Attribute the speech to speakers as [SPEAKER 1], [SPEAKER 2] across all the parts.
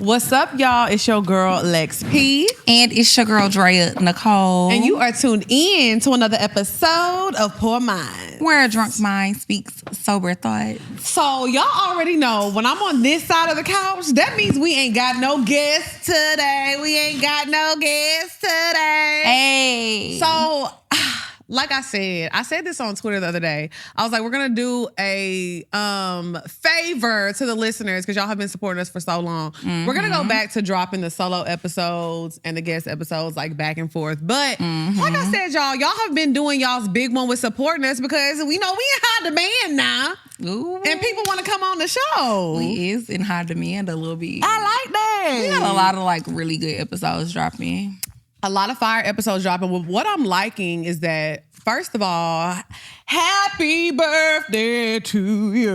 [SPEAKER 1] What's up, y'all? It's your girl, Lex P.
[SPEAKER 2] And it's your girl, Drea Nicoleee.
[SPEAKER 1] And you are tuned in to another episode of Poor Mind,
[SPEAKER 2] where a drunk mind speaks sober thought.
[SPEAKER 1] So y'all already know, when I'm on this side of the couch, that means we ain't got no guests today.
[SPEAKER 2] Hey.
[SPEAKER 1] So... like I said this on Twitter the other day. I was like, we're going to do a favor to the listeners because y'all have been supporting us for so long. Mm-hmm. We're going to go back to dropping the solo episodes and the guest episodes like back and forth. But like I said, y'all have been doing y'all's big one with supporting us because we know we in high demand now. Ooh. And people want to come on the show.
[SPEAKER 2] We is in high demand a little bit.
[SPEAKER 1] I like that.
[SPEAKER 2] We got a lot of like really good episodes dropping.
[SPEAKER 1] A lot of fire episodes dropping. Well, what I'm liking is that, first of all, happy birthday to you.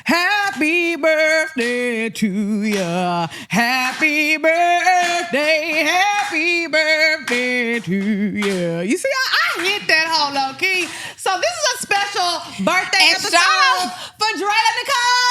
[SPEAKER 1] Happy birthday to you. Happy birthday to you. You see, I hit that whole low key. So this is a special birthday episode for Drea Nicoleee.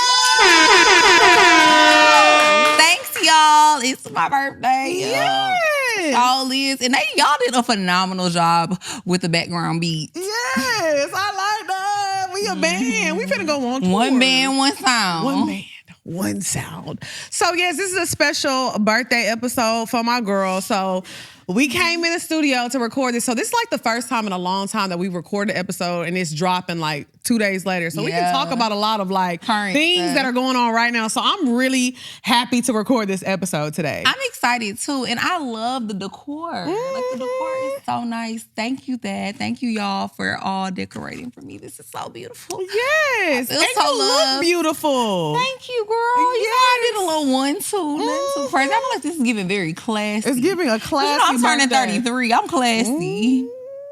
[SPEAKER 2] Thanks, y'all. It's my birthday.
[SPEAKER 1] Yes.
[SPEAKER 2] Y'all is. And y'all did a phenomenal job with the background beat.
[SPEAKER 1] Yes, I like that. We a band. We finna go on tour.
[SPEAKER 2] One band, one sound.
[SPEAKER 1] One band, one sound. So yes, this is a special birthday episode for my girl. So we came in the studio to record this. So this is like the first time in a long time that we recorded an episode and it's dropping like 2 days later. So we can talk about a lot of like
[SPEAKER 2] current
[SPEAKER 1] things
[SPEAKER 2] stuff
[SPEAKER 1] that are going on right now. So I'm really happy to record this episode today.
[SPEAKER 2] I'm excited too. And I love the decor. Like the decor is so nice. Thank you, Dad. Thank you, y'all, for all decorating for me. This is so beautiful.
[SPEAKER 1] Yes.
[SPEAKER 2] And
[SPEAKER 1] so you look beautiful.
[SPEAKER 2] Thank you, girl. You know, I did a little 1-2. Nothing too crazy. I feel like this is giving very classy.
[SPEAKER 1] It's giving a classy.
[SPEAKER 2] I'm turning 33. I'm classy.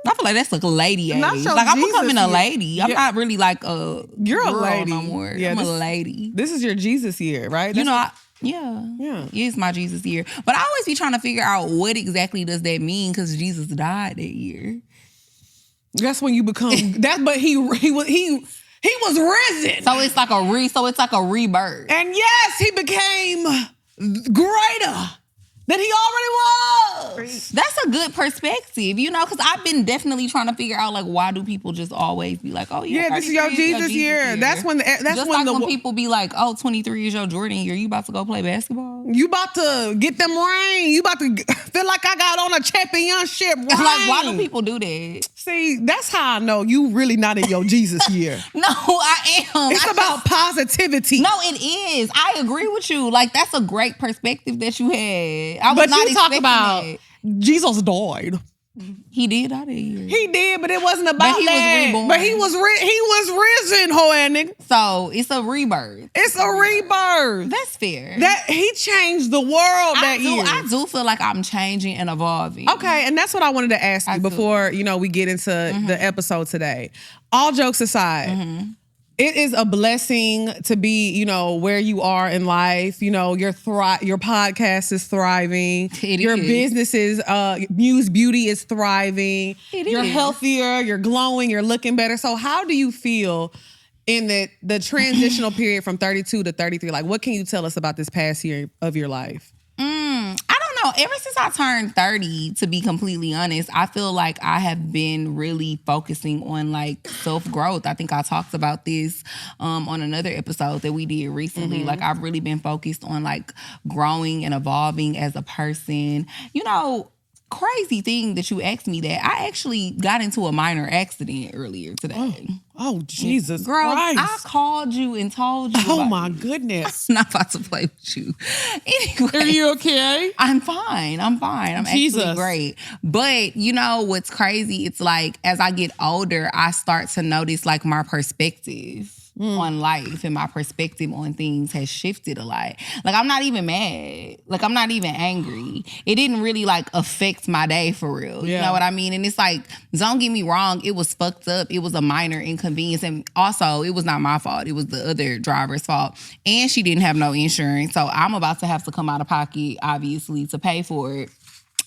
[SPEAKER 2] I feel like that's like a lady age. Like I'm becoming a lady. I'm not really like a
[SPEAKER 1] You're
[SPEAKER 2] girl
[SPEAKER 1] a lady
[SPEAKER 2] no more.
[SPEAKER 1] Yeah,
[SPEAKER 2] I'm a lady.
[SPEAKER 1] This is your Jesus year, right?
[SPEAKER 2] You know, it's my Jesus year. But I always be trying to figure out what exactly does that mean because Jesus died that year.
[SPEAKER 1] That's when you become that. But he was risen.
[SPEAKER 2] So it's like a rebirth.
[SPEAKER 1] And yes, he became greater than he already was.
[SPEAKER 2] That's a good perspective, you know, because I've been definitely trying to figure out, like, why do people just always be like, oh, yeah,
[SPEAKER 1] this is your Jesus year. That's when
[SPEAKER 2] when people be like, oh, 23 is your Jordan year. You about to go play basketball?
[SPEAKER 1] You about to get them ring. You about to feel like I got on a championship ring.
[SPEAKER 2] Like, why do people do that?
[SPEAKER 1] See, that's how I know you really not in your Jesus year.
[SPEAKER 2] No, I am.
[SPEAKER 1] It's about positivity.
[SPEAKER 2] No, it is. I agree with you. Like, that's a great perspective that you had. I was
[SPEAKER 1] but
[SPEAKER 2] not
[SPEAKER 1] you talk about
[SPEAKER 2] that.
[SPEAKER 1] Jesus died.
[SPEAKER 2] He did die that year.
[SPEAKER 1] He did, but it wasn't about
[SPEAKER 2] he
[SPEAKER 1] that.
[SPEAKER 2] was reborn.
[SPEAKER 1] But he was risen, hoe nigga.
[SPEAKER 2] So it's a rebirth.
[SPEAKER 1] It's a rebirth.
[SPEAKER 2] That's fair.
[SPEAKER 1] That he changed the world that year.
[SPEAKER 2] I do feel like I'm changing and evolving.
[SPEAKER 1] Okay, and that's what I wanted to ask you before we get into the episode today. All jokes aside. It is a blessing to be, where you are in life. Your podcast is thriving. Your business is, Muse Beauty is thriving. You're healthier, you're glowing, you're looking better. So how do you feel in the transitional period from 32 to 33? Like, what can you tell us about this past year of your life?
[SPEAKER 2] I don't know. Ever since I turned 30, to be completely honest, I feel like I have been really focusing on like self-growth. I think I talked about this on another episode that we did recently. Like I've really been focused on like growing and evolving as a person. Crazy thing that you asked me that. I actually got into a minor accident earlier today.
[SPEAKER 1] Oh Jesus
[SPEAKER 2] Girl,
[SPEAKER 1] Christ.
[SPEAKER 2] I called you and told you.
[SPEAKER 1] Oh my goodness.
[SPEAKER 2] I'm not about to play with you. Anyway.
[SPEAKER 1] Are you okay?
[SPEAKER 2] I'm fine. I'm actually great. But what's crazy? It's like as I get older, I start to notice like my perspective on life and my perspective on things has shifted a lot. Like I'm not even mad. Like I'm not even angry. It didn't really like affect my day for real. You know what I mean? And it's like, don't get me wrong, it was fucked up. It was a minor inconvenience. And also it was not my fault. It was the other driver's fault. And she didn't have no insurance. So I'm about to have to come out of pocket, obviously, to pay for it.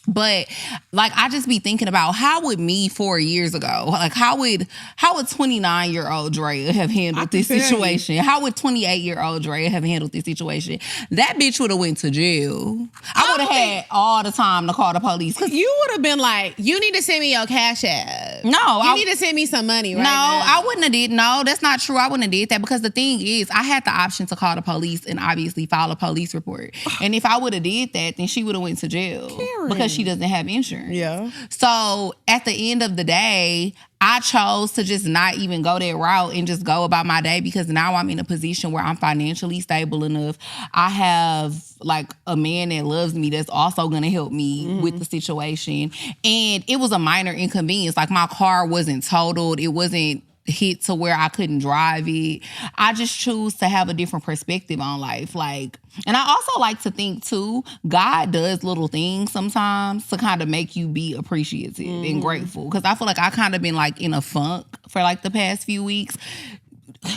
[SPEAKER 2] But like I just be thinking about how would me 4 years ago, like how would 29-year-old Drea have handled this situation? How would 28-year-old Drea have handled this situation? That bitch would have went to jail. I would have had all the time to call the police.
[SPEAKER 1] Cause you would have been like, you need to send me your Cash App.
[SPEAKER 2] No,
[SPEAKER 1] you need to send me some money right now.
[SPEAKER 2] I wouldn't have did. No, that's not true. I wouldn't have did that because the thing is, I had the option to call the police and obviously file a police report. And if I would have did that, then she would have went to jail.
[SPEAKER 1] Karen.
[SPEAKER 2] Because she doesn't have insurance.
[SPEAKER 1] Yeah.
[SPEAKER 2] So at the end of the day, I chose to just not even go that route and just go about my day because now I'm in a position where I'm financially stable enough. I have like a man that loves me that's also gonna help me with the situation. And it was a minor inconvenience. Like my car wasn't totaled. It wasn't hit to where I couldn't drive it. I just choose to have a different perspective on life. Like, and I also like to think too, God does little things sometimes to kind of make you be appreciative and grateful. Cause I feel like I kind of been like in a funk for like the past few weeks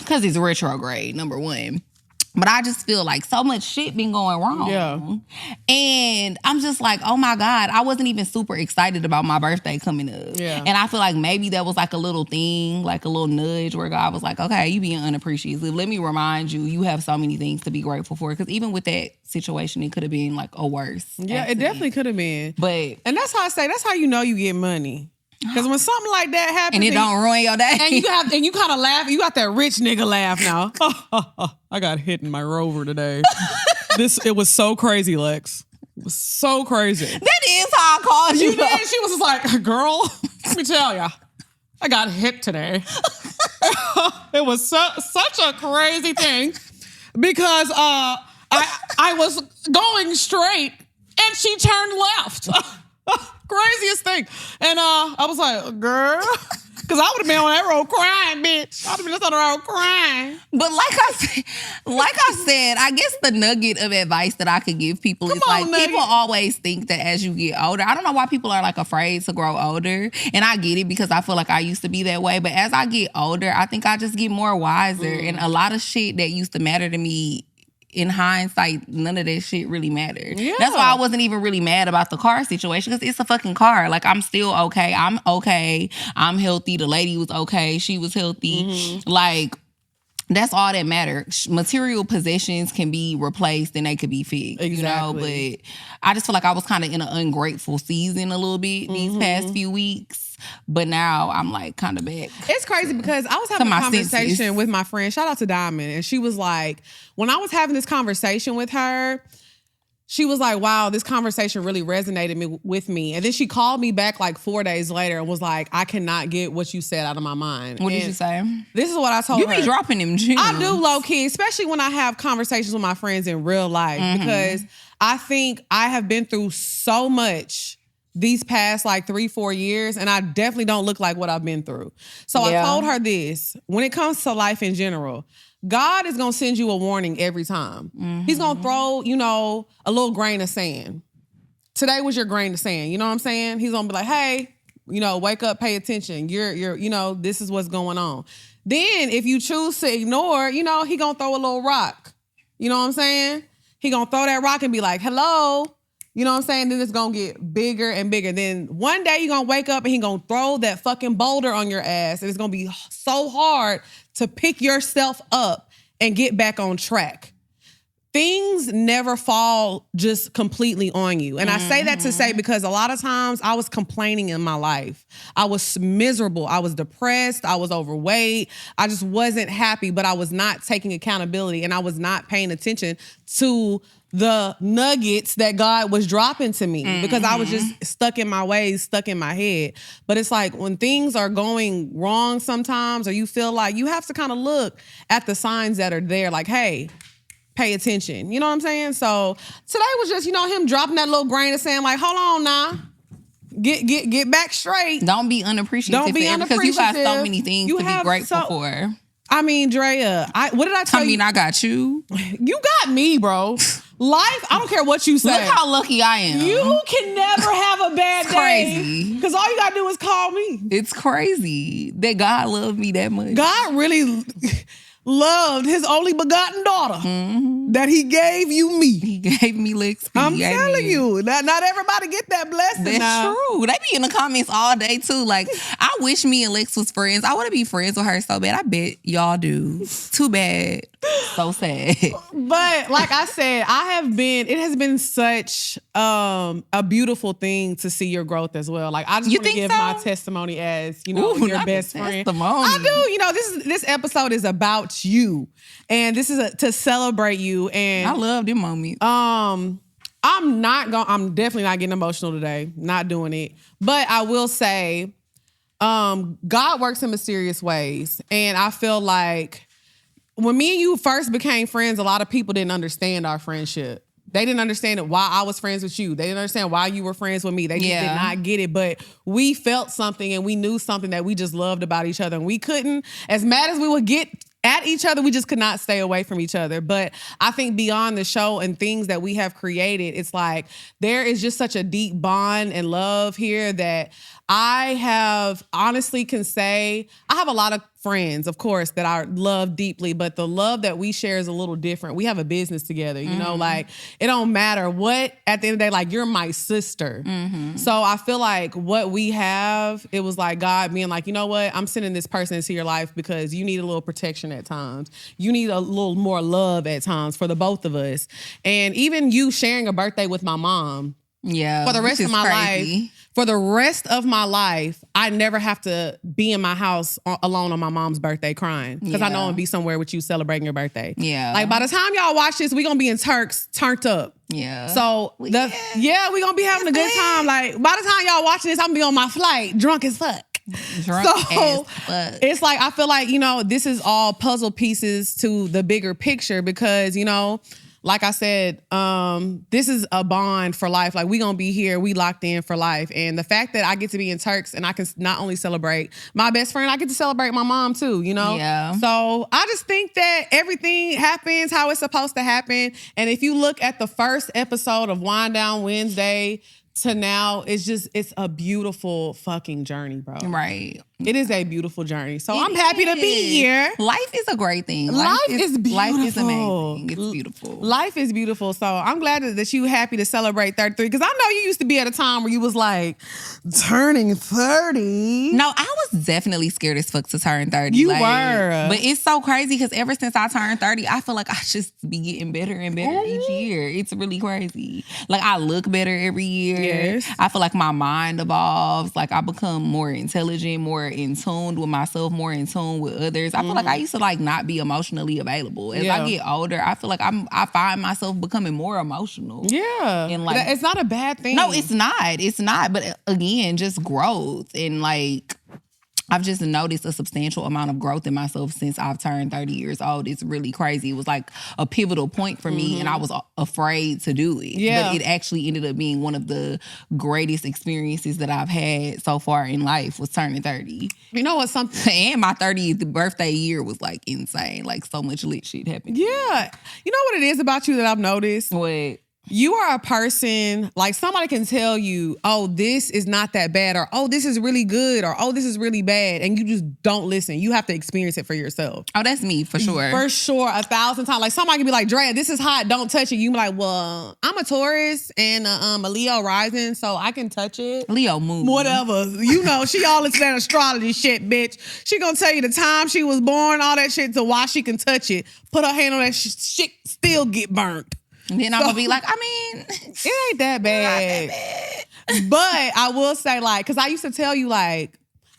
[SPEAKER 2] cause it's retrograde, number one. But I just feel like so much shit been going wrong.
[SPEAKER 1] Yeah.
[SPEAKER 2] And I'm just like, oh my God, I wasn't even super excited about my birthday coming up.
[SPEAKER 1] Yeah.
[SPEAKER 2] And I feel like maybe that was like a little thing, like a little nudge where God was like, okay, you being unappreciative. Let me remind you, you have so many things to be grateful for. Because even with that situation, it could have been like a worse.
[SPEAKER 1] Yeah,
[SPEAKER 2] accident.
[SPEAKER 1] it definitely could have been.
[SPEAKER 2] But
[SPEAKER 1] and that's how I say, that's how you know you get money. Because when something like that happens,
[SPEAKER 2] and it don't ruin your day,
[SPEAKER 1] and you kind of laugh, you got that rich nigga laugh now. I got hit in my Rover today. It was so crazy, Lex. It was so crazy.
[SPEAKER 2] That is how I called you.
[SPEAKER 1] You did. She was just like, girl, let me tell ya, I got hit today. It was such a crazy thing because I was going straight and she turned left. Craziest thing. And I was like, girl, because I would have been on that road crying, bitch. I would have been just on the road crying.
[SPEAKER 2] But like I said, I guess the nugget of advice that I could give people is like, nugget. People always think that as you get older, I don't know why people are like afraid to grow older. And I get it because I feel like I used to be that way. But as I get older, I think I just get more wiser. And a lot of shit that used to matter to me, in hindsight, none of that shit really mattered. Yeah. That's why I wasn't even really mad about the car situation because it's a fucking car. Like, I'm still okay. I'm okay. I'm healthy. The lady was okay. She was healthy. Mm-hmm. Like, that's all that matters. Material possessions can be replaced and they could be fixed. Exactly. You know? But I just feel like I was kind of in an ungrateful season a little bit these past few weeks. But now I'm like kind of back.
[SPEAKER 1] It's crazy because I was having a conversation with my friend. Shout out to Diamond. And she was like, when I was having this conversation with her, she was like, wow, this conversation really resonated with me. And then she called me back like 4 days later and was like, I cannot get what you said out of my mind.
[SPEAKER 2] What did you say?
[SPEAKER 1] This is what I told her.
[SPEAKER 2] You be dropping them gems.
[SPEAKER 1] I do low key, especially when I have conversations with my friends in real life because I think I have been through so much these past like 3-4 years, and I definitely don't look like what I've been through. So I told her this, when it comes to life in general, God is going to send you a warning every time. He's going to throw, a little grain of sand. Today was your grain of sand. You know what I'm saying? He's going to be like, hey, wake up, pay attention. You're this is what's going on. Then if you choose to ignore, he going to throw a little rock. You know what I'm saying? He going to throw that rock and be like, hello. You know what I'm saying? Then it's going to get bigger and bigger. Then one day you're going to wake up and he's going to throw that fucking boulder on your ass. And it's going to be so hard to pick yourself up and get back on track. Things never fall just completely on you. And I say that to say because a lot of times I was complaining in my life. I was miserable. I was depressed. I was overweight. I just wasn't happy, but I was not taking accountability and I was not paying attention to the nuggets that God was dropping to me because I was just stuck in my ways, stuck in my head. But it's like when things are going wrong sometimes or you feel like you have to kind of look at the signs that are there like, hey, pay attention. You know what I'm saying? So today was just, him dropping that little grain of sand like, hold on now. Get back straight.
[SPEAKER 2] Don't be unappreciative. Don't be unappreciative. Because you got so many things to be grateful for.
[SPEAKER 1] I mean, Drea, what did I tell you?
[SPEAKER 2] I mean, I got you.
[SPEAKER 1] You got me, bro. Life, I don't care what you say.
[SPEAKER 2] Look how lucky I am.
[SPEAKER 1] You can never have a bad
[SPEAKER 2] it's
[SPEAKER 1] day.
[SPEAKER 2] Crazy.
[SPEAKER 1] Because all you got to do is call me.
[SPEAKER 2] It's crazy that God loved me that much.
[SPEAKER 1] God really loved his only begotten daughter. that he gave you me.
[SPEAKER 2] He gave me Lex.
[SPEAKER 1] I'm telling you, not everybody get that blessing.
[SPEAKER 2] That's true. They be in the comments all day too. Like, I wish me and Lex was friends. I want to be friends with her so bad. I bet y'all do. Too bad. So sad.
[SPEAKER 1] But like I said, it has been such a beautiful thing to see your growth as well. Like, I just want to give my testimony as, your best friend. I do. This episode is about you. And this is to celebrate you. And
[SPEAKER 2] I love them moments.
[SPEAKER 1] I'm definitely not getting emotional today. Not doing it. But I will say, God works in mysterious ways. And I feel like when me and you first became friends, a lot of people didn't understand our friendship. They didn't understand why I was friends with you. They didn't understand why you were friends with me. They just did not get it. But we felt something and we knew something that we just loved about each other. And we couldn't, as mad as we would get at each other, we just could not stay away from each other. But I think beyond the show and things that we have created, it's like there is just such a deep bond and love here that I have honestly can say I have a lot of friends, of course, that I love deeply, but the love that we share is a little different. We have a business together, you know, like it don't matter what, at the end of the day, like you're my sister. So I feel like what we have, it was like God being like, you know what, I'm sending this person into your life because you need a little protection at times. You need a little more love at times for the both of us. And even you sharing a birthday with my mom.
[SPEAKER 2] Yeah.
[SPEAKER 1] For the rest of my life. For the rest of my life, I never have to be in my house alone on my mom's birthday crying. Because I know I'm going to be somewhere with you celebrating your birthday.
[SPEAKER 2] Yeah.
[SPEAKER 1] Like by the time y'all watch this, we're going to be in Turks, turned up.
[SPEAKER 2] Yeah.
[SPEAKER 1] So, we're going to be having a good time. Like by the time y'all watching this, I'm going to be on my flight, drunk as fuck. It's like, I feel like, this is all puzzle pieces to the bigger picture because, like I said, this is a bond for life. Like, we gonna be here, we locked in for life. And the fact that I get to be in Turks and I can not only celebrate my best friend, I get to celebrate my mom too,
[SPEAKER 2] Yeah.
[SPEAKER 1] So I just think that everything happens how it's supposed to happen. And if you look at the first episode of Wind Down Wednesday to now, it's a beautiful fucking journey, bro.
[SPEAKER 2] Right.
[SPEAKER 1] It is a beautiful journey. So I'm happy to be here.
[SPEAKER 2] Life is a great thing.
[SPEAKER 1] Life is beautiful.
[SPEAKER 2] Life is amazing. It's beautiful.
[SPEAKER 1] Life is beautiful. So I'm glad that you happy to celebrate 33. Because I know you used to be at a time where you was like, turning 30.
[SPEAKER 2] No, I was definitely scared as fuck to turn 30.
[SPEAKER 1] You were.
[SPEAKER 2] But it's so crazy because ever since I turned 30, I feel like I just be getting better and better each year. It's really crazy. Like, I look better every year.
[SPEAKER 1] Yes.
[SPEAKER 2] I feel like my mind evolves. Like, I become more intelligent, more in tune with myself, more in tune with others. I feel like I used to not be emotionally available. As I get older, I feel like I find myself becoming more emotional.
[SPEAKER 1] Yeah.
[SPEAKER 2] And
[SPEAKER 1] it's not a bad thing.
[SPEAKER 2] No, it's not. It's not. But again, just growth. And I've just noticed a substantial amount of growth in myself since I've turned 30 years old. It's really crazy. It was like a pivotal point for me, and I was afraid to do it.
[SPEAKER 1] Yeah.
[SPEAKER 2] But it actually ended up being one of the greatest experiences that I've had so far in life was turning 30.
[SPEAKER 1] You know what?
[SPEAKER 2] And my 30th birthday year was insane. So much lit shit happened.
[SPEAKER 1] Yeah. You know what it is about you that I've noticed?
[SPEAKER 2] What?
[SPEAKER 1] You are a person, somebody can tell you, oh, this is not that bad, or oh, this is really good, or oh, this is really bad, and you just don't listen. You have to experience it for yourself.
[SPEAKER 2] Oh, that's me, for sure.
[SPEAKER 1] For sure, 1,000 times. Somebody can be like, Drea, this is hot, don't touch it. You be like, well, I'm a Taurus and a Leo rising, so I can touch it.
[SPEAKER 2] Leo moon.
[SPEAKER 1] Whatever. She all into that astrology shit, bitch. She gonna tell you the time she was born, all that shit, to why she can touch it. Put her hand on that shit, still get burnt.
[SPEAKER 2] And then I'm going to be like,
[SPEAKER 1] it ain't that bad. But I will say, because I used to tell you,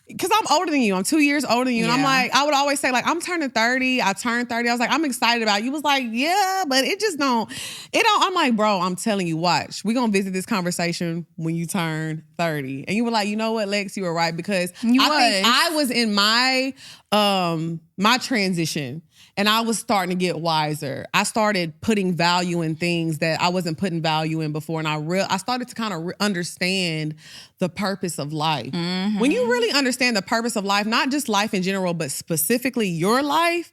[SPEAKER 1] because I'm older than you. I'm 2 years older than you. And I'm I would always say, I'm turning 30. I turned 30. I was like, I'm excited about it. You was like, yeah, but it just don't. I'm like, bro, I'm telling you, watch. We're going to visit this conversation when you turn 30. And you were like, you know what, Lex, you were right. Because I think I was in my transition. And I was starting to get wiser. I started putting value in things that I wasn't putting value in before. And I started to kind of understand the purpose of life. When you really understand the purpose of life, not just life in general, but specifically your life,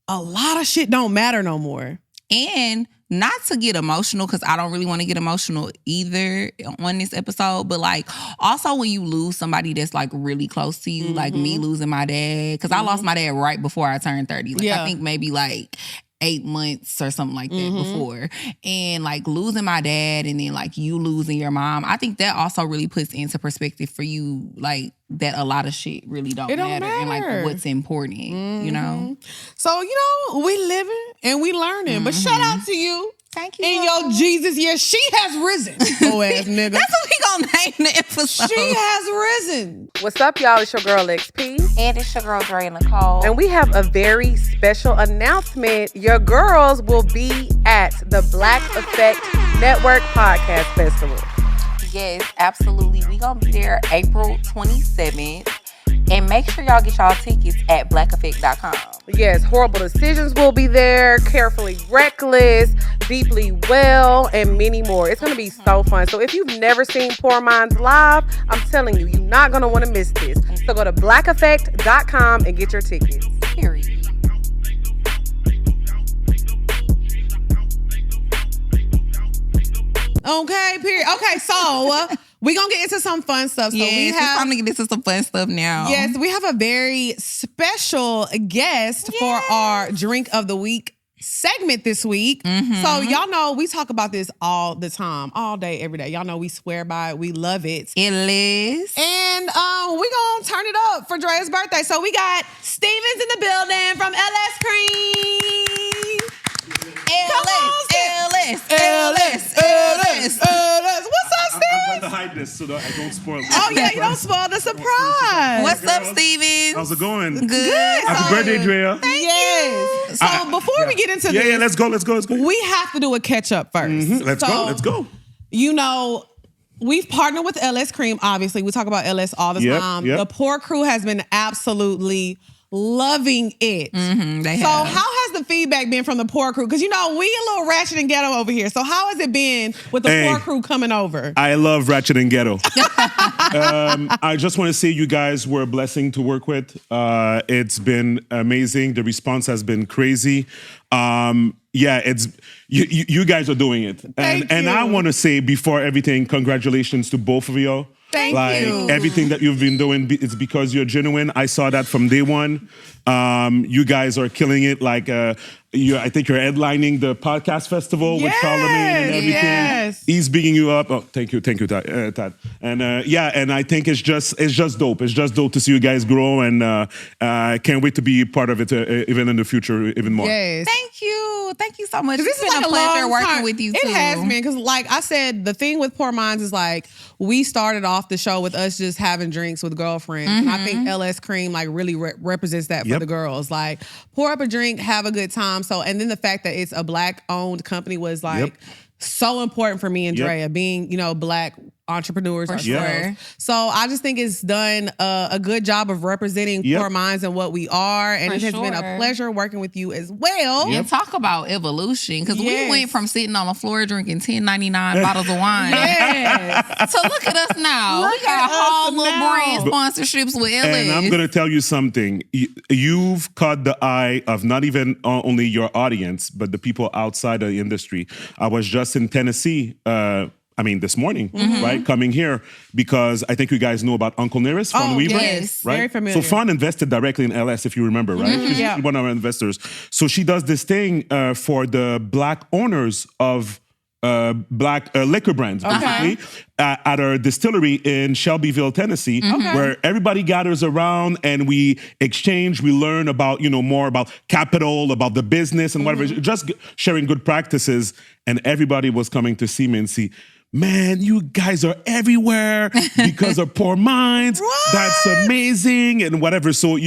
[SPEAKER 1] a lot of shit don't matter no more.
[SPEAKER 2] And not to get emotional, because I don't really want to get emotional either on this episode, but also when you lose somebody that's really close to you, like me losing my dad, because I lost my dad right before I turned 30. I think maybe 8 months or something like that before. And like losing my dad and then like you losing your mom, I think that also really puts into perspective for you, like that a lot of shit really don't matter and like what's important, you know?
[SPEAKER 1] So, we living and we learning. But shout out to you.
[SPEAKER 2] Thank you.
[SPEAKER 1] In your Jesus year, she has risen. Oh ass nigga.
[SPEAKER 2] That's what we gonna name the episode.
[SPEAKER 1] She has risen.
[SPEAKER 3] What's up, y'all? It's your girl, Lex P.
[SPEAKER 2] And it's your girl, Drea Nicoleee.
[SPEAKER 3] And we have a very special announcement. Your girls will be at the Black Effect Network Podcast Festival.
[SPEAKER 2] Yes, absolutely. We gonna be there April 27th. And make sure y'all get y'all tickets at blackeffect.com.
[SPEAKER 3] Yes, Horrible Decisions will be there, Carefully Reckless, Deeply Well, and many more. It's going to be so fun. So if you've never seen Poor Minds live, I'm telling you, you're not going to want to miss this. So go to blackeffect.com and get your tickets.
[SPEAKER 2] Period.
[SPEAKER 1] Okay, period. Okay, so we're going to get into some fun stuff. So
[SPEAKER 2] it's time to get into some fun stuff now.
[SPEAKER 1] Yes, we have a very special guest for our Drink of the Week segment this week. So y'all know we talk about this all the time, all day, every day. Y'all know we swear by it. We love it.
[SPEAKER 2] Illustrious.
[SPEAKER 1] And we going to turn it up for Drea's birthday. So we got Stevens in the building from LS Cream.
[SPEAKER 2] LS.
[SPEAKER 1] What's up, Steve?
[SPEAKER 4] I'm trying to hide this so that I don't spoil it.
[SPEAKER 1] Oh, yeah, you don't spoil the surprise.
[SPEAKER 2] What's up, Stevens?
[SPEAKER 4] How's it going?
[SPEAKER 2] Good.
[SPEAKER 4] Happy birthday, Drea.
[SPEAKER 1] Yes. So before we get into this.
[SPEAKER 4] Yeah, let's go.
[SPEAKER 1] We have to do a catch up first.
[SPEAKER 4] Let's go.
[SPEAKER 1] We've partnered with LS Cream, obviously. We talk about LS all the time.
[SPEAKER 4] Yep.
[SPEAKER 1] The Poor Crew has been absolutely loving it. How has the feedback been from the Poor Crew? Because, we a little ratchet and ghetto over here. So how has it been with the Poor Crew coming over?
[SPEAKER 4] I love ratchet and ghetto. I just want to say you guys were a blessing to work with. It's been amazing. The response has been crazy. It's you guys are doing it. And I want to say before everything, congratulations to both of you.
[SPEAKER 1] Thank you.
[SPEAKER 4] Everything that you've been doing, it's because you're genuine. I saw that from day one. You guys are killing it. I think you're headlining the podcast festival with Charlemagne and everything.
[SPEAKER 1] Yes.
[SPEAKER 4] He's bigging you up. Oh, thank you, Tad. And and I think it's just dope. It's just dope to see you guys grow, and I can't wait to be part of it, even in the future, even more.
[SPEAKER 1] Yes.
[SPEAKER 2] Thank you so much.
[SPEAKER 1] This
[SPEAKER 2] It's been a pleasure working with you too.
[SPEAKER 1] It has been, because like I said, the thing with Poor Minds is like we started off the show with us just having drinks with girlfriends. And I think LS Cream really represents that for the girls. Like, pour up a drink, have a good time. So, and then the fact that it's a Black owned company was so important for me and Drea, being, Black entrepreneurs ourselves. So I just think it's done a good job of representing Poor Minds and what we are. And it has been a pleasure working with you as well.
[SPEAKER 2] And talk about evolution, because we went from sitting on the floor drinking $10.99 bottles of wine. So look at us now. We got a whole little brand sponsorships with LS.
[SPEAKER 4] And I'm going to tell you something. You've caught the eye of not even only your audience, but the people outside of the industry. I was just in Tennessee this morning, right? Coming here because I think you guys know about Uncle Nearest, Fawn Weaver.
[SPEAKER 1] Yes,
[SPEAKER 4] right?
[SPEAKER 1] Very familiar.
[SPEAKER 4] So Fawn invested directly in LS, if you remember, right? She's one of our investors. So she does this thing for the Black owners of Black liquor brands, basically, at our distillery in Shelbyville, Tennessee, where everybody gathers around and we exchange, we learn about, more about capital, about the business and whatever, just sharing good practices. And everybody was coming to see me and see, man, you guys are everywhere because of Poor Minds.
[SPEAKER 1] What?
[SPEAKER 4] That's amazing and whatever. So,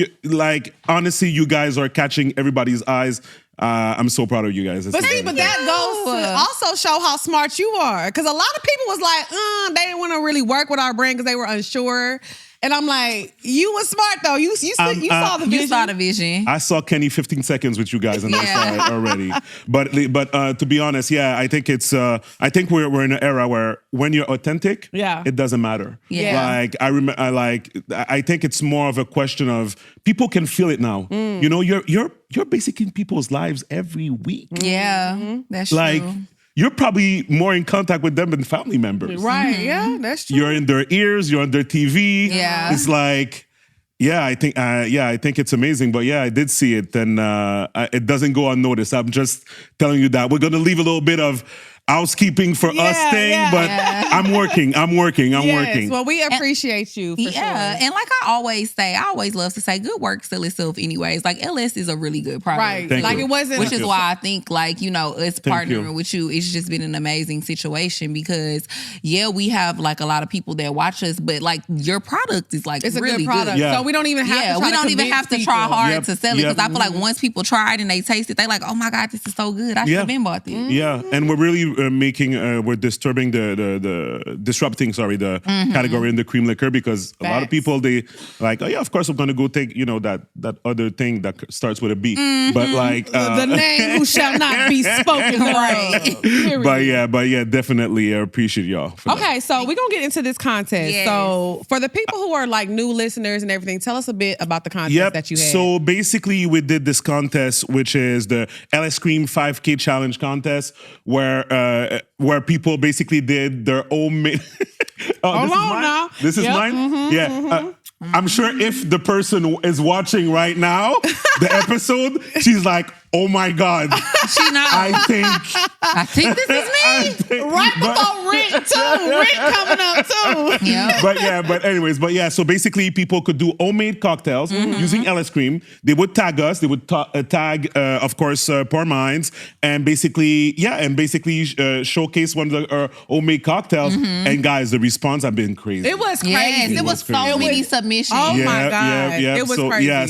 [SPEAKER 4] honestly, you guys are catching everybody's eyes. I'm so proud of you guys.
[SPEAKER 1] But that goes to also show how smart you are. Because a lot of people was like, they didn't want to really work with our brand because they were unsure. And I'm like, you were smart though. You saw the vision.
[SPEAKER 2] You saw the vision.
[SPEAKER 4] I saw Kenny 15 seconds with you guys on that side already. But to be honest, I think it's I think we're in an era where when you're authentic, it doesn't matter.
[SPEAKER 2] Yeah.
[SPEAKER 4] I think it's more of a question of people can feel it now. You're basically in people's lives every week.
[SPEAKER 2] Yeah, that's true.
[SPEAKER 4] You're probably more in contact with them than family members.
[SPEAKER 1] Right, yeah, that's true.
[SPEAKER 4] You're in their ears, you're on their TV.
[SPEAKER 2] Yeah.
[SPEAKER 4] It's like, Yeah, I think it's amazing. But yeah, I did see it, and it doesn't go unnoticed. I'm just telling you that we're gonna leave a little bit of housekeeping for us thing, but I'm working.
[SPEAKER 1] Well, we appreciate you. For sure.
[SPEAKER 2] And like I always say, I always love to say, good work sells itself anyways. Like LS is a really good product,
[SPEAKER 1] right?
[SPEAKER 4] Thank
[SPEAKER 1] like
[SPEAKER 4] you.
[SPEAKER 1] It wasn't,
[SPEAKER 2] which is why I think like us partnering with you, it's just been an amazing situation because we have like a lot of people that watch us, but like your product is like
[SPEAKER 1] it's a
[SPEAKER 2] really
[SPEAKER 1] good product.
[SPEAKER 2] good.
[SPEAKER 1] So we don't even have to
[SPEAKER 2] try hard to sell it because I feel like once people try it and they taste it, they like, oh my God, this is so good. I should have been bought this.
[SPEAKER 4] Yeah, and we're really we're disrupting the category in the cream liquor because a lot of people they like, oh yeah, of course I'm gonna go take that other thing that starts with a B, but like
[SPEAKER 1] the name who shall not be spoken, right?
[SPEAKER 4] But yeah, definitely I appreciate y'all.
[SPEAKER 1] Okay, so we're gonna get into this contest. Yes. So for the people who are like new listeners and everything, tell us a bit about the contest that you had.
[SPEAKER 4] So basically we did this contest, which is the LS Cream 5K Challenge contest, where people basically did their own made. This is mine?
[SPEAKER 1] Mm-hmm,
[SPEAKER 4] yeah. I'm sure if the person is watching right now, the episode, she's like, oh my God.
[SPEAKER 2] She knows.
[SPEAKER 4] I think
[SPEAKER 2] this is me.
[SPEAKER 1] Right before Rick too. Rick coming up too.
[SPEAKER 2] Yeah.
[SPEAKER 4] But anyways, so basically people could do homemade cocktails using LS Cream. They would tag us. They would tag, of course, Poor Minds, and basically showcase one of the homemade cocktails. And guys, the response have been crazy.
[SPEAKER 1] It was crazy.
[SPEAKER 2] Yes, it was so many submissions.
[SPEAKER 1] Oh my God. It was crazy.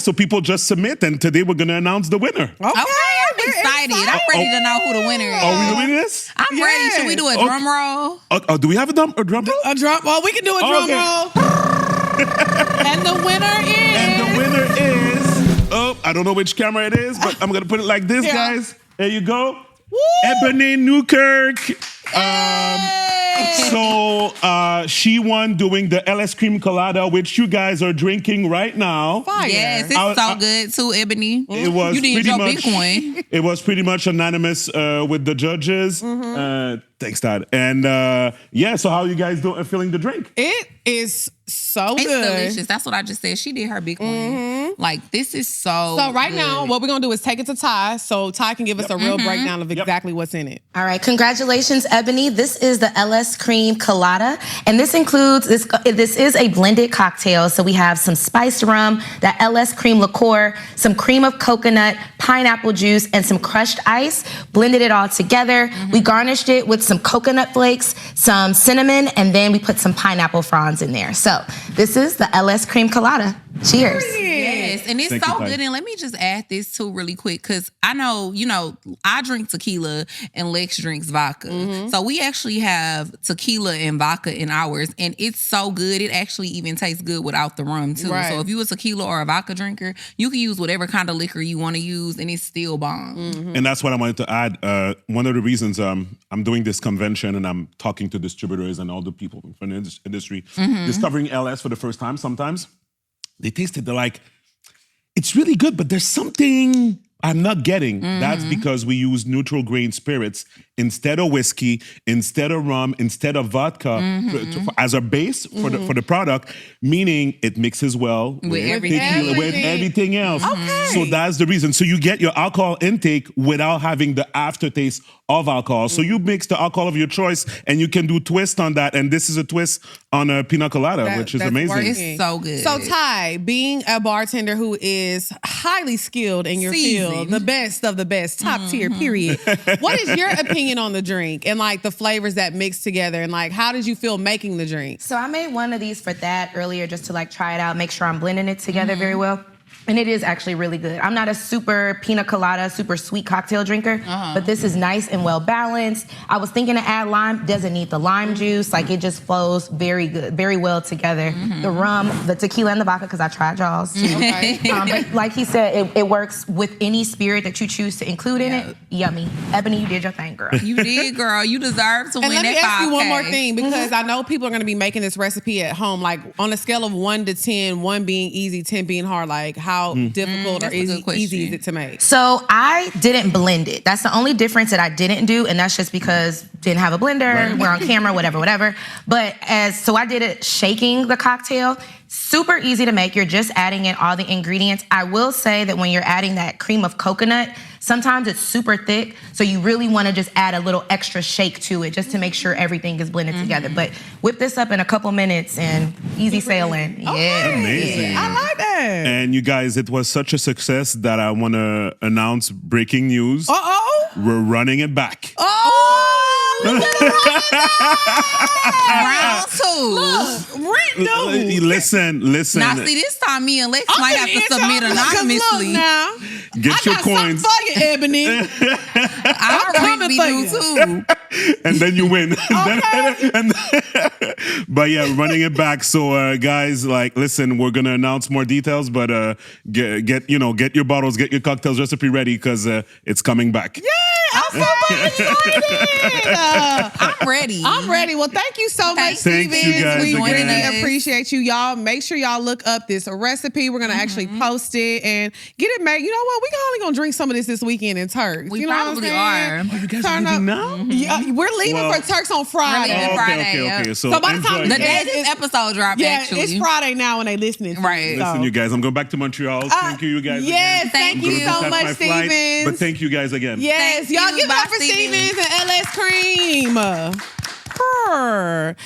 [SPEAKER 4] So people just submit, and today we're gonna announce the winner.
[SPEAKER 2] Okay, I'm excited. I'm ready to know who the winner is.
[SPEAKER 4] Are we doing this?
[SPEAKER 2] I'm ready. Should we do a drum roll?
[SPEAKER 4] Do we have a drum roll?
[SPEAKER 1] Well, we can do a drum roll. And the winner is.
[SPEAKER 4] I don't know which camera it is, but I'm gonna put it like this, guys. There you go. Woo! Ebony Newkirk. So she won doing the LS Cream Colada, which you guys are drinking right now.
[SPEAKER 1] Fire.
[SPEAKER 2] Yes, it's so good too, Ebony.
[SPEAKER 4] It was
[SPEAKER 2] you did your Bitcoin.
[SPEAKER 4] It was pretty much unanimous with the judges. Thanks, Dad. And so how are you guys feeling the drink?
[SPEAKER 1] It is so
[SPEAKER 2] it's
[SPEAKER 1] good.
[SPEAKER 2] Delicious. That's what I just said. She did her Bitcoin. Like, this is so
[SPEAKER 1] right
[SPEAKER 2] good.
[SPEAKER 1] now, what we're going to do is take it to Ty, so Ty can give us a real breakdown of exactly what's in it.
[SPEAKER 5] All right. Congratulations, Ebony. This is the LS Cream Colada, and this includes, this is a blended cocktail. So we have some spiced rum, that LS Cream liqueur, some cream of coconut, pineapple juice, and some crushed ice. Blended it all together. We garnished it with some coconut flakes, some cinnamon, and then we put some pineapple fronds in there. So this is the LS Cream Colada. Cheers.
[SPEAKER 2] Yes, and it's so good. And let me just add this too really quick, because I know, I drink tequila and Lex drinks vodka. So we actually have tequila and vodka in ours, and it's so good. It actually even tastes good without the rum too. Right. So if you're a tequila or a vodka drinker, you can use whatever kind of liquor you want to use, and it's still bomb.
[SPEAKER 4] And that's what I wanted to add. One of the reasons I'm doing this convention and I'm talking to distributors and all the people from the industry, discovering LS for the first time sometimes. They taste it, they're like, it's really good, but there's something I'm not getting. That's because we use neutral grain spirits instead of whiskey, instead of rum, instead of vodka as a base for the product, meaning it mixes well with everything else.
[SPEAKER 1] Okay.
[SPEAKER 4] So that's the reason. So you get your alcohol intake without having the aftertaste of alcohol. So you mix the alcohol of your choice, and you can do twist on that. And this is a twist on a pina colada, which is amazing.
[SPEAKER 1] Working.
[SPEAKER 2] It's so good.
[SPEAKER 1] So Ty, being a bartender who is highly skilled in your field, the best of the best, top tier, period. What is your opinion on the drink and like the flavors that mix together, and like how did you feel making the drink?
[SPEAKER 5] So I made one of these for that earlier just to like try it out, make sure I'm blending it together very well. And it is actually really good. I'm not a super pina colada, super sweet cocktail drinker, but this is nice and well balanced. I was thinking to add lime, doesn't need the lime juice. Like, it just flows very good, very well together. The rum, the tequila, and the vodka, because I tried y'all's too. But like he said, it works with any spirit that you choose to include in it. Yummy. Ebony, you did your thing, girl.
[SPEAKER 2] You did, girl. You deserve to win that 5K.
[SPEAKER 1] And let me ask you one more thing, because I know people are going to be making this recipe at home. Like, on a scale of 1 to 10, 1 being easy, 10 being hard, like how difficult or easy is it to make?
[SPEAKER 5] So I didn't blend it. That's the only difference that I didn't do, and that's just because didn't have a blender, we're on camera, whatever. But so I did it shaking the cocktail. Super easy to make. You're just adding in all the ingredients. I will say that when you're adding that cream of coconut, sometimes it's super thick, so you really want to just add a little extra shake to it just to make sure everything is blended together. But whip this up in a couple minutes and easy sailing. Yeah.
[SPEAKER 4] Amazing.
[SPEAKER 1] I like that.
[SPEAKER 4] And you guys, it was such a success that I want to announce breaking news.
[SPEAKER 1] Uh-oh.
[SPEAKER 4] We're running it back.
[SPEAKER 2] Round 2.
[SPEAKER 4] Listen.
[SPEAKER 2] Now, see, this time me and Lex might have to submit anonymously.
[SPEAKER 1] Now,
[SPEAKER 4] Get your coins.
[SPEAKER 1] For you, Ebony.
[SPEAKER 2] I'm coming for you too.
[SPEAKER 4] And then you win. But yeah, running it back. So guys, like, listen, we're gonna announce more details, but get your bottles, get your cocktails recipe ready because it's coming back.
[SPEAKER 1] Yay! I'm so excited.
[SPEAKER 2] I'm ready.
[SPEAKER 1] Well, thank you so much,
[SPEAKER 4] Thank
[SPEAKER 1] Steven.
[SPEAKER 4] you guys
[SPEAKER 1] We
[SPEAKER 4] again.
[SPEAKER 1] really appreciate you, y'all. Make sure y'all look up this recipe. We're gonna actually post it and get it made. You know what? We're only gonna drink some of this weekend in Turks.
[SPEAKER 2] We
[SPEAKER 1] you know
[SPEAKER 2] probably are.
[SPEAKER 4] Oh, you guys
[SPEAKER 1] Turn
[SPEAKER 4] are
[SPEAKER 1] up.
[SPEAKER 4] leaving now?
[SPEAKER 1] Yeah, we're leaving for Turks on Friday.
[SPEAKER 2] leaving Friday,
[SPEAKER 4] Okay. So
[SPEAKER 1] So by the time
[SPEAKER 4] enjoy.
[SPEAKER 2] The day this episode dropped,
[SPEAKER 1] Yeah,
[SPEAKER 2] actually.
[SPEAKER 1] it's Friday now when they listening. to
[SPEAKER 2] Right.
[SPEAKER 1] it,
[SPEAKER 4] Listen,
[SPEAKER 1] so.
[SPEAKER 4] you guys, I'm going back to Montreal. Thank you guys.
[SPEAKER 1] Yes,
[SPEAKER 4] again.
[SPEAKER 1] thank
[SPEAKER 4] I'm
[SPEAKER 1] you
[SPEAKER 4] gonna
[SPEAKER 1] so
[SPEAKER 4] catch
[SPEAKER 1] much,
[SPEAKER 4] my flight,
[SPEAKER 1] Stevens.
[SPEAKER 4] But thank you guys again.
[SPEAKER 1] Yes,
[SPEAKER 2] Thank
[SPEAKER 1] y'all
[SPEAKER 2] you.
[SPEAKER 1] give it
[SPEAKER 2] Bye,
[SPEAKER 1] up for
[SPEAKER 2] Stevens.
[SPEAKER 1] Stevens and LS Cream. Purr.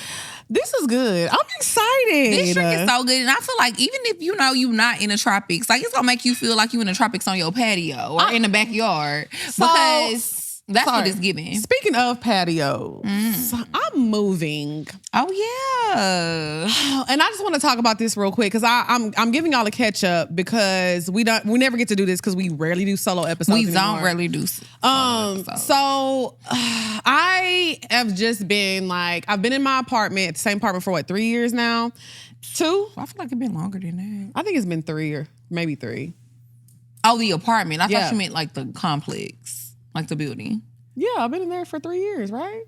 [SPEAKER 1] This is good. I'm excited.
[SPEAKER 2] This drink is so good, and I feel like even if you know you're not in the tropics, like it's gonna make you feel like you in the tropics on your patio or in the backyard because that's what it's giving.
[SPEAKER 1] Speaking of patios, I'm moving.
[SPEAKER 2] Oh yeah,
[SPEAKER 1] And I just want to talk about this real quick because I'm giving y'all a catch up because we never get to do this because we rarely do solo episodes.
[SPEAKER 2] we
[SPEAKER 1] anymore.
[SPEAKER 2] don't really do.
[SPEAKER 1] So I have just been like, I've been in my apartment, the same apartment for what, 3 years now? 2?
[SPEAKER 2] I feel like it's been longer than that.
[SPEAKER 1] I think it's been 3 or maybe 3.
[SPEAKER 2] Oh, the apartment. I
[SPEAKER 1] Yeah.
[SPEAKER 2] thought you meant like the complex, like the building.
[SPEAKER 1] Yeah, I've been in there for 3 years, right?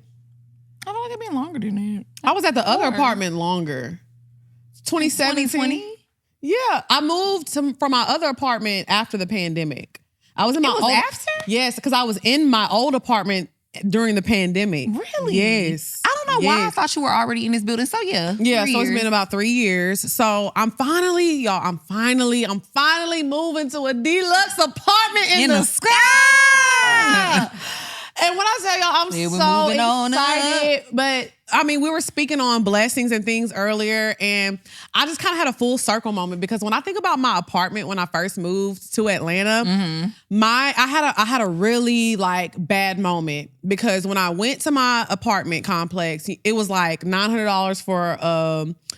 [SPEAKER 2] I feel like it's been longer than that.
[SPEAKER 1] I was at the other apartment longer. 2017.
[SPEAKER 2] 2020?
[SPEAKER 1] Yeah, I moved from my other apartment after the pandemic. I was in my
[SPEAKER 2] was
[SPEAKER 1] old
[SPEAKER 2] after?
[SPEAKER 1] Yes, because I was in my old apartment during the pandemic.
[SPEAKER 2] Really?
[SPEAKER 1] Yes.
[SPEAKER 2] I don't know why I
[SPEAKER 1] Yes.
[SPEAKER 2] thought you were already in this building. So yeah.
[SPEAKER 1] Yeah,
[SPEAKER 2] 3
[SPEAKER 1] so it's
[SPEAKER 2] years.
[SPEAKER 1] been about 3 years. So I'm finally moving to a deluxe apartment in the sky. And when I tell y'all, I'm
[SPEAKER 2] Yeah, we're
[SPEAKER 1] so
[SPEAKER 2] moving on
[SPEAKER 1] excited. But I mean, we were speaking on blessings and things earlier, and I just kind of had a full circle moment because when I think about my apartment when I first moved to Atlanta, I had a really like bad moment because when I went to my apartment complex, it was like $900 for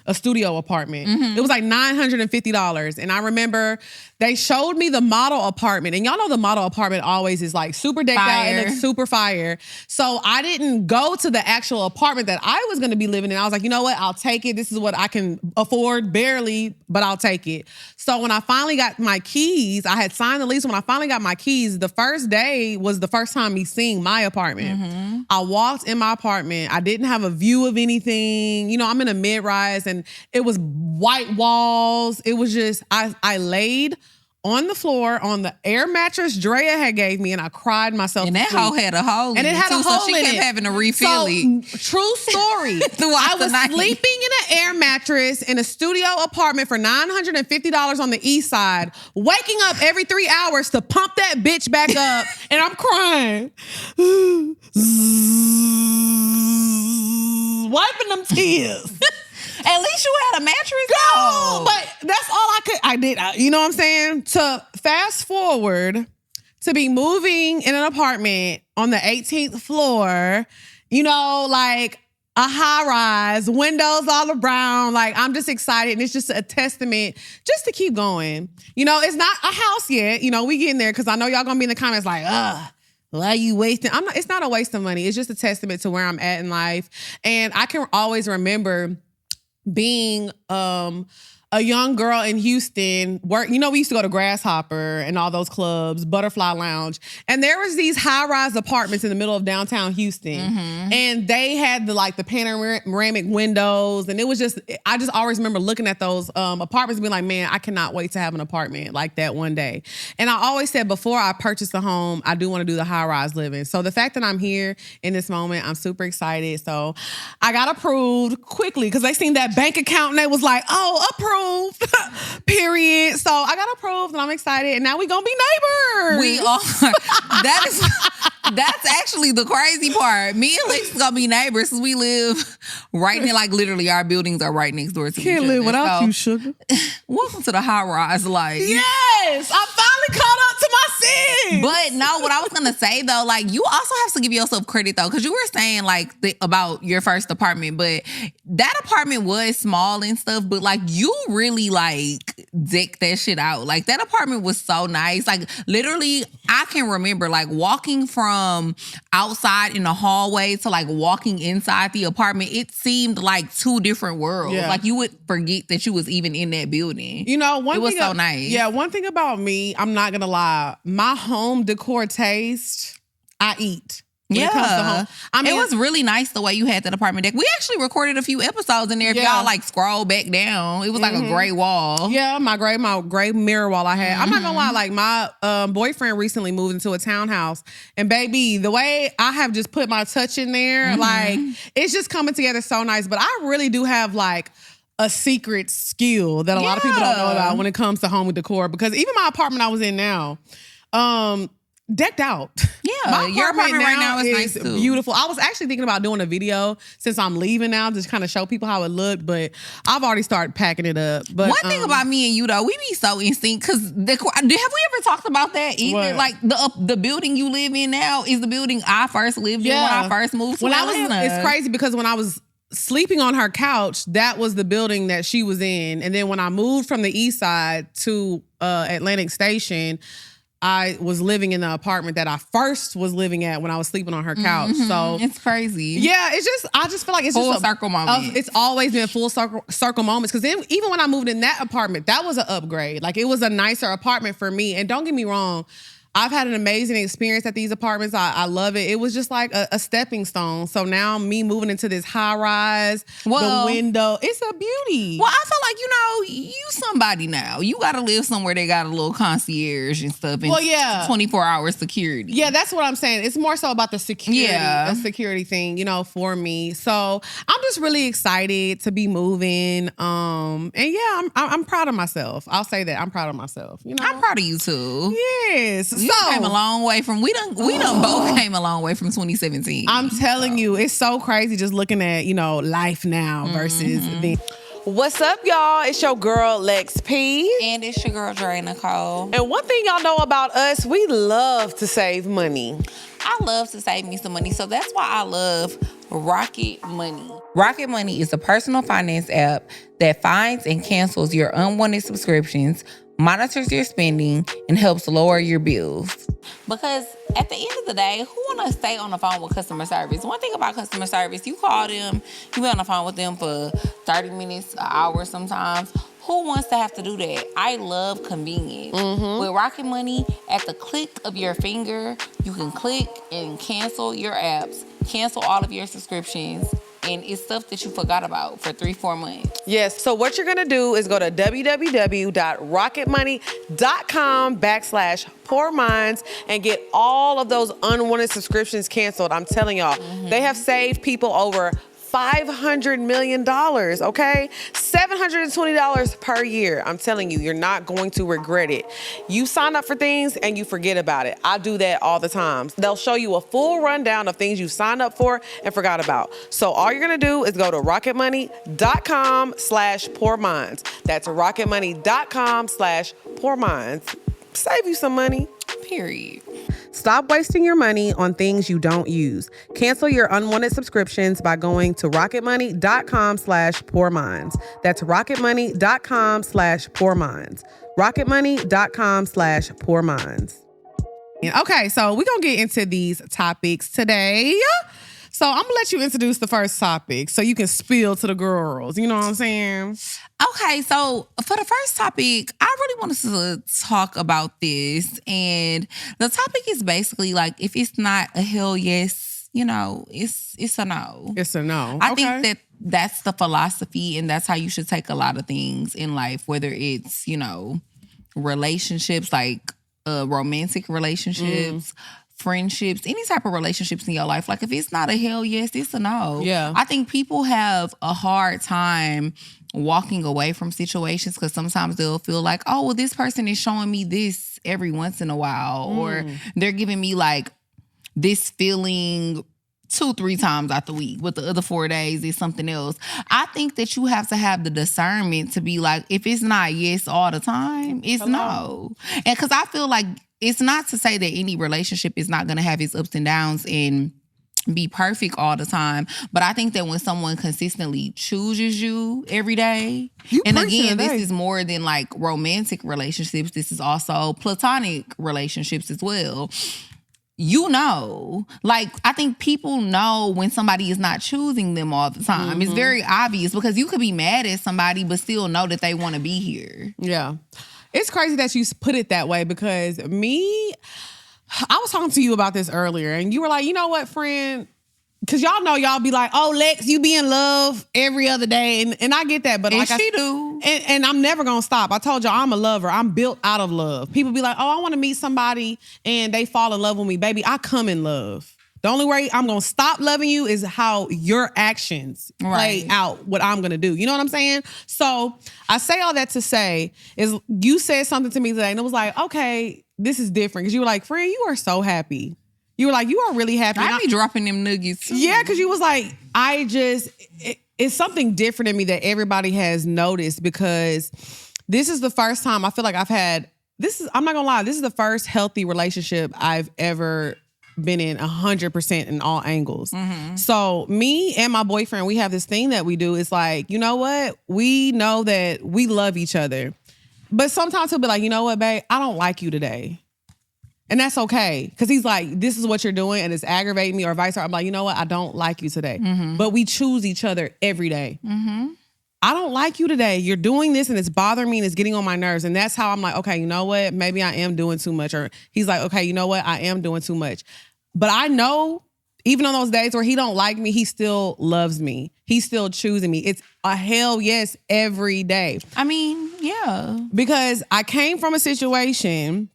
[SPEAKER 1] a studio apartment. It was like $950, and I remember they showed me the model apartment, and y'all know the model apartment always is like super decked out and looks super fire. So I didn't go to the actual apartment that I was going to be living in. I was like, you know what? I'll take it. This is what I can afford, barely, but I'll take it. So when I finally got my keys, I had signed the lease. When I finally got my keys, the first day was the first time me seeing my apartment. I walked in my apartment. I didn't have a view of anything. You know, I'm in a mid-rise and it was white walls. It was just, I laid on the floor on the air mattress Drea had gave me, and I cried myself
[SPEAKER 2] And
[SPEAKER 1] to
[SPEAKER 2] that
[SPEAKER 1] sleep.
[SPEAKER 2] hole had a hole
[SPEAKER 1] And
[SPEAKER 2] in
[SPEAKER 1] it had a hole
[SPEAKER 2] so she
[SPEAKER 1] in
[SPEAKER 2] kept
[SPEAKER 1] it.
[SPEAKER 2] having to refill
[SPEAKER 1] So,
[SPEAKER 2] it.
[SPEAKER 1] True story.
[SPEAKER 2] Throughout
[SPEAKER 1] I was
[SPEAKER 2] the night.
[SPEAKER 1] sleeping in an air mattress in a studio apartment for $950 on the east side, waking up every 3 hours to pump that bitch back up, and I'm crying. Wiping them tears.
[SPEAKER 2] At least you had a mattress.
[SPEAKER 1] Girl, but that's all I did. You know what I'm saying? To fast forward to be moving in an apartment on the 18th floor, you know, like a high rise, windows all around. Like, I'm just excited. And it's just a testament just to keep going. You know, it's not a house yet. You know, we getting there because I know y'all gonna be in the comments like, why are you wasting? It's not a waste of money. It's just a testament to where I'm at in life. And I can always remember being a young girl in Houston, we used to go to Grasshopper and all those clubs, Butterfly Lounge, and there was these high-rise apartments in the middle of downtown Houston, and they had the panoramic windows, and it was just, I just always remember looking at those apartments and being like, man, I cannot wait to have an apartment like that one day. And I always said before I purchase a home, I do want to do the high-rise living. So the fact that I'm here in this moment, I'm super excited. So I got approved quickly because they seen that bank account and they was like, oh, approved. approved. Period. So I got approved and I'm excited. And now we gonna be neighbors.
[SPEAKER 2] We are. That's actually the crazy part. Me and Lex gonna be neighbors because we live right near, like literally our buildings are right next door to each other.
[SPEAKER 1] Can't live without you, sugar.
[SPEAKER 2] Welcome to the high rise life.
[SPEAKER 1] Yes, I finally caught up to my sin.
[SPEAKER 2] But no, what I was gonna say though, like you also have to give yourself credit though, because you were saying like about your first apartment, but that apartment was small and stuff, but like you really like decked that shit out. Like that apartment was so nice. Like literally, I can remember like walking from outside in the hallway to like walking inside the apartment. It seemed like two different worlds.
[SPEAKER 1] Yeah.
[SPEAKER 2] Like you would forget that you was even in that building.
[SPEAKER 1] You know,
[SPEAKER 2] it was so nice.
[SPEAKER 1] Yeah, one thing about me, I'm not gonna lie, my home decor taste, I eat. When it comes to home. I mean,
[SPEAKER 2] it was really nice the way you had that apartment deck. We actually recorded a few episodes in there. If y'all like scroll back down, it was like a gray wall.
[SPEAKER 1] Yeah, my gray mirror wall I had. I'm not gonna lie, like my boyfriend recently moved into a townhouse, and baby, the way I have just put my touch in there, like it's just coming together so nice. But I really do have like a secret skill that a lot of people don't know about when it comes to home decor, because even my apartment I was in now, decked out.
[SPEAKER 2] Yeah, your apartment right now is nice too.
[SPEAKER 1] Beautiful. I was actually thinking about doing a video since I'm leaving now, just kind of show people how it looked, but I've already started packing it up. But
[SPEAKER 2] one thing about me and you though, we be so in sync because have we ever talked about that? Even like the building you live in now is the building I first lived in when I first moved to Atlanta.
[SPEAKER 1] It's crazy because when I was sleeping on her couch, that was the building that she was in, and then when I moved from the east side to Atlantic Station, I was living in the apartment that I first was living at when I was sleeping on her couch. So
[SPEAKER 2] it's crazy.
[SPEAKER 1] Yeah, I just feel like it's
[SPEAKER 2] full
[SPEAKER 1] just
[SPEAKER 2] circle moment.
[SPEAKER 1] It's always been full circle moments. Because then even when I moved in that apartment, that was an upgrade. Like it was a nicer apartment for me. And don't get me wrong, I've had an amazing experience at these apartments. I love it. It was just like a stepping stone. So now me moving into this high rise, the window, it's a beauty.
[SPEAKER 2] Well, I feel like, you somebody now. You got to live somewhere they got a little concierge and stuff. And 24-hour security.
[SPEAKER 1] Yeah, that's what I'm saying. It's more so about the security thing, for me. So I'm just really excited to be moving. And yeah, I'm proud of myself. I'll say that. I'm proud of myself.
[SPEAKER 2] I'm proud of you too.
[SPEAKER 1] Yes.
[SPEAKER 2] You came a long way from, we done both came a long way from 2017.
[SPEAKER 1] I'm telling you, it's so crazy just looking at, life now versus then. What's up, y'all? It's your girl, Lex P.
[SPEAKER 2] And it's your girl, Drea Nicoleee.
[SPEAKER 3] And one thing y'all know about us, we love to save money.
[SPEAKER 2] I love to save me some money, so that's why I love Rocket Money. Rocket Money is a personal finance app that finds and cancels your unwanted subscriptions, monitors your spending, and helps lower your bills. Because at the end of the day, who want to stay on the phone with customer service? One thing about customer service, you call them, you be on the phone with them for 30 minutes, an hour sometimes. Who wants to have to do that? I love convenience. With Rocket Money, at the click of your finger, you can click and cancel your apps, cancel all of your subscriptions, and it's stuff that you forgot about for 3-4 months.
[SPEAKER 3] Yes, so what you're gonna do is go to www.rocketmoney.com/poorminds and get all of those unwanted subscriptions canceled. I'm telling y'all, they have saved people over $500 million, okay? $720 per year. I'm telling you, you're not going to regret it. You sign up for things and you forget about it. I do that all the time. They'll show you a full rundown of things you signed up for and forgot about. So all you're gonna do is go to rocketmoney.com/poorminds. That's rocketmoney.com/poorminds. Save you some money.
[SPEAKER 2] Period.
[SPEAKER 3] Stop wasting your money on things you don't use. Cancel your unwanted subscriptions by going to rocketmoney.com/poorminds. That's rocketmoney.com/poorminds. rocketmoney.com/poorminds.
[SPEAKER 1] Okay, so we're going to get into these topics today. So I'm going to let you introduce the first topic so you can spill to the girls. You know what I'm saying?
[SPEAKER 2] Okay, so for the first topic, I really wanted to talk about this. And the topic is basically like, if it's not a hell yes, it's a no.
[SPEAKER 1] It's a no.
[SPEAKER 2] I think that's the philosophy, and that's how you should take a lot of things in life, whether it's, relationships, like romantic relationships, friendships, any type of relationships in your life. Like if it's not a hell yes, it's a no.
[SPEAKER 1] Yeah.
[SPEAKER 2] I think people have a hard time walking away from situations because sometimes they'll feel like, oh, well, this person is showing me this every once in a while, or they're giving me like this feeling 2-3 times out the week, but the other 4 days is something else. I think that you have to have the discernment to be like, if it's not yes all the time, it's no. And because I feel like it's not to say that any relationship is not going to have its ups and downs and be perfect all the time, but I think that when someone consistently chooses you every day, and again, this is more than like romantic relationships, this is also platonic relationships as well. You know, like, I think people know when somebody is not choosing them all the time. It's very obvious because you could be mad at somebody but still know that they want to be here.
[SPEAKER 1] Yeah. It's crazy that you put it that way because I was talking to you about this earlier and you were like, you know what, friend? Because y'all know y'all be like, oh, Lex, you be in love every other day. And I get that. But
[SPEAKER 2] and
[SPEAKER 1] like
[SPEAKER 2] she do.
[SPEAKER 1] And I'm never going to stop. I told y'all I'm a lover. I'm built out of love. People be like, oh, I want to meet somebody and they fall in love with me. Baby, I come in love. The only way I'm going to stop loving you is how your actions play out what I'm going to do. You know what I'm saying? So I say all that to say is you said something to me today and it was like, okay, this is different. Because you were like, friend, you are so happy. You were like, you are really happy.
[SPEAKER 2] I be dropping them nuggets too.
[SPEAKER 1] Yeah, because you was like, it's something different in me that everybody has noticed because this is the first time I feel like I'm not gonna lie, this is the first healthy relationship I've ever been in 100% in all angles. So me and my boyfriend, we have this thing that we do. It's like, you know what? We know that we love each other. But sometimes he'll be like, you know what, babe? I don't like you today. And that's okay. Because he's like, this is what you're doing and it's aggravating me or vice versa. I'm like, you know what? I don't like you today. But we choose each other every day. I don't like you today. You're doing this and it's bothering me and it's getting on my nerves. And that's how I'm like, okay, you know what? Maybe I am doing too much. Or he's like, okay, you know what? I am doing too much. But I know even on those days where he don't like me, he still loves me. He's still choosing me. It's a hell yes every day.
[SPEAKER 2] I mean, yeah.
[SPEAKER 1] Because I came from a situation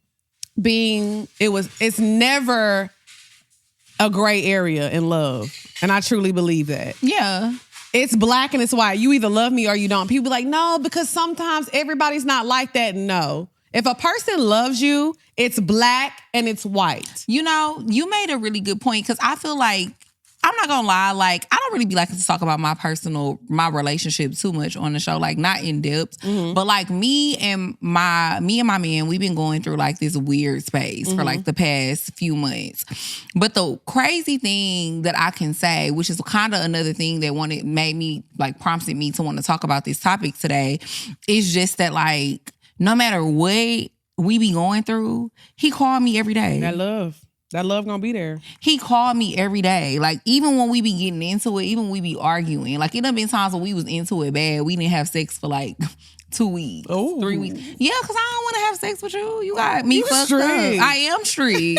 [SPEAKER 1] it's never a gray area in love. And I truly believe that.
[SPEAKER 2] Yeah.
[SPEAKER 1] It's black and it's white. You either love me or you don't. People be like, no, because sometimes everybody's not like that. No. If a person loves you, it's black and it's white.
[SPEAKER 2] You know, you made a really good point because I feel like, I'm not gonna lie, like, I don't really be liking to talk about my relationship too much on the show, like not in depth. But like me and my man, we've been going through like this weird space for like the past few months. But the crazy thing that I can say, which is kind of another thing that prompted me to want to talk about this topic today, is just that like, no matter what we be going through, he called me every day.
[SPEAKER 1] That love gonna be there.
[SPEAKER 2] He called me every day. Like, even when we be getting into it, even when we be arguing. Like, it done been times when we was into it bad. We didn't have sex for like 2 weeks, 3 weeks. Yeah, because I don't want to have sex with you. You got me fucked up. I am strict.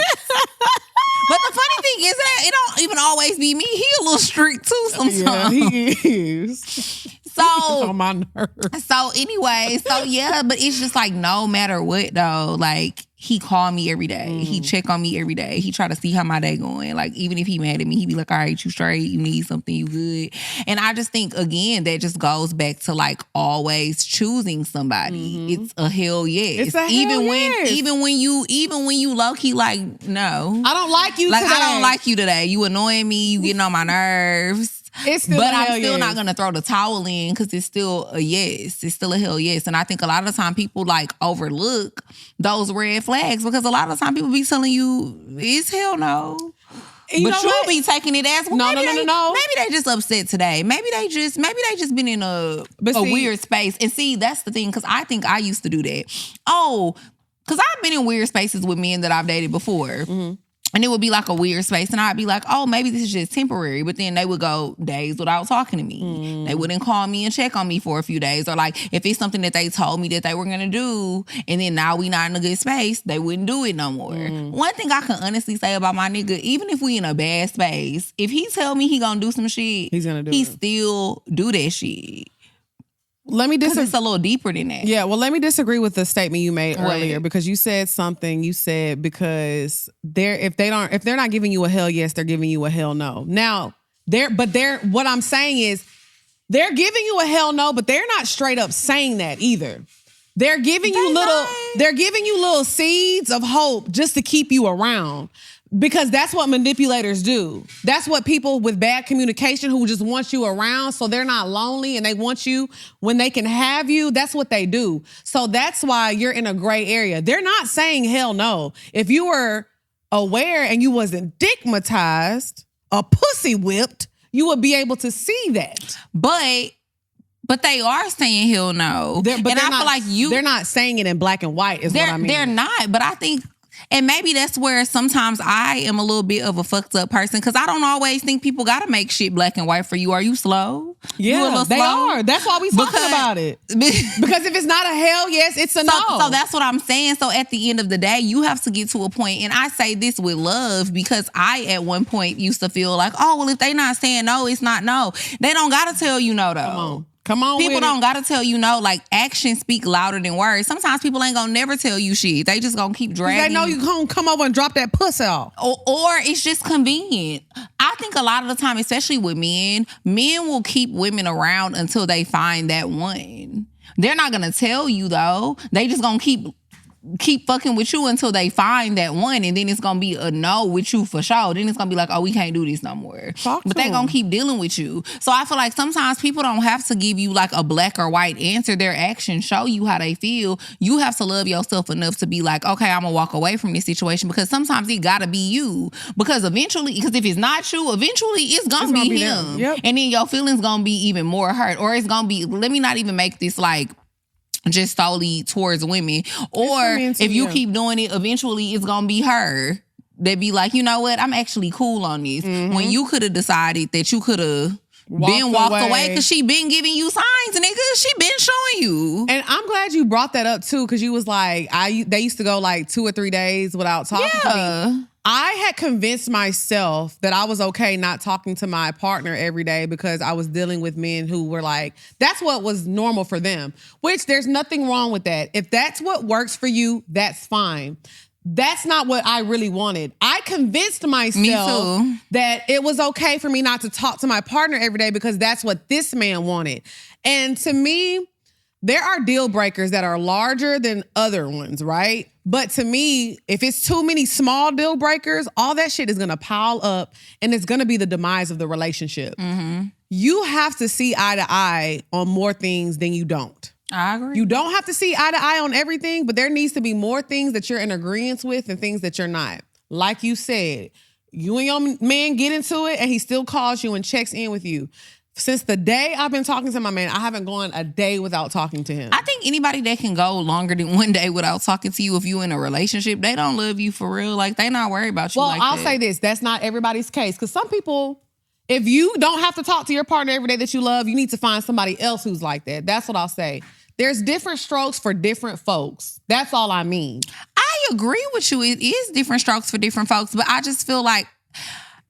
[SPEAKER 2] But the funny thing is that it don't even always be me. He a little strict too sometimes.
[SPEAKER 1] Yeah, he is.
[SPEAKER 2] So
[SPEAKER 1] on my nerves.
[SPEAKER 2] So anyway, but it's just like no matter what though, like he called me every day. He check on me every day. He try to see how my day going. Like even if he mad at me, he be like, all right, you straight, you need something, you good. And I just think again, that just goes back to like always choosing somebody. It's a hell yes.
[SPEAKER 1] It's a hell yes.
[SPEAKER 2] Even when you low key like, no.
[SPEAKER 1] I don't like you today.
[SPEAKER 2] I don't like you today. You annoying me, you getting on my nerves. I'm still not gonna throw the towel in because it's still a yes. It's still a hell yes. And I think a lot of the time people like overlook those red flags because a lot of the time people be telling you it's hell no. But you'll be taking it as well.
[SPEAKER 1] No.
[SPEAKER 2] Maybe they just upset today. Maybe they just been in a weird space. And see, that's the thing because I think I used to do that. Oh, because I've been in weird spaces with men that I've dated before. And it would be like a weird space. And I'd be like, oh, maybe this is just temporary. But then they would go days without talking to me. They wouldn't call me and check on me for a few days. Or like, if it's something that they told me that they were going to do, and then now we not in a good space, they wouldn't do it no more. One thing I can honestly say about my nigga, even if we in a bad space, if he tell me he going to do some shit,
[SPEAKER 1] he's gonna do
[SPEAKER 2] he
[SPEAKER 1] it.
[SPEAKER 2] still do that shit.
[SPEAKER 1] Let me disagree.
[SPEAKER 2] It's a little deeper than that.
[SPEAKER 1] Yeah, well, let me disagree with the statement you made earlier because you said something. You said because if they're not giving you a hell yes, they're giving you a hell no. Now, what I'm saying is they're giving you a hell no, but they're not straight up saying that either. They're giving you little seeds of hope just to keep you around. Because that's what manipulators do. That's what people with bad communication who just want you around so they're not lonely and they want you when they can have you. That's what they do. So that's why you're in a gray area. They're not saying hell no. If you were aware and you wasn't stigmatized or pussy whipped, you would be able to see that.
[SPEAKER 2] But they are saying hell no.
[SPEAKER 1] I feel like they're not saying it in black and white is what I mean.
[SPEAKER 2] They're not, but I think... And maybe that's where sometimes I am a little bit of a fucked up person because I don't always think people got to make shit black and white for you. Are you slow?
[SPEAKER 1] Yeah, they are. That's why we talking about it. Because if it's not a hell yes, it's a no.
[SPEAKER 2] So that's what I'm saying. So at the end of the day, you have to get to a point, and I say this with love because I at one point used to feel like, oh, well, if they not saying no, it's not no. They don't got to tell you no, though.
[SPEAKER 1] Come on.
[SPEAKER 2] People don't gotta tell you no. Like, actions speak louder than words. Sometimes people ain't gonna never tell you shit. They just gonna keep dragging.
[SPEAKER 1] They know you gonna come over and drop that pussy off.
[SPEAKER 2] Or it's just convenient. I think a lot of the time, especially with men will keep women around until they find that one. They're not gonna tell you though. They just gonna keep fucking with you until they find that one, and then it's gonna be a no with you for sure. Then it's gonna be like, oh, we can't do this no more. But they gonna keep dealing with you. So I feel like sometimes people don't have to give you like a black or white answer. Their actions show you how they feel. You have to love yourself enough to be like, okay, I'm gonna walk away from this situation because sometimes it gotta be you. Because if it's not you, eventually it's gonna be him. Yep. And then your feelings gonna be even more hurt. Or it's gonna be, let me not even make this like just solely towards women. Or if you keep doing it, eventually it's gonna be her that be like, you know what, I'm actually cool on this. Mm-hmm. When you could have decided that you could have walked away because she been giving you signs, nigga. She been showing you.
[SPEAKER 1] And I'm glad you brought that up too, because you was like, they used to go like 2 or 3 days without talking to me. I had convinced myself that I was okay not talking to my partner every day because I was dealing with men who were like, that's what was normal for them, which there's nothing wrong with that. If that's what works for you, that's fine. That's not what I really wanted. I convinced myself that it was okay for me not to talk to my partner every day because that's what this man wanted. And to me, there are deal breakers that are larger than other ones, right? But to me, if it's too many small deal breakers, all that shit is gonna pile up and it's gonna be the demise of the relationship. Mm-hmm. You have to see eye to eye on more things than you don't.
[SPEAKER 2] I agree.
[SPEAKER 1] You don't have to see eye to eye on everything, but there needs to be more things that you're in agreement with and things that you're not. Like you said, you and your man get into it and he still calls you and checks in with you. Since the day I've been talking to my man, I haven't gone a day without talking to him.
[SPEAKER 2] I think anybody that can go longer than 1 day without talking to you, if you in a relationship, they don't love you for real. Like, they not worried about you like that.
[SPEAKER 1] Well, I'll say this. That's not everybody's case. Because some people, if you don't have to talk to your partner every day that you love, you need to find somebody else who's like that. That's what I'll say. There's different strokes for different folks. That's all I mean.
[SPEAKER 2] I agree with you. It is different strokes for different folks. But I just feel like,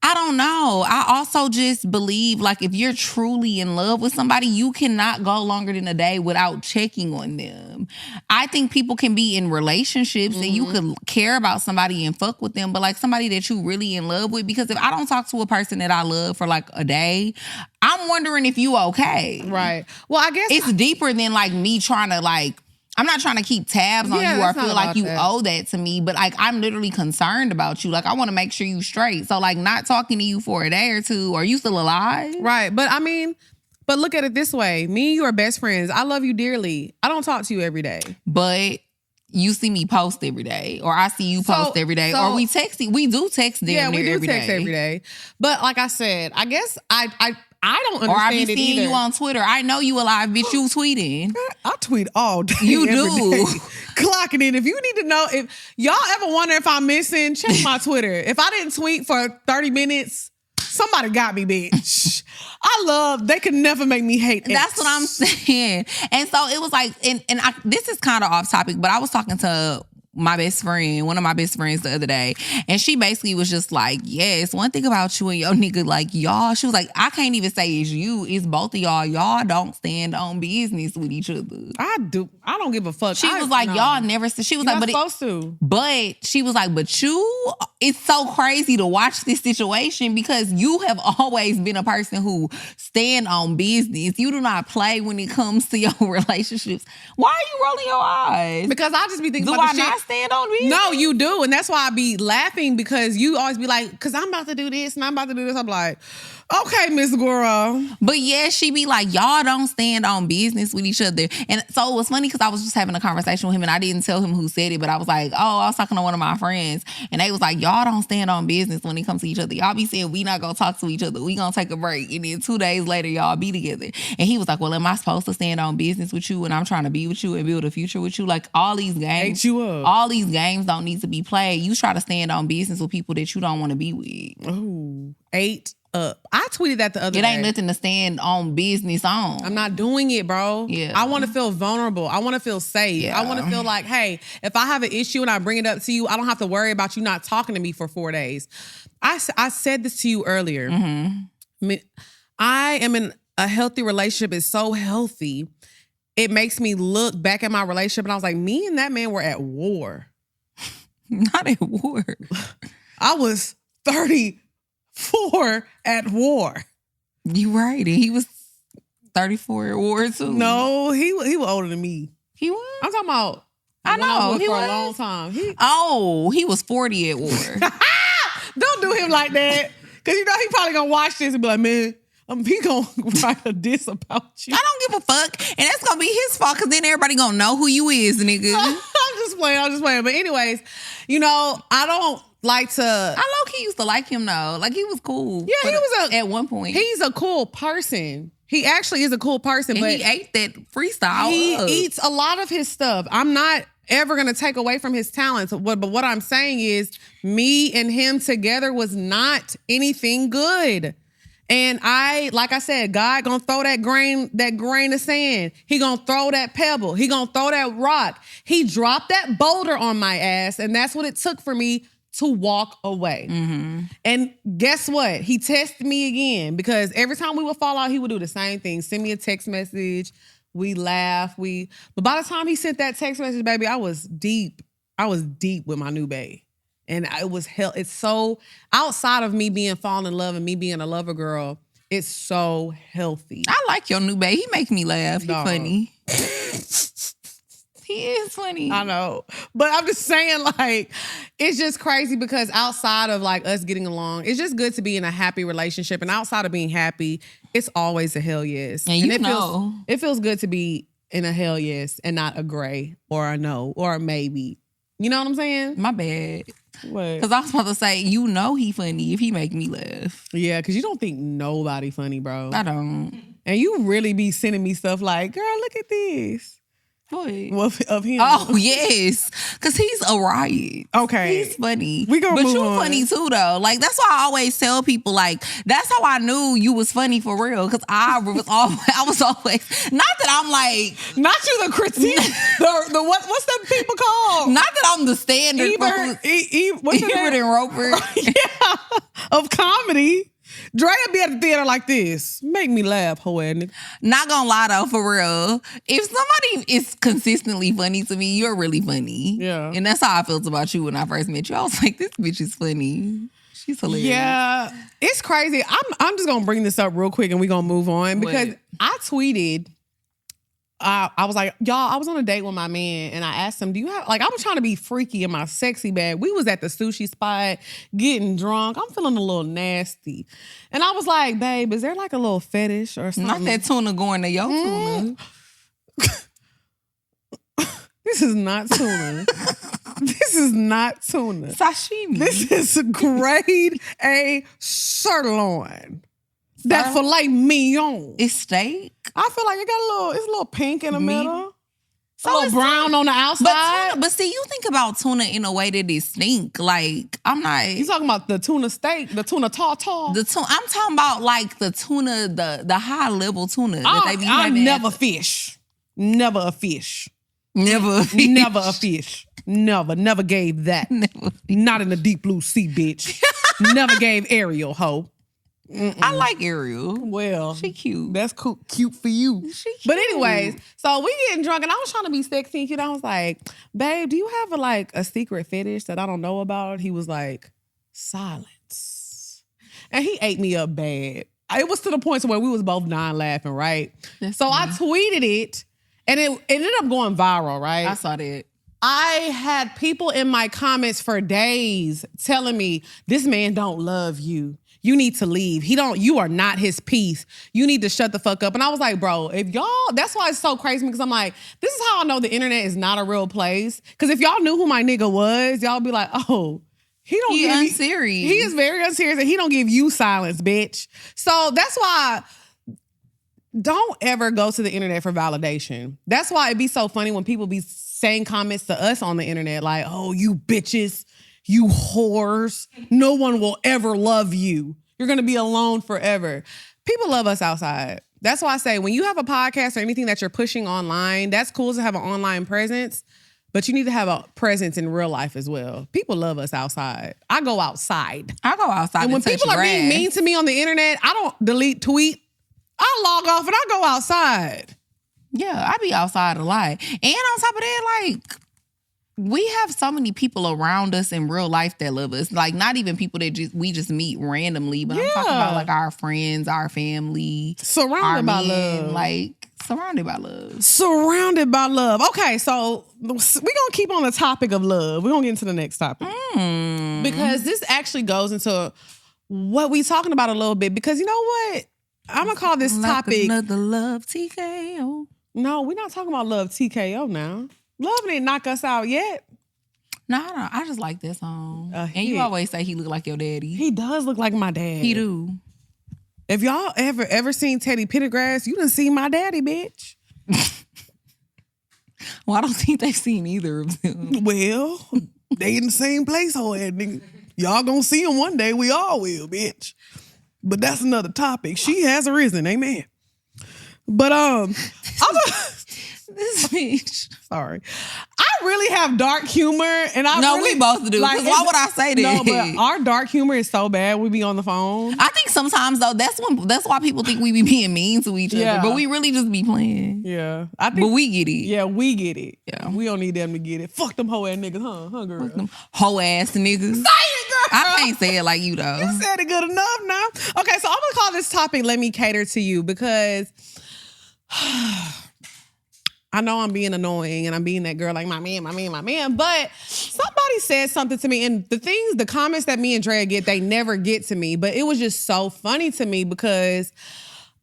[SPEAKER 2] I don't know. I also just believe, like, if you're truly in love with somebody, you cannot go longer than a day without checking on them. I think people can be in relationships and you could care about somebody and fuck with them, but like somebody that you really in love with, because if I don't talk to a person that I love for like a day, I'm wondering if you okay.
[SPEAKER 1] Right. Well, I guess
[SPEAKER 2] it's deeper than like me trying to like, I'm not trying to keep tabs on you or feel like you owe that to me, but like I'm literally concerned about you. Like I want to make sure you straight. So like not talking to you for a day or two, are you still alive?
[SPEAKER 1] Right. But I mean, but look at it this way. Me and you are best friends. I love you dearly. I don't talk to you every day.
[SPEAKER 2] But you see me post every day, or I see you post every day, or we text. We do text damn near every day.
[SPEAKER 1] Yeah, we do text every day. But like I said, I guess I don't understand it either. Or I be seeing
[SPEAKER 2] you on Twitter. I know you alive, bitch. You tweeting.
[SPEAKER 1] I tweet all day.
[SPEAKER 2] You do.
[SPEAKER 1] Clocking in. If you need to know, if y'all ever wonder if I'm missing, check my Twitter. If I didn't tweet for 30 minutes, somebody got me, bitch. They could never make me hate it.
[SPEAKER 2] That's what I'm saying. And so it was like, this is kind of off topic, but I was talking to my best friend, one of my best friends the other day. And she basically was just like, yes, one thing about you and your nigga, like y'all, she was like, I can't even say it's you, it's both of y'all. Y'all don't stand on business with each other.
[SPEAKER 1] I do. I don't give a fuck.
[SPEAKER 2] She was like, y'all never, she was
[SPEAKER 1] You're
[SPEAKER 2] like,
[SPEAKER 1] not supposed to.
[SPEAKER 2] But she was like, but you, it's so crazy to watch this situation because you have always been a person who stand on business. You do not play when it comes to your relationships. Why are you rolling your eyes?
[SPEAKER 1] Because I just be thinking
[SPEAKER 2] do
[SPEAKER 1] about
[SPEAKER 2] I
[SPEAKER 1] the shit.
[SPEAKER 2] not stand on business?
[SPEAKER 1] No, you do. And that's why I be laughing because you always be like, because I'm about to do this and I'm about to do this. I'm like, okay, Miss Girl.
[SPEAKER 2] But yeah, she be like, y'all don't stand on business with each other. And so it was funny because I was just having a conversation with him and I didn't tell him who said it, but I was like, oh, I was talking to one of my friends and they was like, y'all don't stand on business when it comes to each other. Y'all be saying we not gonna talk to each other. We gonna take a break. And then 2 days later, y'all be together. And he was like, well, am I supposed to stand on business with you when I'm trying to be with you and build a future with you? Like all these games, all these games don't need to be played. You try to stand on business with people that you don't want to be with.
[SPEAKER 1] Ooh, 8 up. I tweeted that the other day.
[SPEAKER 2] It ain't nothing to stand on business on.
[SPEAKER 1] I'm not doing it, bro.
[SPEAKER 2] Yeah.
[SPEAKER 1] I want to feel vulnerable. I want to feel safe.
[SPEAKER 2] Yeah.
[SPEAKER 1] I want to feel like, hey, if I have an issue and I bring it up to you, I don't have to worry about you not talking to me for 4 days. I said this to you earlier.
[SPEAKER 2] Mm-hmm.
[SPEAKER 1] I am in a healthy relationship. It's so healthy. It makes me look back at my relationship and I was like, me and that man were at war.
[SPEAKER 2] Not at war.
[SPEAKER 1] I was 34 at war.
[SPEAKER 2] You right. And he was 34 at war too.
[SPEAKER 1] No, he was older than me.
[SPEAKER 2] He was?
[SPEAKER 1] I'm talking about
[SPEAKER 2] I know.
[SPEAKER 1] He for a long time.
[SPEAKER 2] He was 40 at war.
[SPEAKER 1] Don't do him like that. Cause you know he probably gonna watch this and be like, man, he gonna write a diss about you.
[SPEAKER 2] I don't give a fuck. And that's gonna be his fault cause then everybody gonna know who you is, nigga.
[SPEAKER 1] I'm just playing. But anyways, you know, I don't like to.
[SPEAKER 2] I low-key used to like him though. Like he was cool.
[SPEAKER 1] Yeah, he was
[SPEAKER 2] at one point.
[SPEAKER 1] He's a cool person. He actually is a cool person.
[SPEAKER 2] And
[SPEAKER 1] but
[SPEAKER 2] he ate that freestyle.
[SPEAKER 1] He
[SPEAKER 2] up.
[SPEAKER 1] eats a lot of his stuff. I'm not ever gonna take away from his talents. But what I'm saying is, me and him together was not anything good. And like I said, God gonna throw that grain of sand. He gonna throw that pebble. He gonna throw that rock. He dropped that boulder on my ass, and that's what it took for me to walk away. Mm-hmm. And guess what? He tested me again because every time we would fall out, he would do the same thing. Send me a text message. We laugh. But by the time he sent that text message, baby, I was deep. I was deep with my new bae. And it was hell. It's so outside of me falling in love and me being a lover girl, it's so healthy.
[SPEAKER 2] I like your new bae. He make me laugh. He funny. He is funny.
[SPEAKER 1] I know. But I'm just saying, like, it's just crazy because outside of like us getting along, it's just good to be in a happy relationship. And outside of being happy, it's always a hell yes.
[SPEAKER 2] And
[SPEAKER 1] it feels good to be in a hell yes and not a gray or a no or a maybe. You know what I'm saying?
[SPEAKER 2] My bad.
[SPEAKER 1] What?
[SPEAKER 2] Because I was about to say, you know he funny if he make me laugh.
[SPEAKER 1] Yeah, because you don't think nobody funny, bro.
[SPEAKER 2] I don't.
[SPEAKER 1] And you really be sending me stuff like, girl, look at this.
[SPEAKER 2] What?
[SPEAKER 1] Of him.
[SPEAKER 2] Oh, yes. Because he's a riot.
[SPEAKER 1] Okay.
[SPEAKER 2] He's funny.
[SPEAKER 1] We gonna
[SPEAKER 2] but
[SPEAKER 1] move
[SPEAKER 2] you
[SPEAKER 1] on.
[SPEAKER 2] funny too, though. Like, that's why I always tell people, like, that's how I knew you was funny for real. Because I was always, not that I'm like.
[SPEAKER 1] Not you the critique. the what's them people called?
[SPEAKER 2] Not that I'm the standard.
[SPEAKER 1] What's
[SPEAKER 2] Ebert and Roper.
[SPEAKER 1] Yeah. Of comedy. Drea be at the theater like this. Make me laugh, hoe ass nigga.
[SPEAKER 2] Not gonna lie though, for real. If somebody is consistently funny to me, you're really funny.
[SPEAKER 1] Yeah.
[SPEAKER 2] And that's how I felt about you when I first met you. I was like, this bitch is funny. She's hilarious.
[SPEAKER 1] Yeah. It's crazy. I'm just gonna bring this up real quick and we're gonna move on because I tweeted. I was like, y'all, I was on a date with my man and I asked him, do you have, like, I was trying to be freaky in my sexy bag. We was at the sushi spot getting drunk. I'm feeling a little nasty. And I was like, babe, is there like a little fetish or something?
[SPEAKER 2] Not that tuna going to your tuna.
[SPEAKER 1] This is not tuna. This is not tuna.
[SPEAKER 2] Sashimi.
[SPEAKER 1] This is grade A sirloin. That filet mignon.
[SPEAKER 2] It's steak.
[SPEAKER 1] I feel like it's a little pink in the middle.
[SPEAKER 2] So
[SPEAKER 1] a little brown on the outside.
[SPEAKER 2] But see, you think about tuna in a way that it stink. Like, I'm not.
[SPEAKER 1] You talking about the tuna steak, the tuna tartar?
[SPEAKER 2] I'm talking about like the tuna, the high level tuna that they be having.
[SPEAKER 1] Never a fish. Never a fish.
[SPEAKER 2] Never a fish.
[SPEAKER 1] Never a fish. Never gave that. Not in the deep blue sea, bitch. Never gave Ariel, hoe.
[SPEAKER 2] I like Ariel.
[SPEAKER 1] Well,
[SPEAKER 2] she cute.
[SPEAKER 1] That's cute for you.
[SPEAKER 2] She cute.
[SPEAKER 1] But anyways, so we getting drunk and I was trying to be sexy and cute. I was like, babe, do you have a secret fetish that I don't know about? He was like, silence. And he ate me up bad. It was to the point where we was both dying laughing, right? So I tweeted it and it ended up going viral, right?
[SPEAKER 2] I saw that.
[SPEAKER 1] I had people in my comments for days telling me, this man don't love you. You need to leave. You are not his piece. You need to shut the fuck up. And I was like, bro, that's why it's so crazy because I'm like, this is how I know the internet is not a real place. Because if y'all knew who my nigga was, y'all be like, oh, he
[SPEAKER 2] unserious.
[SPEAKER 1] He is very unserious and he don't give you silence, bitch. So that's why don't ever go to the internet for validation. That's why it'd be so funny when people be saying comments to us on the internet like, oh, you bitches. You whores. No one will ever love you. You're going to be alone forever. People love us outside. That's why I say when you have a podcast or anything that you're pushing online, that's cool to have an online presence, but you need to have a presence in real life as well. People love us outside. I go outside.
[SPEAKER 2] And
[SPEAKER 1] when people are being mean to me on the internet, I don't delete tweet. I log off and I go outside.
[SPEAKER 2] Yeah, I be outside a lot. And on top of that, like, we have so many people around us in real life that love us. Like, not even people that we just meet randomly, but I'm talking about like our friends, our family.
[SPEAKER 1] Surrounded by love.
[SPEAKER 2] Like, surrounded by love.
[SPEAKER 1] Surrounded by love. Okay, so we're going to keep on the topic of love. We're going to get into the next topic. Because this actually goes into what we talking about a little bit. Because you know what? I'm going to call this topic.
[SPEAKER 2] Another love TKO.
[SPEAKER 1] No, we're not talking about love TKO now. Love didn't knock us out yet.
[SPEAKER 2] No, I just like this song. And you always say he look like your daddy.
[SPEAKER 1] He does look like my dad.
[SPEAKER 2] He do.
[SPEAKER 1] If y'all ever seen Teddy Pendergrass, you done seen my daddy, bitch.
[SPEAKER 2] Well, I don't think they've seen either of them.
[SPEAKER 1] Well, they in the same place, nigga. Y'all gonna see him one day. We all will, bitch. But that's another topic. She has arisen, amen. But
[SPEAKER 2] This bitch.
[SPEAKER 1] Sorry. I really have dark humor and
[SPEAKER 2] we both do. Like, why would I say that?
[SPEAKER 1] No, but our dark humor is so bad we be on the phone.
[SPEAKER 2] I think sometimes though, that's why people think we be being mean to each other. But we really just be playing.
[SPEAKER 1] Yeah.
[SPEAKER 2] But we get it.
[SPEAKER 1] Yeah, we get it.
[SPEAKER 2] Yeah.
[SPEAKER 1] We don't need them to get it. Fuck them hoe ass niggas, huh, girl?
[SPEAKER 2] Fuck them hoe ass niggas.
[SPEAKER 1] Say it, girl.
[SPEAKER 2] I can't say it like you though.
[SPEAKER 1] You said it good enough now. Okay, so I'm gonna call this topic Let Me Cater to You because I know I'm being annoying and I'm being that girl like my man, but somebody said something to me and the comments that me and Drea get, they never get to me, but it was just so funny to me because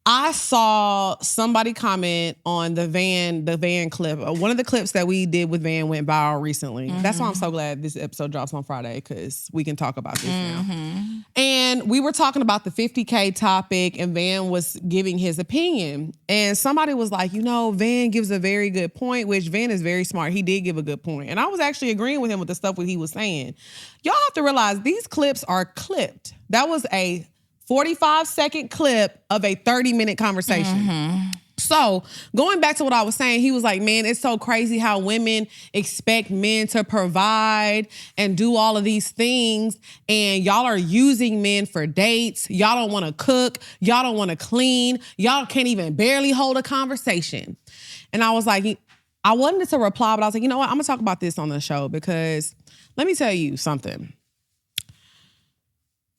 [SPEAKER 1] I saw somebody comment on the Van clip. One of the clips that we did with Van went viral recently. Mm-hmm. That's why I'm so glad this episode drops on Friday because we can talk about this now. And we were talking about the 50K topic and Van was giving his opinion. And somebody was like, Van gives a very good point, which Van is very smart. He did give a good point. And I was actually agreeing with him with the stuff that he was saying. Y'all have to realize these clips are clipped. That was a 45-second clip of a 30-minute conversation. Mm-hmm. So going back to what I was saying, he was like, man, it's so crazy how women expect men to provide and do all of these things. And y'all are using men for dates. Y'all don't want to cook. Y'all don't want to clean. Y'all can't even barely hold a conversation. And I was like, I wanted to reply, but I was like, you know what? I'm going to talk about this on the show because let me tell you something.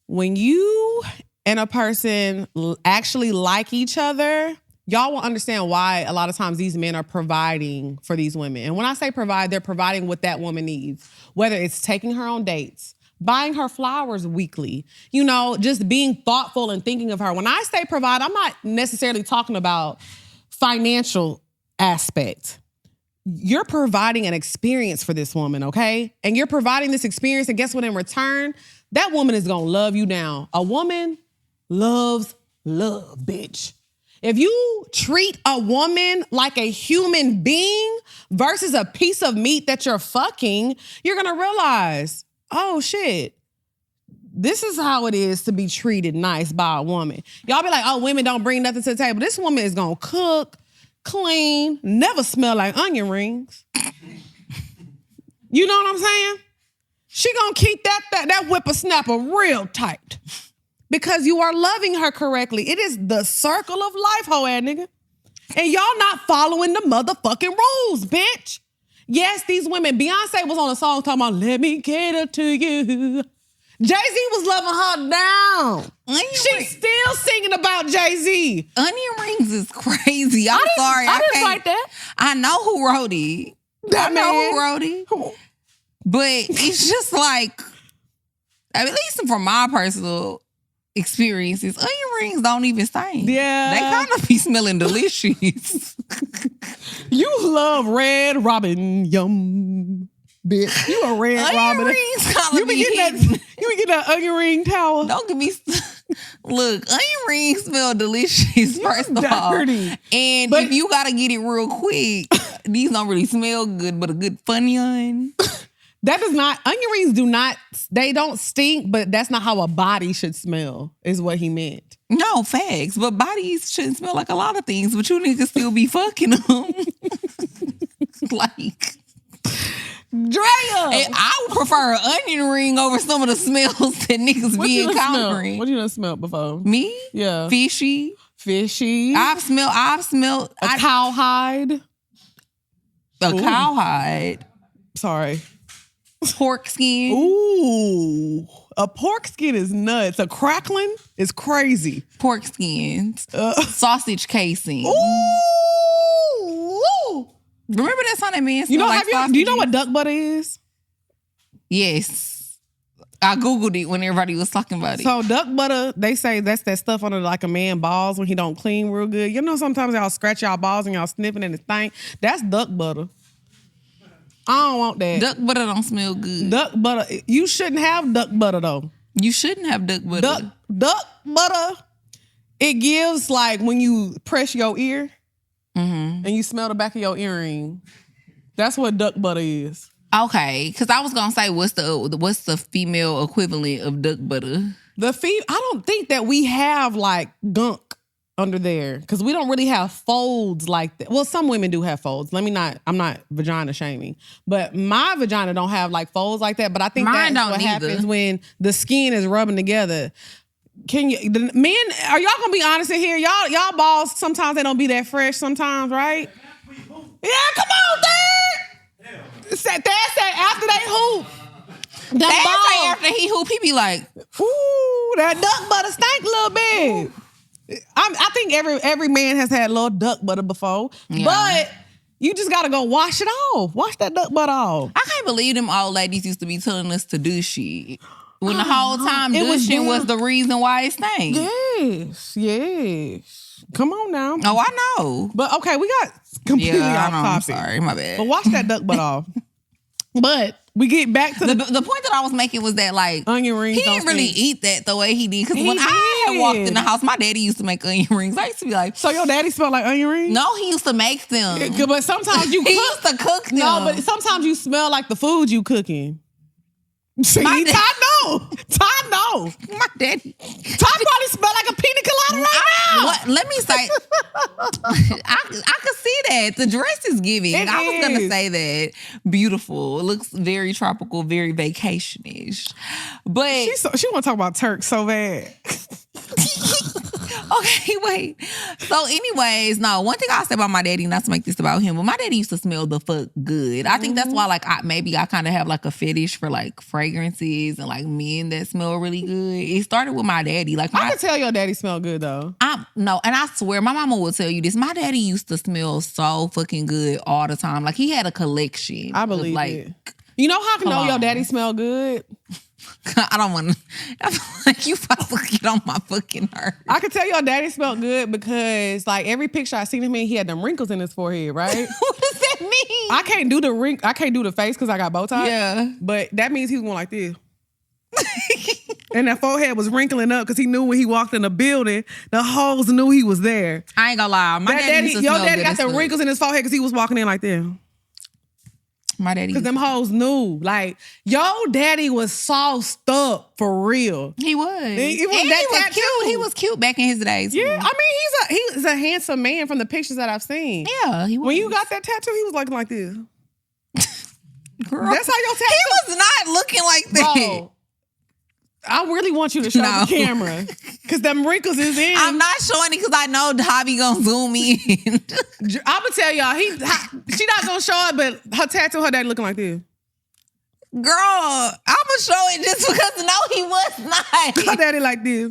[SPEAKER 1] When you and a person actually like each other, y'all will understand why a lot of times these men are providing for these women. And when I say provide, they're providing what that woman needs, whether it's taking her on dates, buying her flowers weekly, just being thoughtful and thinking of her. When I say provide, I'm not necessarily talking about financial aspect. You're providing an experience for this woman, okay? And you're providing this experience, and guess what? In return, that woman is gonna love you down. A woman loves love, bitch. If you treat a woman like a human being versus a piece of meat that you're fucking, you're gonna realize, oh shit, this is how it is to be treated nice by a woman. Y'all be like, oh, women don't bring nothing to the table. This woman is gonna cook, clean, never smell like onion rings. You know what I'm saying? She gonna keep that whippersnapper real tight. Because you are loving her correctly. It is the circle of life, hoe ass nigga. And y'all not following the motherfucking rules, bitch. Yes, these women, Beyonce was on a song talking about, let me cater to you. Jay-Z was loving her down. She's still singing about Jay-Z.
[SPEAKER 2] Onion rings is crazy. I'm sorry.
[SPEAKER 1] I didn't write that.
[SPEAKER 2] I know who wrote it. I know who wrote it. But it's just like, at least from my personal experiences, onion rings don't even stink.
[SPEAKER 1] Yeah.
[SPEAKER 2] They kind of be smelling delicious.
[SPEAKER 1] You love Red Robin, yum, bitch. You a Red
[SPEAKER 2] onion
[SPEAKER 1] Robin.
[SPEAKER 2] Rings
[SPEAKER 1] You be getting that onion ring towel.
[SPEAKER 2] Don't give me... Look, onion rings smell delicious, first of all. And if you gotta get it real quick, these don't really smell good, but a good Funyun.
[SPEAKER 1] That does not, onion rings they don't stink, but that's not how a body should smell, is what he meant.
[SPEAKER 2] No, facts. But bodies shouldn't smell like a lot of things, but you niggas still be fucking them. Like,
[SPEAKER 1] Drea!
[SPEAKER 2] I would prefer an onion ring over some of the smells that niggas be encountering.
[SPEAKER 1] What you done smelled before?
[SPEAKER 2] Me?
[SPEAKER 1] Yeah.
[SPEAKER 2] Fishy.
[SPEAKER 1] I've smelled
[SPEAKER 2] a
[SPEAKER 1] cowhide.
[SPEAKER 2] A cowhide.
[SPEAKER 1] Sorry.
[SPEAKER 2] Pork skin.
[SPEAKER 1] Ooh. A pork skin is nuts. A crackling is crazy.
[SPEAKER 2] Pork skins. Sausage casing.
[SPEAKER 1] Ooh.
[SPEAKER 2] Remember that song that man
[SPEAKER 1] do you know what duck butter is?
[SPEAKER 2] Yes. I Googled it when everybody was talking about it.
[SPEAKER 1] So duck butter, they say that's that stuff under like a man balls when he don't clean real good. You know sometimes y'all scratch y'all balls and y'all sniffing and it stink. That's duck butter. I don't want that.
[SPEAKER 2] Duck butter don't smell good.
[SPEAKER 1] Duck butter. You shouldn't have duck butter though.
[SPEAKER 2] You shouldn't have duck butter.
[SPEAKER 1] Duck butter, it gives like when you press your ear and you smell the back of your earring. That's what duck butter is.
[SPEAKER 2] Okay, because I was gonna say, what's the female equivalent of duck butter?
[SPEAKER 1] I don't think that we have like gunk under there because we don't really have folds like that. Well, some women do have folds. I'm not vagina shaming, but my vagina don't have like folds like that. But I think that's what happens when the skin is rubbing together. Men, are y'all gonna be honest in here? Y'all balls, sometimes they don't be that fresh sometimes, right? Yeah, come on, Dad. Dad said after they hoop.
[SPEAKER 2] Dad say after he hoop, he be like,
[SPEAKER 1] ooh, that duck butter stank a little bit. I think every man has had a little duck butter before, but you just gotta go wash it off. Wash that duck butter off.
[SPEAKER 2] I can't believe them old ladies used to be telling us to do shit when the whole time douching was the reason why it stank.
[SPEAKER 1] Yes. Come on now.
[SPEAKER 2] Oh, I know.
[SPEAKER 1] But okay, we got completely off topic.
[SPEAKER 2] I'm sorry, my bad.
[SPEAKER 1] But wash that duck butter off. But we get back to
[SPEAKER 2] the point that I was making was that like
[SPEAKER 1] onion rings.
[SPEAKER 2] He didn't really eat that the way he did because when I had walked in the house, my daddy used to make onion rings. I used to be like,
[SPEAKER 1] so your daddy smelled like onion rings?
[SPEAKER 2] No, he used to make them.
[SPEAKER 1] But sometimes you
[SPEAKER 2] he used to cook them.
[SPEAKER 1] No, but sometimes you smell like the food you cooking. See, Ty know.
[SPEAKER 2] My daddy.
[SPEAKER 1] Ty probably smell like a pina colada right now.
[SPEAKER 2] What? Let me say, I could see that. The dress is giving. I was going to say that. Beautiful. It looks very tropical, very vacation-ish. But
[SPEAKER 1] she want to talk about Turk so bad.
[SPEAKER 2] Okay, wait. So anyways, no, one thing I'll say about my daddy, not to make this about him, but my daddy used to smell the fuck good. I think that's why like I kind of have like a fetish for like fragrances and like men that smell really good. It started with my daddy. Like
[SPEAKER 1] I can tell your daddy smell good though.
[SPEAKER 2] No, and I swear my mama will tell you this. My daddy used to smell so fucking good all the time. Like he had a collection.
[SPEAKER 1] I believe it. You know how I can know your daddy smell good?
[SPEAKER 2] I don't want to. I feel like you fucking get on my fucking nerves.
[SPEAKER 1] I can tell your daddy smelled good because, like, every picture I seen him in, he had them wrinkles in his forehead, right?
[SPEAKER 2] What does that mean?
[SPEAKER 1] I can't do the face because I got bow tie.
[SPEAKER 2] Yeah,
[SPEAKER 1] but that means he was going like this. And that forehead was wrinkling up because he knew when he walked in the building, the hoes knew he was there.
[SPEAKER 2] I ain't gonna lie,
[SPEAKER 1] your daddy got the wrinkles in his forehead because he was walking in like this.
[SPEAKER 2] My daddy.
[SPEAKER 1] Because them hoes knew. Like, your daddy was sauced up for real.
[SPEAKER 2] He was.
[SPEAKER 1] He was
[SPEAKER 2] cute. He was cute back in his days.
[SPEAKER 1] Yeah, I mean, he's a handsome man from the pictures that I've seen.
[SPEAKER 2] Yeah, he was.
[SPEAKER 1] When you got that tattoo, he was looking like this.
[SPEAKER 2] Girl,
[SPEAKER 1] That's how your tattoo.
[SPEAKER 2] He was not looking like that.
[SPEAKER 1] Bro, I really want you to show the camera because them wrinkles is in.
[SPEAKER 2] I'm not showing it because I know Javi gonna zoom in.
[SPEAKER 1] I'm gonna tell y'all, she not gonna show it, but her tattoo, her daddy looking like this.
[SPEAKER 2] Girl, I'm gonna show it just because no, he was not.
[SPEAKER 1] Her daddy like this.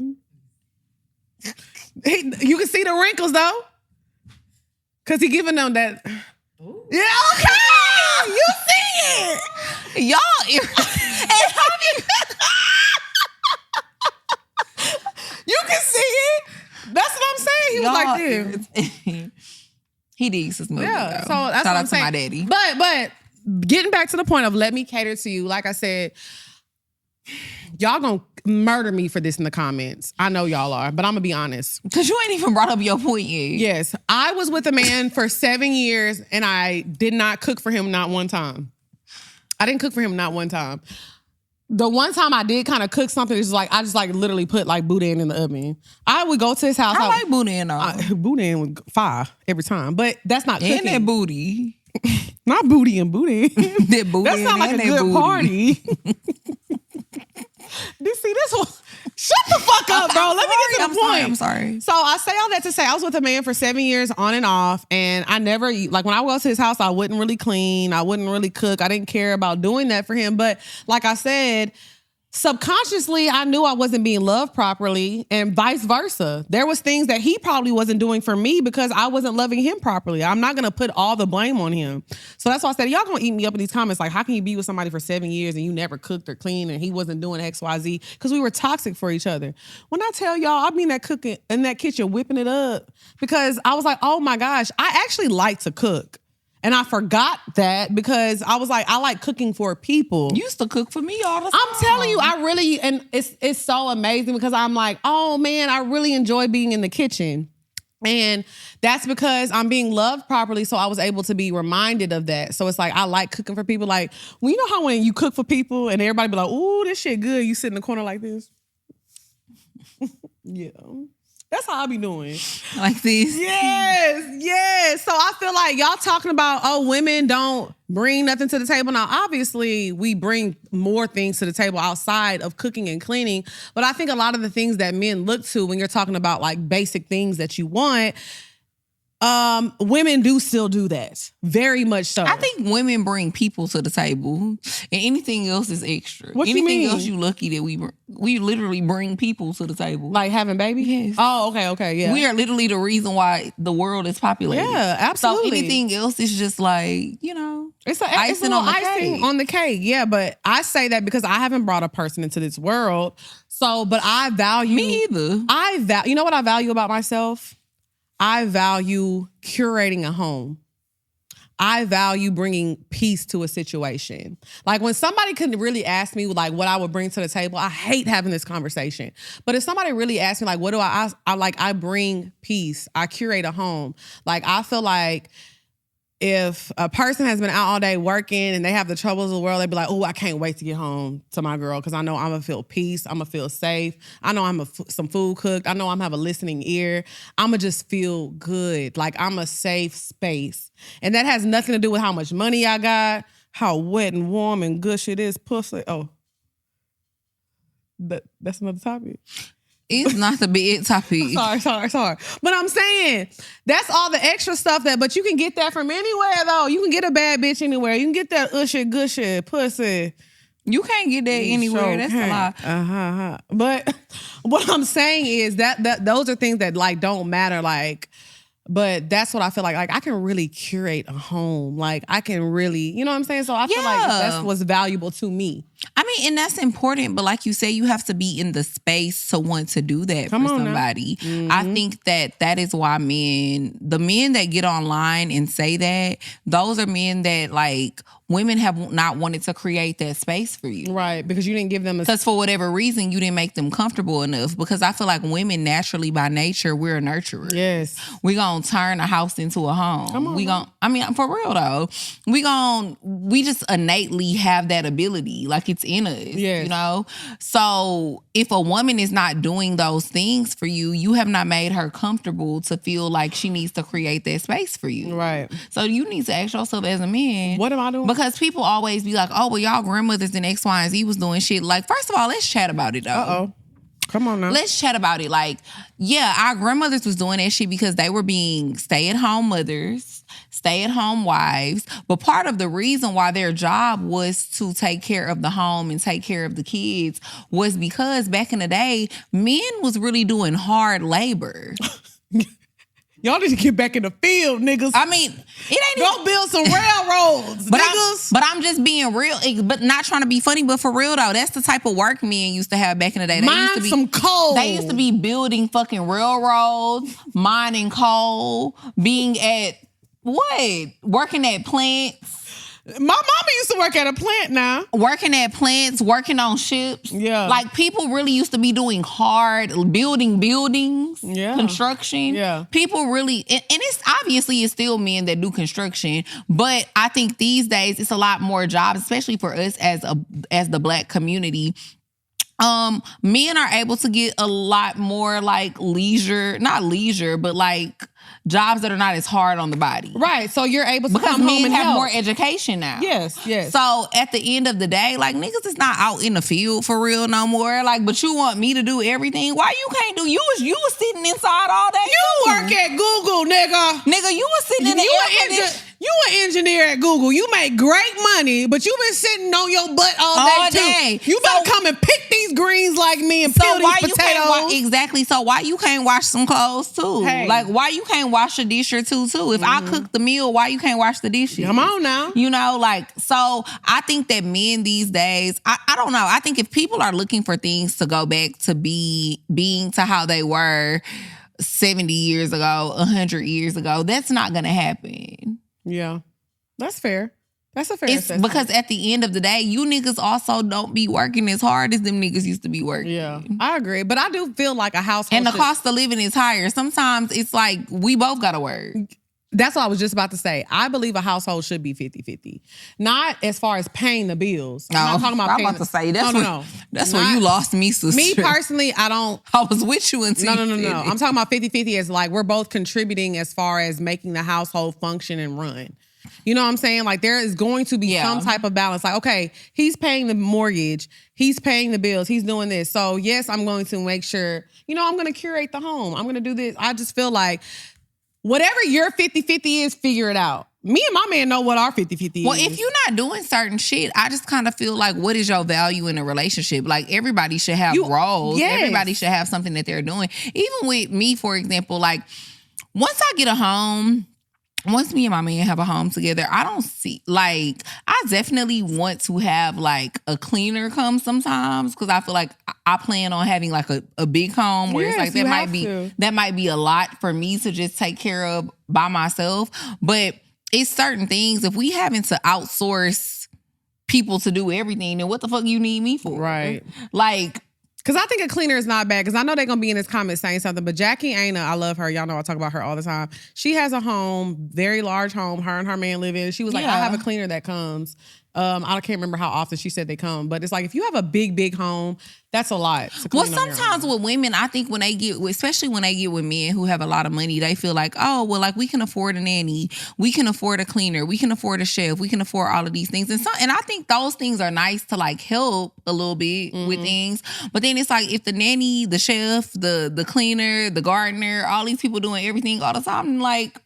[SPEAKER 1] You can see the wrinkles though, because he giving them that. Ooh. Yeah, okay, you see it,
[SPEAKER 2] y'all. And Javi.
[SPEAKER 1] You can see it. That's what I'm saying. He was like this.
[SPEAKER 2] He digs his movie.
[SPEAKER 1] Yeah.
[SPEAKER 2] Though.
[SPEAKER 1] So that's
[SPEAKER 2] Shout
[SPEAKER 1] what
[SPEAKER 2] out
[SPEAKER 1] I'm
[SPEAKER 2] to
[SPEAKER 1] saying.
[SPEAKER 2] my daddy.
[SPEAKER 1] But getting back to the point of let me cater to you. Like I said, y'all gonna murder me for this in the comments. I know y'all are, but I'm gonna be honest.
[SPEAKER 2] Because you ain't even brought up your point yet.
[SPEAKER 1] Yes. I was with a man for 7 years and I did not cook for him not one time. I didn't cook for him not one time. The one time I did kind of cook something, it's like I just like literally put like boudin in the oven. I would go to his house.
[SPEAKER 2] I like boudin though.
[SPEAKER 1] Boudin was fire every time, but that's not cooking.
[SPEAKER 2] And that booty.
[SPEAKER 1] Not booty and boudin.
[SPEAKER 2] That boudin.
[SPEAKER 1] That sounds like a good
[SPEAKER 2] booty.
[SPEAKER 1] Party. See this one. Shut the fuck up, bro. Let me get to the point.
[SPEAKER 2] I'm sorry.
[SPEAKER 1] So I say all that to say I was with a man for 7 years on and off, and I never, like when I would go to his house, I wouldn't really clean. I wouldn't really cook. I didn't care about doing that for him. But like I said, subconsciously, I knew I wasn't being loved properly and vice versa. There was things that he probably wasn't doing for me because I wasn't loving him properly. I'm not going to put all the blame on him. So that's why I said, y'all going to eat me up in these comments. Like, how can you be with somebody for 7 years and you never cooked or cleaned and he wasn't doing X, Y, Z? Because we were toxic for each other. When I tell y'all, I be in that kitchen whipping it up because I was like, oh my gosh, I actually like to cook. And I forgot that because I was like, I like cooking for people.
[SPEAKER 2] You used to cook for me all the time.
[SPEAKER 1] I'm telling you, I really, and it's so amazing because I'm like, oh man, I really enjoy being in the kitchen. And that's because I'm being loved properly, so I was able to be reminded of that. So it's like, I like cooking for people. Like, well, you know how when you cook for people and everybody be like, ooh, this shit good, you sit in the corner like this? Yeah. That's how I be doing.
[SPEAKER 2] Like this?
[SPEAKER 1] Yes. So I feel like y'all talking about, oh, women don't bring nothing to the table. Now, obviously, we bring more things to the table outside of cooking and cleaning. But I think a lot of the things that men look to when you're talking about like basic things that you want, women do still do that. Very much so.
[SPEAKER 2] I think women bring people to the table, and anything else is extra.
[SPEAKER 1] What you mean?
[SPEAKER 2] Anything else you lucky that we literally bring people to the table.
[SPEAKER 1] Like having babies?
[SPEAKER 2] Yes.
[SPEAKER 1] Oh, okay, yeah.
[SPEAKER 2] We are literally the reason why the world is populated.
[SPEAKER 1] Yeah, absolutely.
[SPEAKER 2] So anything else is just like,
[SPEAKER 1] it's a little icing on the cake. Yeah, but I say that because I haven't brought a person into this world. So, but I value...
[SPEAKER 2] Me either.
[SPEAKER 1] You know what I value about myself? I value curating a home. I value bringing peace to a situation. Like when somebody can really ask me like what I would bring to the table, I hate having this conversation. But if somebody really asks me like, what do I bring peace. I curate a home. Like I feel like if a person has been out all day working and they have the troubles of the world, they'd be like, oh, I can't wait to get home to my girl because I know I'm going to feel peace. I'm going to feel safe. I know I'm some food cooked. I know I'm going to have a listening ear. I'm going to just feel good. Like I'm a safe space. And that has nothing to do with how much money I got, how wet and warm and gush it is, pussy. Oh, that's another topic.
[SPEAKER 2] It's not the big topic.
[SPEAKER 1] Sorry. But I'm saying that's all the extra stuff but you can get that from anywhere though. You can get a bad bitch anywhere. You can get that ushy gushy pussy.
[SPEAKER 2] You can't get that anywhere. That's a lie.
[SPEAKER 1] But what I'm saying is that those are things that like don't matter. Like, but that's what I feel like. Like I can really curate a home. Like I can really, you know what I'm saying? So I feel like that's what's valuable to me.
[SPEAKER 2] I mean, and that's important, but like you say, you have to be in the space to want to do that for somebody. Mm-hmm. I think that is why the men that get online and say that, those are men that like women have not wanted to create that space for you.
[SPEAKER 1] Right, because you didn't give them
[SPEAKER 2] because for whatever reason, you didn't make them comfortable enough. Because I feel like women naturally by nature, we're a nurturer.
[SPEAKER 1] Yes.
[SPEAKER 2] We're going to turn a house into a home. For real though, we just innately have that ability. Like it's in us, you know? So if a woman is not doing those things for you, you have not made her comfortable to feel like she needs to create that space for you.
[SPEAKER 1] Right.
[SPEAKER 2] So you need to ask yourself as a man,
[SPEAKER 1] what am I doing?
[SPEAKER 2] Because people always be like, oh, well, y'all grandmothers and X, Y, and Z was doing shit. Like, first of all, let's chat about it, though.
[SPEAKER 1] Uh-oh. Come on now.
[SPEAKER 2] Let's chat about it. Like, yeah, our grandmothers was doing that shit because they were being stay-at-home mothers, stay-at-home wives. But part of the reason why their job was to take care of the home and take care of the kids was because back in the day, men was really doing hard labor.
[SPEAKER 1] Y'all need to get back in the field, niggas.
[SPEAKER 2] I mean, it ain't
[SPEAKER 1] go build some railroads, niggas.
[SPEAKER 2] But I'm just being real, but not trying to be funny. But for real though, that's the type of work men used to have back in the day. They used to be
[SPEAKER 1] some coal.
[SPEAKER 2] They used to be building fucking railroads, mining coal, being at working at plants.
[SPEAKER 1] My mama used to work at a plant now.
[SPEAKER 2] Working at plants, working on ships.
[SPEAKER 1] Yeah.
[SPEAKER 2] Like, people really used to be doing hard, building buildings, construction.
[SPEAKER 1] Yeah.
[SPEAKER 2] People really, and it's obviously it's still men that do construction, but I think these days it's a lot more jobs, especially for us as the Black community. Men are able to get a lot more like not leisure, but like jobs that are not as hard on the body.
[SPEAKER 1] Right. So you're able to
[SPEAKER 2] because
[SPEAKER 1] come home
[SPEAKER 2] men
[SPEAKER 1] and
[SPEAKER 2] have
[SPEAKER 1] help.
[SPEAKER 2] more education now.
[SPEAKER 1] Yes.
[SPEAKER 2] So at the end of the day, like, niggas is not out in the field for real no more. Like, but you want me to do everything? Why you can't do? You was sitting inside all day.
[SPEAKER 1] You work at Google, nigga.
[SPEAKER 2] Nigga, you was sitting in the
[SPEAKER 1] You an engineer at Google. You make great money, but you been sitting on your butt all day too. You better come and pick these greens like me and peel these potatoes.
[SPEAKER 2] Exactly. So why you can't wash some clothes too?
[SPEAKER 1] Hey.
[SPEAKER 2] Like, why you can't wash a dish or two too? If I cook the meal, why you can't wash the dishes?
[SPEAKER 1] Come on now.
[SPEAKER 2] You know, like, so I think that men these days, I don't know. I think if people are looking for things to go back to being to how they were 70 years ago, 100 years ago, that's not going to happen.
[SPEAKER 1] Yeah, that's fair. That's a fair
[SPEAKER 2] assessment. Because at the end of the day, you niggas also don't be working as hard as them niggas used to be working.
[SPEAKER 1] Yeah, I agree. But I do feel like a household...
[SPEAKER 2] And the cost of living is higher. Sometimes it's like we both got to work.
[SPEAKER 1] That's what I was just about to say. I believe a household should be 50-50. Not as far as paying the bills. I'm not talking about
[SPEAKER 2] I'm
[SPEAKER 1] paying
[SPEAKER 2] about to say, that's
[SPEAKER 1] not,
[SPEAKER 2] where you lost me, sister.
[SPEAKER 1] Me personally, I
[SPEAKER 2] was with you until
[SPEAKER 1] No. I'm talking about 50-50 as like we're both contributing as far as making the household function and run. You know what I'm saying? Like, there is going to be some type of balance. Like, okay, he's paying the mortgage. He's paying the bills. He's doing this. So, yes, I'm going to make sure, I'm going to curate the home. I'm going to do this. I just feel like whatever your 50-50 is, figure it out. Me and my man know what our 50-50 is.
[SPEAKER 2] Well, if you're not doing certain shit, I just kind of feel like, what is your value in a relationship? Like, everybody should have roles.
[SPEAKER 1] Yes.
[SPEAKER 2] Everybody should have something that they're doing. Even with me, for example, like, once I get a home... Once me and my man have a home together, I don't see, like, I definitely want to have, like, a cleaner come sometimes because I feel like I plan on having, like, a big home where it's like that might be a lot for me to just take care of by myself. But it's certain things, if we having to outsource people to do everything, then what the fuck you need me for?
[SPEAKER 1] Right.
[SPEAKER 2] Like...
[SPEAKER 1] Because I think a cleaner is not bad. Because I know they're going to be in this comment saying something. But Jackie Aina, I love her. Y'all know I talk about her all the time. She has a home, very large home. Her and her man live in. She was like, I have a cleaner that comes. I can't remember how often she said they come. But it's like, if you have a big home, that's a lot to clean.
[SPEAKER 2] Well, sometimes with women, I think especially when they get with men who have a lot of money, they feel like, oh, well, like, we can afford a nanny. We can afford a cleaner. We can afford a chef. We can afford all of these things. And I think those things are nice to, like, help a little bit with things. But then it's like, if the nanny, the chef, the cleaner, the gardener, all these people doing everything all the time, like...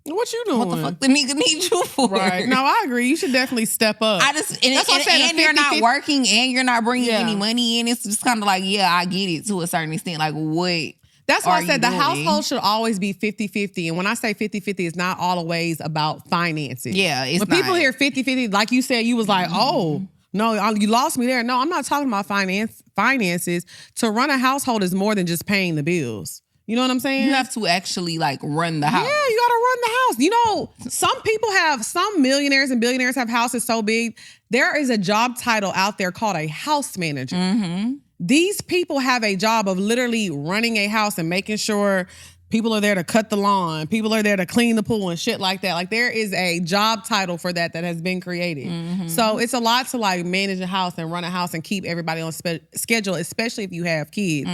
[SPEAKER 1] What you doing?
[SPEAKER 2] What the fuck the nigga need you for?
[SPEAKER 1] Right. No, I agree. You should definitely step up.
[SPEAKER 2] And you're not working and you're not bringing any money in. It's just kind of like, I get it to a certain extent. Like, what?
[SPEAKER 1] That's why I said the household should always be 50-50. And when I say 50-50, it's not always about finances.
[SPEAKER 2] Yeah, it's
[SPEAKER 1] when
[SPEAKER 2] not.
[SPEAKER 1] People hear 50-50, like you said, you was like, oh, no, you lost me there. No, I'm not talking about finances. To run a household is more than just paying the bills. You know what I'm saying?
[SPEAKER 2] You have to actually, like, run the house.
[SPEAKER 1] Yeah, you gotta run the house. Some millionaires and billionaires have houses so big. There is a job title out there called a house manager. Mm-hmm. These people have a job of literally running a house and making sure People are there to cut the lawn. People are there to clean the pool and shit like that. Like there is a job title for that has been created. So it's a lot to like manage a house and run a house and keep everybody on schedule, especially if you have kids.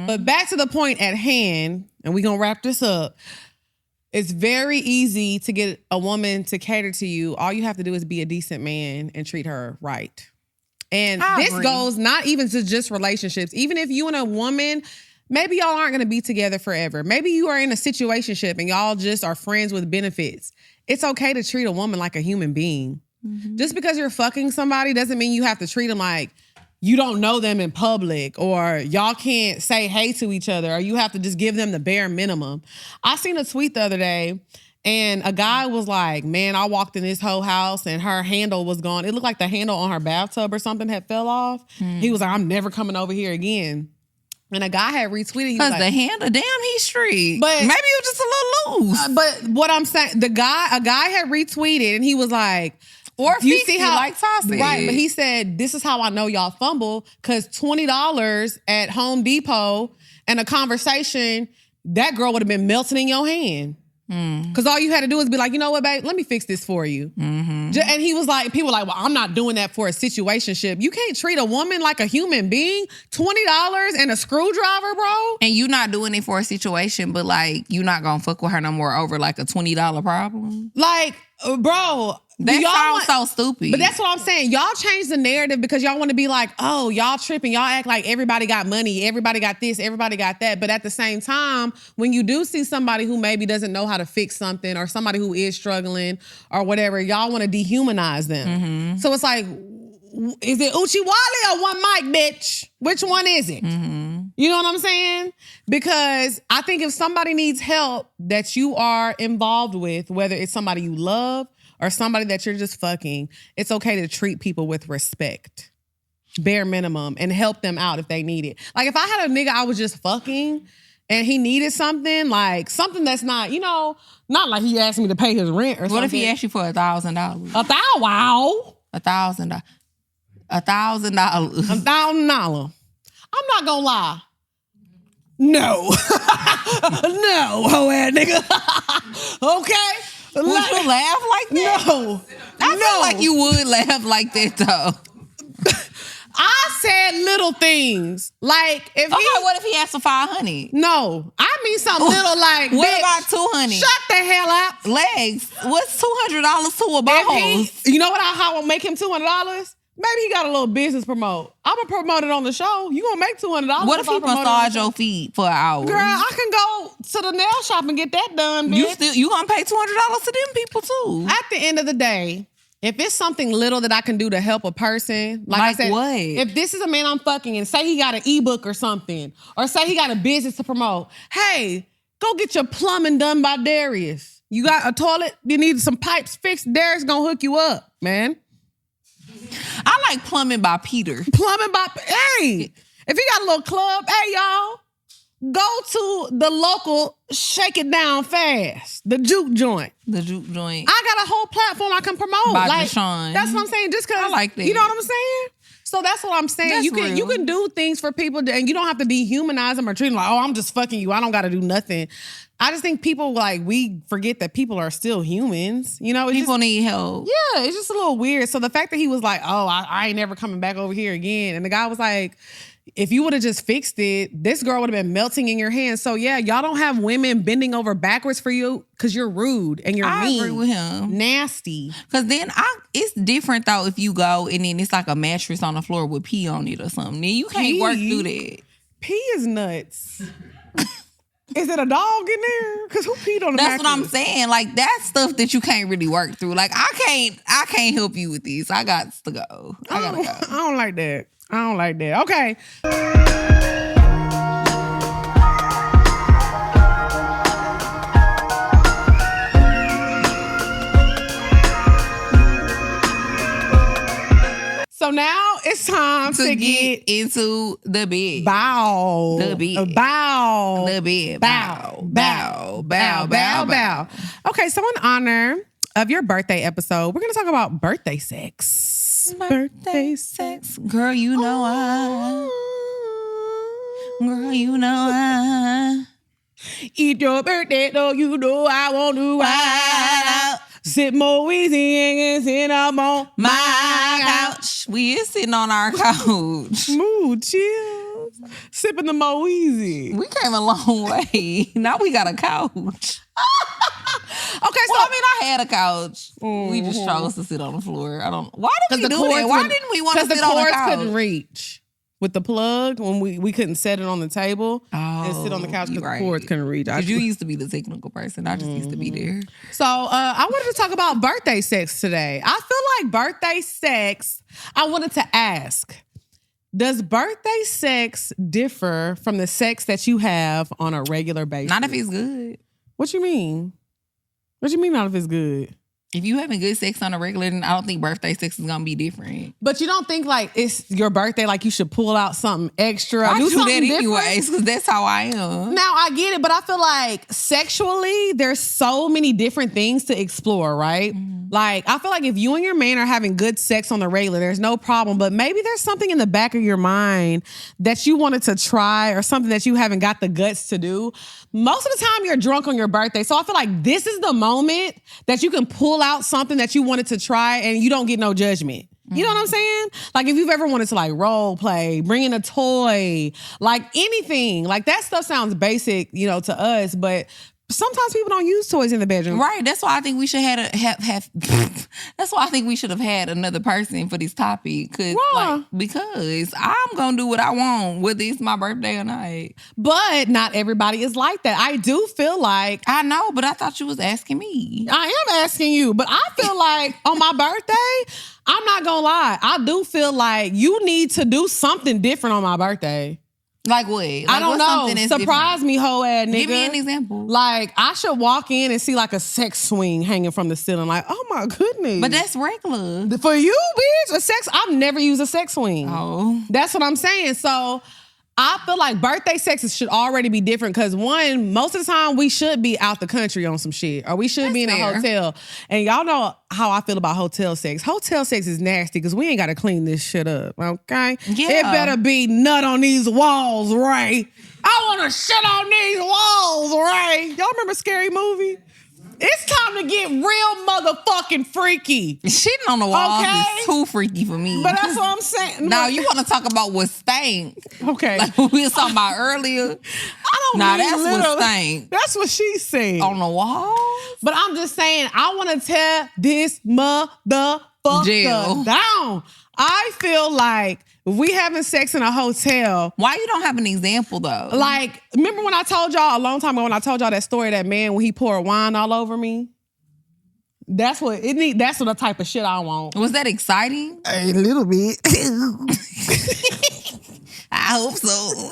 [SPEAKER 1] But back to the point at hand, and we're going to wrap this up. It's very easy to get a woman to cater to you. All you have to do is be a decent man and treat her right. And this goes not even to just relationships. Even if you and a woman, maybe y'all aren't going to be together forever. Maybe you are in a situationship and y'all just are friends with benefits. It's okay to treat a woman like a human being. Just because you're fucking somebody doesn't mean you have to treat them like you don't know them in public, or y'all can't say hey to each other, or you have to just give them the bare minimum. I seen a tweet the other day, and a guy was like, man, I walked in this whole house and her handle was gone. It looked like the handle on her bathtub or something had fell off. He was like, I'm never coming over here again. And a guy had retweeted.
[SPEAKER 2] Because like, the handle, damn, he's street. But maybe it was just a little loose.
[SPEAKER 1] But what I'm saying, a guy had retweeted and he was like,
[SPEAKER 2] or you see how like Tossie.
[SPEAKER 1] Right, but he said, this is how I know y'all fumble, because $20 at Home Depot and a conversation, that girl would have been melting in your hand. Because all you had to do is be like, you know what, babe, let me fix this for you. And he was like, people were like, well, I'm not doing that for a situationship. You can't treat a woman like a human being. $20 and a screwdriver, bro.
[SPEAKER 2] And you not doing it for a situation, but like, you not gonna fuck with her no more over like a $20 problem.
[SPEAKER 1] Like, bro.
[SPEAKER 2] That sounds so stupid.
[SPEAKER 1] But that's what I'm saying. Y'all change the narrative because y'all want to be like, oh, y'all tripping. Y'all act like everybody got money. Everybody got this. Everybody got that. But at the same time, when you do see somebody who maybe doesn't know how to fix something, or somebody who is struggling or whatever, y'all want to dehumanize them. So it's like, is it Uchi Wally or one mic, bitch? Which one is it? You know what I'm saying? Because I think if somebody needs help that you are involved with, whether it's somebody you love or somebody that you're just fucking, it's okay to treat people with respect, bare minimum, and help them out if they need it. Like if I had a nigga I was just fucking and he needed something, like something that's not, you know, not like he asked me to pay his rent or something.
[SPEAKER 2] What if he asked you for $1,000?
[SPEAKER 1] Wow.
[SPEAKER 2] $1,000. $1,000.
[SPEAKER 1] $1,000. I'm not gonna lie. No. No, hoe ass nigga. Okay.
[SPEAKER 2] Would you laugh like that?
[SPEAKER 1] No.
[SPEAKER 2] I feel like you would laugh like that though.
[SPEAKER 1] I said little things. Like if
[SPEAKER 2] what if he asked for $500?
[SPEAKER 1] No. I mean something little like,
[SPEAKER 2] what about $200?
[SPEAKER 1] Shut the hell up.
[SPEAKER 2] Legs. What's $200 to a ball?
[SPEAKER 1] You know what how I'll make him $200? Maybe he got a little business promote. I'm going to promote it on the show. You going to make $200.
[SPEAKER 2] What if he massage your feet for an hour?
[SPEAKER 1] Girl, I can go to the nail shop and get that done, bitch.
[SPEAKER 2] You going to pay $200 to them people too.
[SPEAKER 1] At the end of the day, if it's something little that I can do to help a person, like I said,
[SPEAKER 2] what?
[SPEAKER 1] If this is a man I'm fucking and say he got an ebook or something, or say he got a business to promote, hey, go get your plumbing done by Darius. You got a toilet? You need some pipes fixed? Darius gonna hook you up, man.
[SPEAKER 2] I like plumbing by Peter.
[SPEAKER 1] Hey, if he got a little club, hey, y'all, go to the local Shake It Down Fast, the juke joint.
[SPEAKER 2] The juke joint.
[SPEAKER 1] I got a whole platform I can promote.
[SPEAKER 2] By
[SPEAKER 1] like,
[SPEAKER 2] Deshaun.
[SPEAKER 1] That's what I'm saying. Just because,
[SPEAKER 2] I like that.
[SPEAKER 1] You know what I'm saying? So that's what I'm saying.
[SPEAKER 2] That's
[SPEAKER 1] You can do things for people, and you don't have to dehumanize them or treat them like, oh, I'm just fucking you. I don't got to do nothing. I just think people, like, we forget that people are still humans. You know,
[SPEAKER 2] people need help.
[SPEAKER 1] Yeah, it's just a little weird. So the fact that he was like, oh, I ain't never coming back over here again. And the guy was like, if you would have just fixed it, this girl would have been melting in your hands. So yeah, y'all don't have women bending over backwards for you because you're rude and you're mean.
[SPEAKER 2] I agree with him.
[SPEAKER 1] Nasty.
[SPEAKER 2] Because then it's different though if you go and then it's like a mattress on the floor with pee on it or something. Then you can't work through that.
[SPEAKER 1] Pee is nuts. Is it a dog in there? Because who peed on the mattress?
[SPEAKER 2] That's what I'm saying. Like, that's stuff that you can't really work through. Like, I can't help you with these. I got to go. I gotta go.
[SPEAKER 1] I don't like that. Okay. So now it's time to get
[SPEAKER 2] into the bed.
[SPEAKER 1] Bow.
[SPEAKER 2] The bed.
[SPEAKER 1] Bow.
[SPEAKER 2] The bed.
[SPEAKER 1] Bow. Bow. Bow. Bow. Bow. Okay, so in honor of your birthday episode, we're going to talk about birthday sex.
[SPEAKER 2] Birthday sex. Girl, you know I. Girl, you know I.
[SPEAKER 1] Eat your birthday, though you know I want to ride. Sit more easy and sit up on my couch.
[SPEAKER 2] We is sitting on our couch.
[SPEAKER 1] Smooth, chill. Sipping the Mo Easy.
[SPEAKER 2] We came a long way. Now we got a couch.
[SPEAKER 1] Okay, so
[SPEAKER 2] I mean, I had a couch. We just chose to sit on the floor. Why did we do that? Why didn't we want to sit on the couch?
[SPEAKER 1] Because the cords couldn't reach with the plug when we couldn't set it on the table and sit on the couch because the cords couldn't reach.
[SPEAKER 2] Because you used to be the technical person. I just used to be there.
[SPEAKER 1] So I wanted to talk about birthday sex today. I feel like birthday sex, I wanted to ask, does birthday sex differ from the sex that you have on a regular basis?
[SPEAKER 2] Not if it's good.
[SPEAKER 1] What you mean? What you mean not if it's good?
[SPEAKER 2] If you having good sex on a regular, then I don't think birthday sex is gonna be different.
[SPEAKER 1] But you don't think like it's your birthday, like you should pull out something extra?
[SPEAKER 2] I do
[SPEAKER 1] something
[SPEAKER 2] that
[SPEAKER 1] different?
[SPEAKER 2] anyways, because that's how I am.
[SPEAKER 1] Now I get it, but I feel like sexually, there's so many different things to explore, right? Mm-hmm. Like I feel like if you and your man are having good sex on the regular, there's no problem. But maybe there's something in the back of your mind that you wanted to try or something that you haven't got the guts to do. Most of the time, you're drunk on your birthday, so I feel like this is the moment that you can pull out something that you wanted to try and you don't get no judgment. You know what I'm saying? Like if you've ever wanted to like role play, bring in a toy, like anything, like that stuff sounds basic, you know, to us, but sometimes people don't use toys in the bedroom.
[SPEAKER 2] Right. That's why I think we should have that's why I think we should have had another person for this topic. Because I'm gonna do what I want, whether it's my birthday or not.
[SPEAKER 1] But not everybody is like that. I do feel like
[SPEAKER 2] I know, but I thought you was asking me.
[SPEAKER 1] I am asking you, but I feel like on my birthday, I'm not gonna lie, I do feel like you need to do something different on my birthday.
[SPEAKER 2] Like what? Like
[SPEAKER 1] I don't know. Surprise me, hoe ass nigga.
[SPEAKER 2] Give me an example.
[SPEAKER 1] Like I should walk in and see like a sex swing hanging from the ceiling. Like, oh my goodness.
[SPEAKER 2] But that's regular.
[SPEAKER 1] For you, bitch, I've never used a sex swing.
[SPEAKER 2] Oh.
[SPEAKER 1] That's what I'm saying. So I feel like birthday sexes should already be different because one, most of the time we should be out the country on some shit or we should be in a hotel. And y'all know how I feel about hotel sex. Hotel sex is nasty because we ain't got to clean this shit up, okay?
[SPEAKER 2] Yeah.
[SPEAKER 1] It better be nut on these walls, right? I want to shit on these walls, right? Y'all remember Scary Movie? It's time to get real motherfucking freaky.
[SPEAKER 2] Shitting on the walls is too freaky for me.
[SPEAKER 1] But that's what I'm saying.
[SPEAKER 2] Now, you want to talk about what stank.
[SPEAKER 1] Okay.
[SPEAKER 2] Like what we were talking about earlier. That's what stank.
[SPEAKER 1] That's what she said.
[SPEAKER 2] On the walls?
[SPEAKER 1] But I'm just saying, I want to tear this motherfucker down. I feel like if we having sex in a hotel.
[SPEAKER 2] Why you don't have an example though?
[SPEAKER 1] Like, remember when I told y'all a long time ago when I told y'all that story, that man when he poured wine all over me? That's what it need. That's the type of shit I want.
[SPEAKER 2] Was that exciting?
[SPEAKER 1] A little bit.
[SPEAKER 2] I hope so.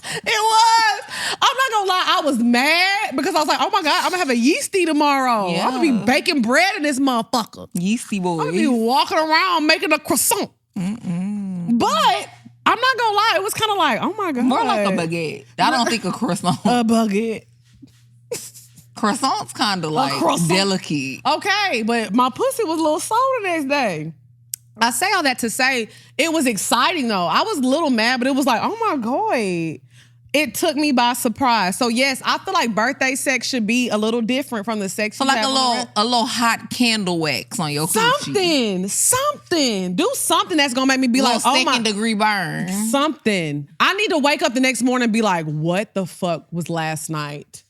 [SPEAKER 1] It was. I'm not gonna lie, I was mad because I was like, oh my God, I'm gonna have a yeasty tomorrow.
[SPEAKER 2] Yeah.
[SPEAKER 1] I'm gonna be baking bread in this motherfucker.
[SPEAKER 2] Yeasty boy.
[SPEAKER 1] I'm gonna be walking around making a croissant.
[SPEAKER 2] Mm-mm.
[SPEAKER 1] But I'm not gonna lie, it was kind of like, oh my God.
[SPEAKER 2] More like a baguette. I don't think a croissant.
[SPEAKER 1] A baguette.
[SPEAKER 2] Croissant's kind of like delicate.
[SPEAKER 1] Okay, but my pussy was a little sore the next day. I say all that to say it was exciting though. I was a little mad, but it was like, oh my God. It took me by surprise. So yes, I feel like birthday sex should be a little different from the sex.
[SPEAKER 2] So like a little hot candle wax on your
[SPEAKER 1] coochie. Something. Do something that's gonna make me be like, oh my.
[SPEAKER 2] 2nd degree burn.
[SPEAKER 1] Something. I need to wake up the next morning and be like, what the fuck was last night?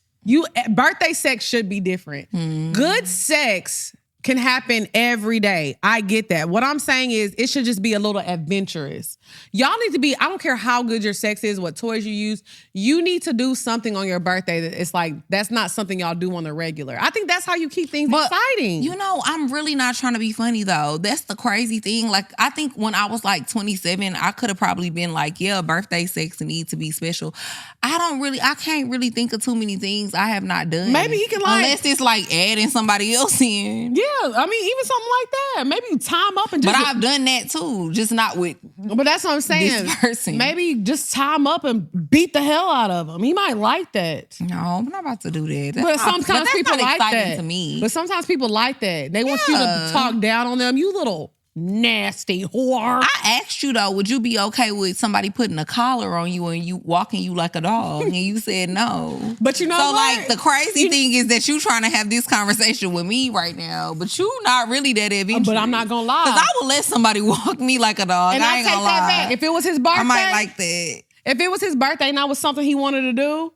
[SPEAKER 1] Birthday sex should be different. Good sex can happen every day. I get that. What I'm saying is it should just be a little adventurous. Y'all need to be, I don't care how good your sex is, what toys you use, you need to do something on your birthday that it's like, that's not something y'all do on the regular. I think that's how you keep things exciting.
[SPEAKER 2] You know, I'm really not trying to be funny though. That's the crazy thing. Like, I think when I was like 27, I could have probably been like, yeah, birthday sex need to be special. I can't really think of too many things I have not done.
[SPEAKER 1] Maybe he can like.
[SPEAKER 2] Unless it's like adding somebody else in.
[SPEAKER 1] Yeah, I mean, even something like that. Maybe you time up and just.
[SPEAKER 2] But I've done that too, just not with.
[SPEAKER 1] But that's what I'm saying.
[SPEAKER 2] This person.
[SPEAKER 1] Maybe just time up and beat the hell out of him. He might like that.
[SPEAKER 2] No, I'm not about to do that.
[SPEAKER 1] But sometimes people like that.
[SPEAKER 2] To me.
[SPEAKER 1] But sometimes people like that. They want you to talk down on them. You little nasty whore.
[SPEAKER 2] I asked you though, would you be okay with somebody putting a collar on you and you walking you like a dog? And you said no.
[SPEAKER 1] But you know
[SPEAKER 2] so
[SPEAKER 1] what?
[SPEAKER 2] like the crazy thing is that you trying to have this conversation with me right now, but you not really that adventurous.
[SPEAKER 1] But I'm not gonna lie.
[SPEAKER 2] Because I would let somebody walk me like a dog.
[SPEAKER 1] And
[SPEAKER 2] I
[SPEAKER 1] I
[SPEAKER 2] ain't
[SPEAKER 1] take
[SPEAKER 2] gonna
[SPEAKER 1] that
[SPEAKER 2] lie.
[SPEAKER 1] back. If it was his birthday,
[SPEAKER 2] I might like that.
[SPEAKER 1] If it was his birthday and that was something he wanted to do,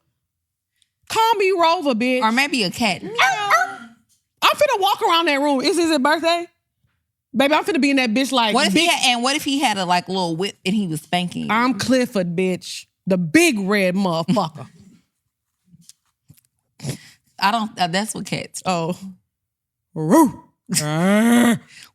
[SPEAKER 1] call me Rover, bitch.
[SPEAKER 2] Or maybe a cat.
[SPEAKER 1] I'm finna walk around that room. Is his birthday? Baby, I'm finna be in that bitch like.
[SPEAKER 2] What if he had a like little whip and he was spanking you?
[SPEAKER 1] I'm Clifford, bitch. The big red motherfucker.
[SPEAKER 2] I don't. That's what cats.
[SPEAKER 1] Oh. Woo.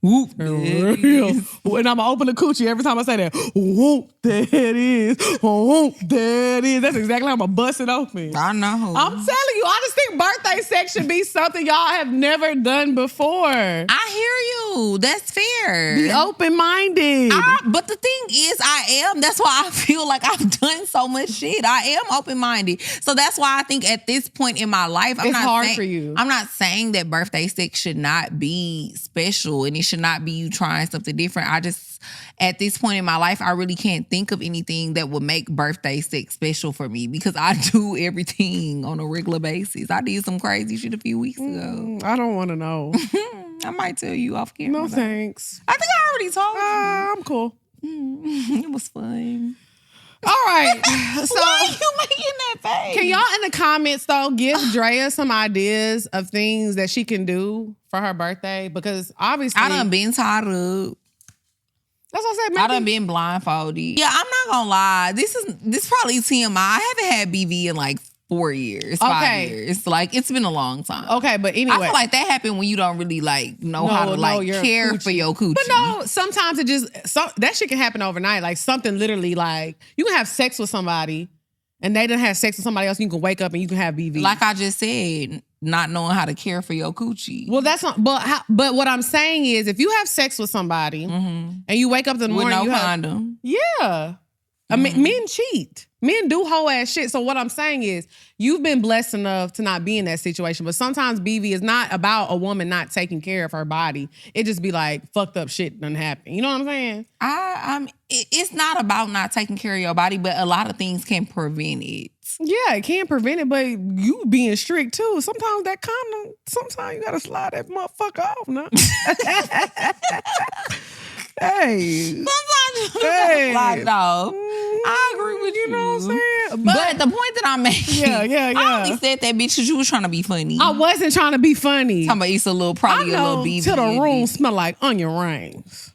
[SPEAKER 2] Whoop.
[SPEAKER 1] Real. And I'm gonna open the coochie every time I say that. Whoop, there it is. Whoop, there it is. That's exactly how I'm gonna bust it open.
[SPEAKER 2] I know.
[SPEAKER 1] I'm telling you, I just think birthday sex should be something y'all have never done before.
[SPEAKER 2] I hear you. That's fair.
[SPEAKER 1] Be open-minded.
[SPEAKER 2] But the thing is, I am. That's why I feel like I've done so much shit. I am open-minded. So that's why I think at this point in my life,
[SPEAKER 1] It's hard for you.
[SPEAKER 2] I'm not saying that birthday sex should not be special and it should not be you trying something different. I just, at this point in my life, I really can't think of anything that would make birthday sex special for me because I do everything on a regular basis. I did some crazy shit a few weeks ago.
[SPEAKER 1] I don't want to know.
[SPEAKER 2] I might tell you off camera.
[SPEAKER 1] No thanks.
[SPEAKER 2] I think I already told you.
[SPEAKER 1] I'm cool.
[SPEAKER 2] It was fun.
[SPEAKER 1] All right. So
[SPEAKER 2] Why are you making that face?
[SPEAKER 1] can y'all in the comments though give Drea some ideas of things that she can do for her birthday? Because obviously
[SPEAKER 2] I done been tied up.
[SPEAKER 1] That's what I said.
[SPEAKER 2] I done been blindfolded. Yeah, I'm not gonna lie. This probably TMI. I haven't had BV in like 4 years, 5 years. Like it's been a long time.
[SPEAKER 1] Okay, but anyway.
[SPEAKER 2] I feel like that happened when you don't really like know how to like care for your coochie.
[SPEAKER 1] But no, sometimes it just that shit can happen overnight. Like something literally like you can have sex with somebody and they done have sex with somebody else and you can wake up and you can have BV.
[SPEAKER 2] Like I just said, not knowing how to care for your coochie.
[SPEAKER 1] Well, that's not. But what I'm saying is, if you have sex with somebody and you wake up in the morning,
[SPEAKER 2] with no
[SPEAKER 1] you
[SPEAKER 2] condom.
[SPEAKER 1] Yeah. I mean, men cheat. Men do whole ass shit. So what I'm saying is, you've been blessed enough to not be in that situation. But sometimes BV is not about a woman not taking care of her body. It just be like fucked up shit done happen. You know what I'm saying?
[SPEAKER 2] It's not about not taking care of your body, but a lot of things can prevent it.
[SPEAKER 1] Yeah, it can prevent it, but you being strict too. Sometimes that condom, sometimes you gotta slide that motherfucker off, no? Hey.
[SPEAKER 2] Sometimes you gotta slide it off. I agree with you.
[SPEAKER 1] You know what I'm saying?
[SPEAKER 2] But the point that I'm making, I only said that bitch because you was trying to be funny.
[SPEAKER 1] I wasn't trying to be funny.
[SPEAKER 2] Talking about it's a little, probably a little BV.
[SPEAKER 1] Till the room smell like onion rings.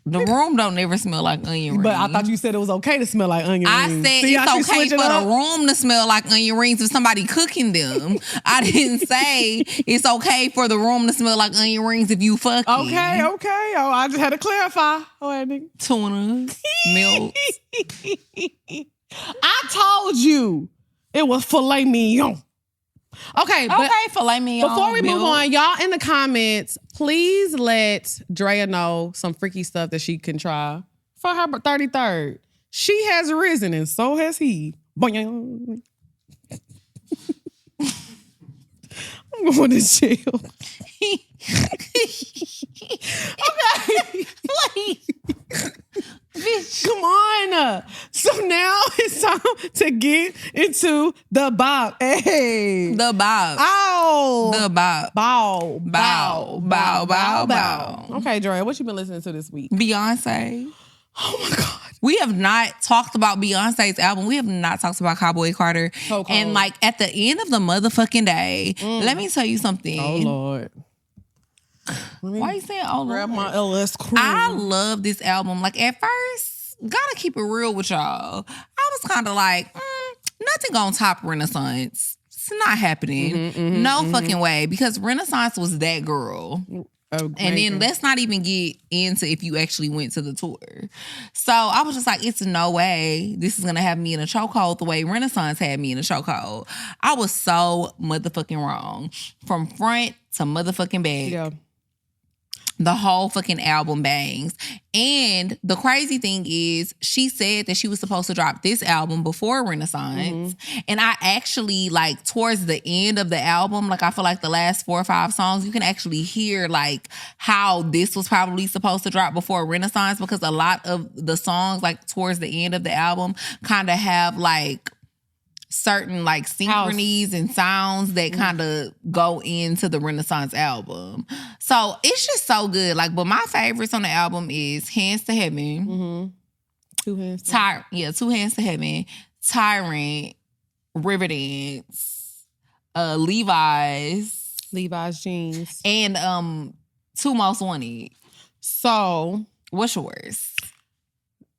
[SPEAKER 2] The room don't never smell like onion rings.
[SPEAKER 1] But I thought you said it was okay to smell like onion rings.
[SPEAKER 2] I said it's okay for the room to smell like onion rings if somebody cooking them. I didn't say it's okay for the room to smell like onion rings if you fucking.
[SPEAKER 1] Okay. Oh, I just had to clarify. Oh, nigga.
[SPEAKER 2] Tuna, milk.
[SPEAKER 1] I told you it was filet mignon. Okay,
[SPEAKER 2] filet mignon.
[SPEAKER 1] Before we move on, y'all in the comments, please let Drea know some freaky stuff that she can try for her 33rd. She has risen and so has he. I'm going to jail. Okay. Bitch, come on. So now it's time to get into the bop. Hey.
[SPEAKER 2] The bop.
[SPEAKER 1] Ow.
[SPEAKER 2] The bop.
[SPEAKER 1] Bow.
[SPEAKER 2] Bow. Bow. Bow. Bow.
[SPEAKER 1] Okay, Drea, what you been listening to this week?
[SPEAKER 2] Beyonce.
[SPEAKER 1] Oh my God.
[SPEAKER 2] We have not talked about Beyonce's album. We have not talked about Cowboy Carter.
[SPEAKER 1] So cold.
[SPEAKER 2] And like at the end of the motherfucking day, let me tell you something.
[SPEAKER 1] Oh Lord.
[SPEAKER 2] Why you saying oh Lord?
[SPEAKER 1] Grab my LS cream.
[SPEAKER 2] I love this album. Like at first, gotta keep it real with y'all. I was kind of like, nothing gonna top Renaissance. It's not happening. No fucking way. Because Renaissance was that girl. And then let's not even get into if you actually went to the tour. So I was just like, it's no way this is going to have me in a chokehold the way Renaissance had me in a chokehold. I was so motherfucking wrong. From front to motherfucking back.
[SPEAKER 1] Yeah.
[SPEAKER 2] The whole fucking album bangs. And the crazy thing is, she said that she was supposed to drop this album before Renaissance. And I actually, like, towards the end of the album, like, I feel like the last 4 or 5 songs, you can actually hear, like, how this was probably supposed to drop before Renaissance, because a lot of the songs, like, towards the end of the album kind of have, like, certain like synchronies and sounds that kind of go into the Renaissance album. So it's just so good. Like, but my favorites on the album is Hands to Heaven.
[SPEAKER 1] Two Hands to Heaven.
[SPEAKER 2] Two Hands to Heaven, Tyrant, Riverdance, Levi's
[SPEAKER 1] jeans,
[SPEAKER 2] and Two Most Wanted.
[SPEAKER 1] So
[SPEAKER 2] what's yours?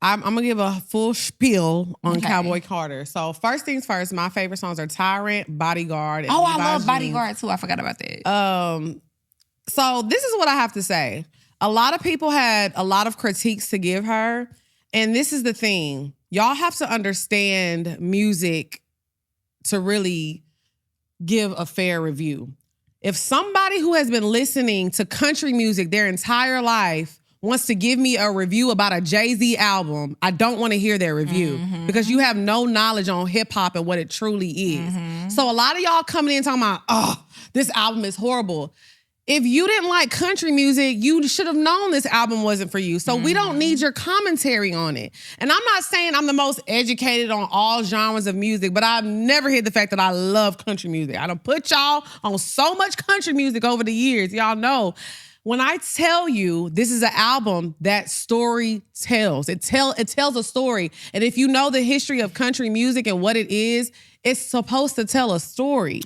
[SPEAKER 1] I'm gonna give a full spiel on Cowboy Carter. So first things first, my favorite songs are Tyrant, Bodyguard, and
[SPEAKER 2] I love Bodyguard too. I forgot about that.
[SPEAKER 1] So this is what I have to say. A lot of people had a lot of critiques to give her. And this is the thing. Y'all have to understand music to really give a fair review. If somebody who has been listening to country music their entire life wants to give me a review about a Jay-Z album, I don't want to hear their review because you have no knowledge on hip hop and what it truly is. So a lot of y'all coming in talking about, oh, this album is horrible. If you didn't like country music, you should have known this album wasn't for you. So we don't need your commentary on it. And I'm not saying I'm the most educated on all genres of music, but I've never hid the fact that I love country music. I done put y'all on so much country music over the years. Y'all know. When I tell you this is an album that story tells, it tells a story. And if you know the history of country music and what it is, it's supposed to tell a story.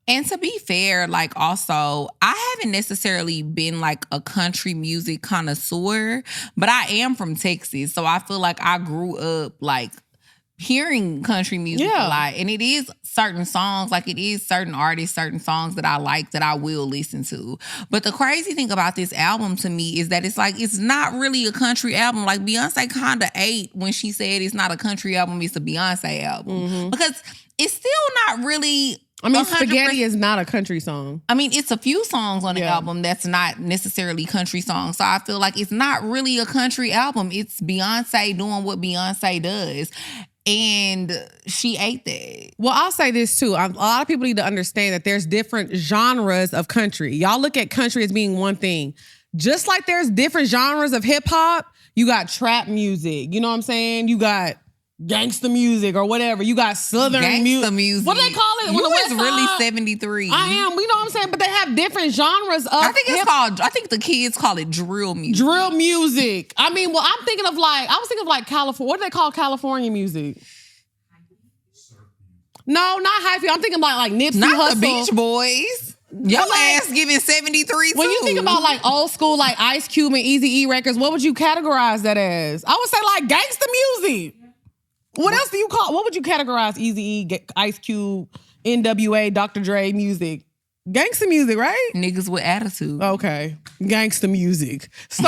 [SPEAKER 2] And to be fair, like also, I haven't necessarily been like a country music connoisseur, but I am from Texas. So I feel like I grew up like hearing country music a lot. And it is certain songs, like it is certain artists, certain songs that I like that I will listen to. But the crazy thing about this album to me is that it's like, it's not really a country album. Like Beyonce kind of ate when she said it's not a country album, it's a Beyonce album. Because it's still not really...
[SPEAKER 1] I mean, Spaghetti is not a country song.
[SPEAKER 2] I mean, it's a few songs on the album that's not necessarily country songs. So I feel like it's not really a country album. It's Beyonce doing what Beyonce does. And she ate that.
[SPEAKER 1] Well, I'll say this too. A lot of people need to understand that there's different genres of country. Y'all look at country as being one thing. Just like there's different genres of hip hop, you got trap music. You know what I'm saying? You got gangsta music or whatever. You got southern music. What do they call it?
[SPEAKER 2] You is really 73.
[SPEAKER 1] I am. You know what I'm saying? But they have different genres of
[SPEAKER 2] I think the kids call it drill music.
[SPEAKER 1] Drill music. I mean, well, I was thinking of like California. What do they call California music? No, not hyphy. I'm thinking about like Nipsey Hussle.
[SPEAKER 2] The Beach Boys. Your ass giving 73 too.
[SPEAKER 1] When you think about like old school, like Ice Cube and Eazy-E records, what would you categorize that as? I would say like gangsta music. What else do you call? What would you categorize Eazy-E, Ice Cube, NWA, Dr. Dre music? Gangsta music, right?
[SPEAKER 2] Niggas with attitude.
[SPEAKER 1] Okay. Gangsta music. So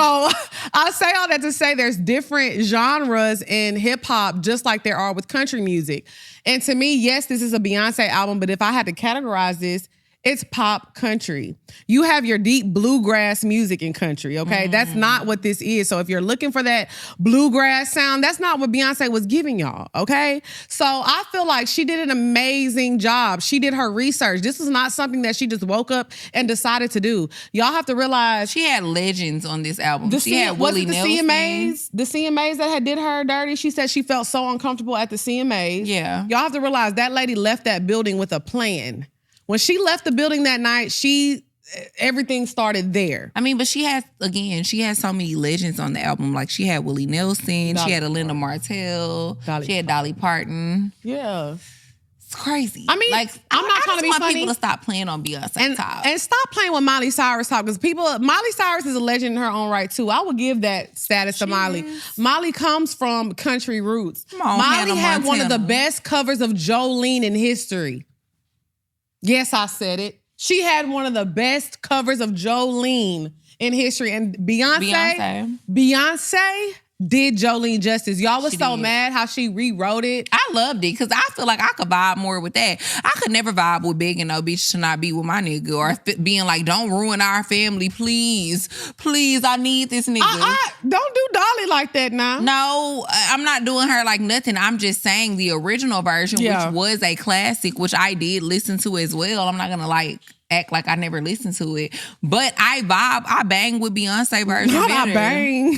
[SPEAKER 1] I say all that to say there's different genres in hip hop just like there are with country music. And to me, yes, this is a Beyonce album, but if I had to categorize this, it's pop country. You have your deep bluegrass music in country, okay? That's not what this is. So if you're looking for that bluegrass sound, that's not what Beyonce was giving y'all, okay? So I feel like she did an amazing job. She did her research. This was not something that she just woke up and decided to do. Y'all have to realize...
[SPEAKER 2] She had legends on this album. She had Willie Nelson.
[SPEAKER 1] The CMAs that had did her dirty? She said she felt so uncomfortable at the CMAs.
[SPEAKER 2] Yeah.
[SPEAKER 1] Y'all have to realize that lady left that building with a plan. When she left the building that night, everything started there.
[SPEAKER 2] I mean, but she has so many legends on the album. Like she had Willie Nelson, she had Linda Martell, she had Dolly Parton.
[SPEAKER 1] Yeah.
[SPEAKER 2] It's crazy.
[SPEAKER 1] I mean, like I'm not trying to be funny.
[SPEAKER 2] I just want people to stop playing on Beyonce top.
[SPEAKER 1] And stop playing with Miley Cyrus top because Miley Cyrus is a legend in her own right too. I would give that status to Miley. Miley comes from country roots. Miley had one of the best covers of Jolene in history. Yes, I said it. She had one of the best covers of Jolene in history. And Beyonce did Jolene justice. Y'all was so mad how she rewrote it.
[SPEAKER 2] I loved it because I feel like I could vibe more with that. I could never vibe with begging no bitch to not be with my nigga or being like, don't ruin our family, please. Please, I need this nigga.
[SPEAKER 1] Don't do Dolly like that now.
[SPEAKER 2] No, I'm not doing her like nothing. I'm just saying the original version, which was a classic, which I did listen to as well. I'm not going to act like I never listened to it. But I bang with Beyonce version better.
[SPEAKER 1] I bang.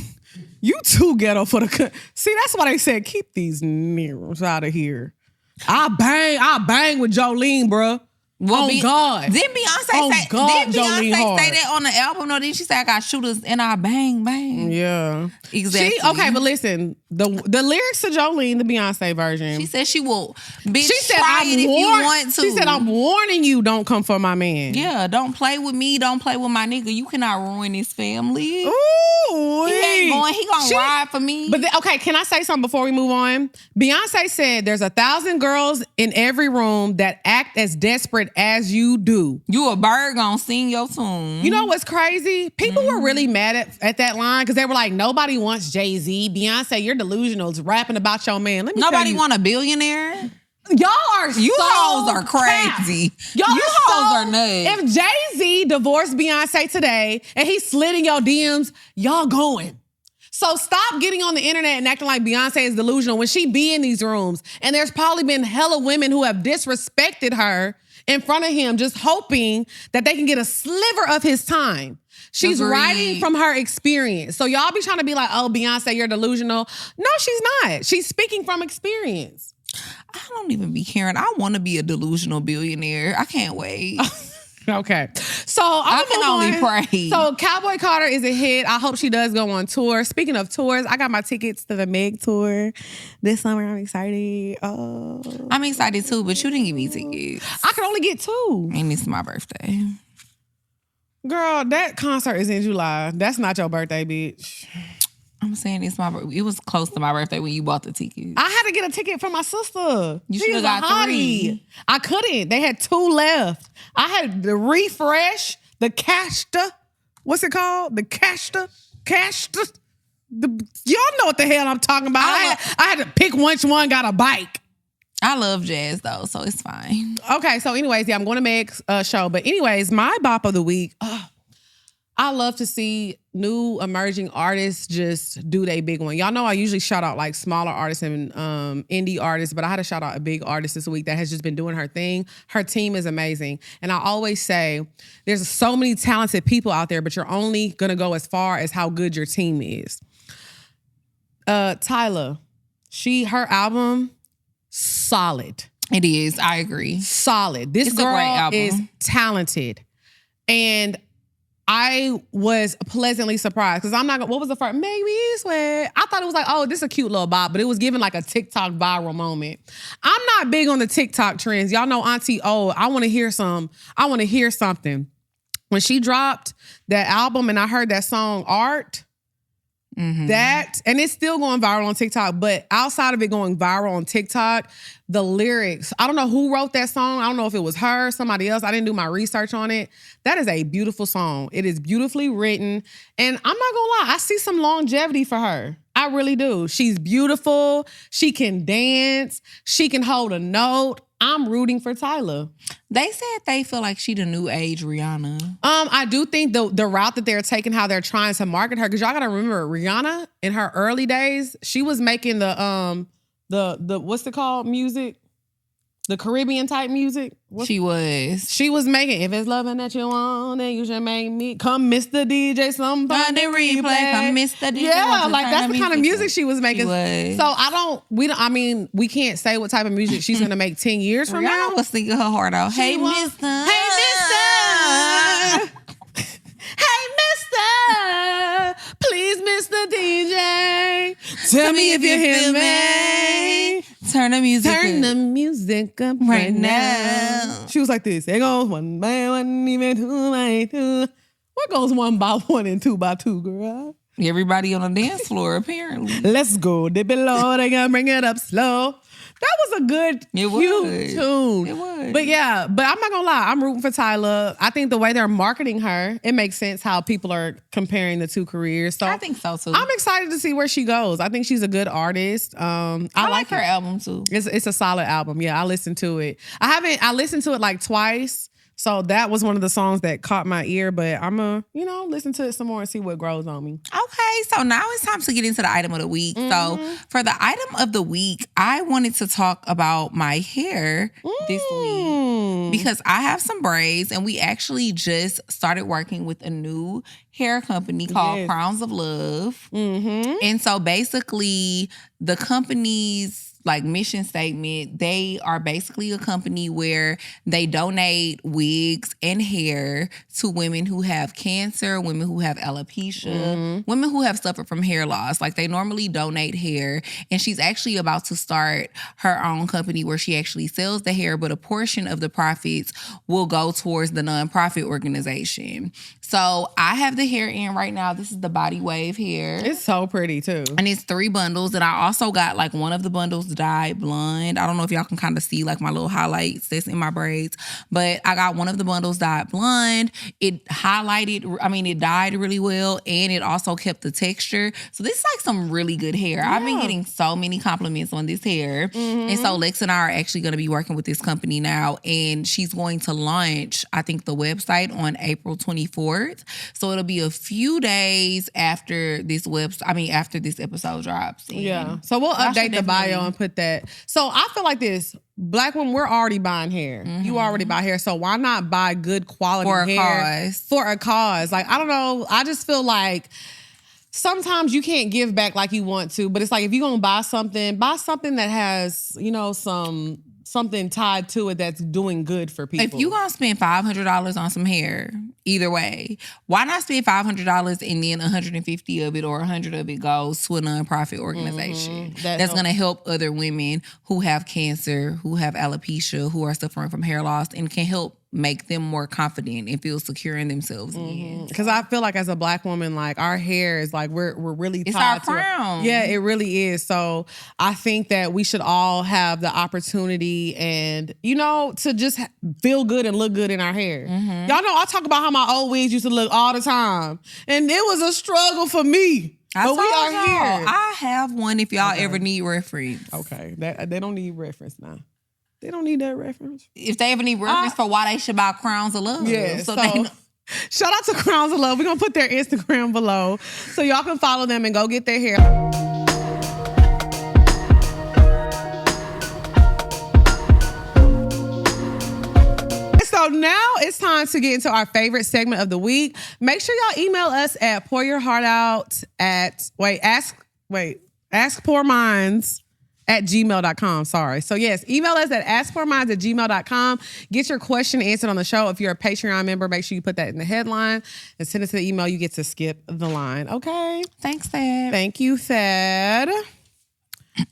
[SPEAKER 1] You too ghetto for the... See, that's why they said, keep these niggas out of here. I bang with Jolene, bruh.
[SPEAKER 2] Well,
[SPEAKER 1] God.
[SPEAKER 2] Didn't Beyonce say that on the album? No, didn't she say I got shooters and I bang, bang?
[SPEAKER 1] Yeah.
[SPEAKER 2] Exactly.
[SPEAKER 1] Okay, but listen, the lyrics to Jolene, the Beyonce version.
[SPEAKER 2] She said she will, bitch,
[SPEAKER 1] she said,
[SPEAKER 2] try it if you want to.
[SPEAKER 1] She said, I'm warning you, don't come for my man.
[SPEAKER 2] Yeah, don't play with me, don't play with my nigga. You cannot ruin his family.
[SPEAKER 1] Ooh.
[SPEAKER 2] He gonna ride for me.
[SPEAKER 1] But okay, can I say something before we move on? Beyonce said there's 1,000 girls in every room that act as desperate as you do.
[SPEAKER 2] You a bird gonna sing your tune.
[SPEAKER 1] You know what's crazy? People were really mad at that line because they were like, nobody wants Jay-Z. Beyonce, you're delusional. It's rapping about your man. Let me
[SPEAKER 2] Nobody want a billionaire?
[SPEAKER 1] Y'all are
[SPEAKER 2] You
[SPEAKER 1] so
[SPEAKER 2] hoes are crazy.
[SPEAKER 1] Y'all
[SPEAKER 2] you hoes are nuts.
[SPEAKER 1] If Jay-Z divorced Beyonce today and he slid in your DMs, y'all going. So stop getting on the internet and acting like Beyonce is delusional when she be in these rooms. And there's probably been hella women who have disrespected her in front of him, just hoping that they can get a sliver of his time. She's writing from her experience. So y'all be trying to be like, oh, Beyonce, you're delusional. No, she's not. She's speaking from experience.
[SPEAKER 2] I don't even be caring. I want to be a delusional billionaire. I can't wait.
[SPEAKER 1] Okay. So
[SPEAKER 2] I can only pray.
[SPEAKER 1] So Cowboy Carter is a hit. I hope she does go on tour. Speaking of tours, I got my tickets to the Meg tour this summer. I'm excited. Oh,
[SPEAKER 2] I'm excited too, but you didn't give me tickets.
[SPEAKER 1] I could only get 2.
[SPEAKER 2] And it's my birthday.
[SPEAKER 1] Girl, that concert is in July. That's not your birthday, bitch.
[SPEAKER 2] I'm saying it was close to my birthday when you bought the tickets.
[SPEAKER 1] I had to get a ticket for my sister.
[SPEAKER 2] You should have got 3.
[SPEAKER 1] I couldn't. They had 2 left. I had the refresh, the cashta. What's it called? The cashta? Y'all know what the hell I'm talking about. I had to pick which one got a bike.
[SPEAKER 2] I love jazz though, so it's fine.
[SPEAKER 1] Okay, so anyways, I'm going to Meg's show. But anyways, my bop of the week, I love to see new emerging artists just do their big one. Y'all know I usually shout out like smaller artists and indie artists, but I had to shout out a big artist this week that has just been doing her thing. Her team is amazing. And I always say there's so many talented people out there, but you're only going to go as far as how good your team is. Tyla, her album, solid.
[SPEAKER 2] It is. I agree.
[SPEAKER 1] Solid. This girl is talented. And I was pleasantly surprised because I'm not gonna, what was the first? Make me sweat. I thought it was like, oh, this is a cute little bop, but it was giving like a TikTok viral moment. I'm not big on the TikTok trends. Y'all know Auntie O, I want to hear something. When she dropped that album and I heard that song Art, that, and it's still going viral on TikTok, but outside of it going viral on TikTok, the lyrics, I don't know who wrote that song. I don't know if it was her, somebody else. I didn't do my research on it. That is a beautiful song. It is beautifully written. And I'm not gonna lie, I see some longevity for her. I really do. She's beautiful. She can dance. She can hold a note. I'm rooting for Tyla.
[SPEAKER 2] They said they feel like she the new age Rihanna.
[SPEAKER 1] I do think the route that they're taking, how they're trying to market her, because y'all gotta remember Rihanna in her early days, she was making the what's it called music, the Caribbean type music.
[SPEAKER 2] She was
[SPEAKER 1] making, if it's loving that you want, then you should make me come, Mr. DJ, somebody replay.
[SPEAKER 2] Come, Mr. DJ.
[SPEAKER 1] Yeah, like that's the kind of music she was making.
[SPEAKER 2] So
[SPEAKER 1] we can't say what type of music she's gonna make 10 years from now.
[SPEAKER 2] Rihanna was singing her heart out. Hey, Mister.
[SPEAKER 1] Hey, Mister. Hey, Mister. Please, Mr. DJ. Tell me if you hear me.
[SPEAKER 2] Turn the
[SPEAKER 1] music up right now. She was like this. It goes 1 by 1, even 2 by 2. What goes 1 by 1 and 2 by 2, girl?
[SPEAKER 2] Everybody on the dance floor, apparently.
[SPEAKER 1] Let's go. Dip it low. They gonna bring it up slow. That was a good, cute tune.
[SPEAKER 2] It was.
[SPEAKER 1] But yeah, but I'm not gonna lie, I'm rooting for Tyla. I think the way they're marketing her, it makes sense how people are comparing the two careers. So
[SPEAKER 2] I think so too.
[SPEAKER 1] I'm excited to see where she goes. I think she's a good artist. I
[SPEAKER 2] like her album too.
[SPEAKER 1] It's a solid album. Yeah, I listened to it. I listened to it like twice. So that was one of the songs that caught my ear, but I'm going to, listen to it some more and see what grows on me.
[SPEAKER 2] Okay, so now it's time to get into the item of the week. So for the item of the week, I wanted to talk about my hair this week because I have some braids and we actually just started working with a new hair company called Crowns of Love. And so basically the company's mission statement, they are basically a company where they donate wigs and hair to women who have cancer, women who have alopecia, women who have suffered from hair loss. They normally donate hair, and she's actually about to start her own company where she actually sells the hair, but a portion of the profits will go towards the nonprofit organization. So I have the hair in right now. This is the body wave hair.
[SPEAKER 1] It's so pretty too.
[SPEAKER 2] And it's 3 bundles. And I also got one of the bundles dyed blonde. I don't know if y'all can kind of see my little highlights that's in my braids. But I got one of the bundles dyed blonde. It it dyed really well. And it also kept the texture. So this is some really good hair. Yeah. I've been getting so many compliments on this hair. And so Lex and I are actually going to be working with this company now. And she's going to launch, I think, the website on April 24th. So it'll be a few days after this after this episode drops. And
[SPEAKER 1] yeah. So we'll update the bio and put that. So I feel like this. Black women, we're already buying hair. You already buy hair. So why not buy good quality hair for a cause? I don't know. I just feel like sometimes you can't give back like you want to, but it's if you're going to buy something that has, something tied to it that's doing good for people.
[SPEAKER 2] If you're going to spend $500 on some hair, either way, why not spend $500 and then $150 of it or $100 of it goes to a nonprofit organization that's going to help other women who have cancer, who have alopecia, who are suffering from hair loss, and can help make them more confident and feel secure in themselves again.
[SPEAKER 1] Because I feel like as a Black woman, our hair is we're really tied
[SPEAKER 2] it's our crown.
[SPEAKER 1] Yeah, it really is. So I think that we should all have the opportunity and to just feel good and look good in our hair. Y'all know I talk about how my old wigs used to look all the time, and it was a struggle for me. But we are here.
[SPEAKER 2] I have one if y'all ever need reference.
[SPEAKER 1] Okay, they don't need reference now. They don't need that reference.
[SPEAKER 2] If they ever need reference for why they should buy Crowns of Love.
[SPEAKER 1] Yeah, so shout out to Crowns of Love. We're going to put their Instagram below so y'all can follow them and go get their hair. So now it's time to get into our favorite segment of the week. Make sure y'all email us at askpourminds@gmail.com. Sorry. So yes, email us at askpourminds@gmail.com. Get your question answered on the show. If you're a Patreon member, make sure you put that in the headline and send it to the email. You get to skip the line. Okay.
[SPEAKER 2] Thanks, Thad.
[SPEAKER 1] Thank you, Thad.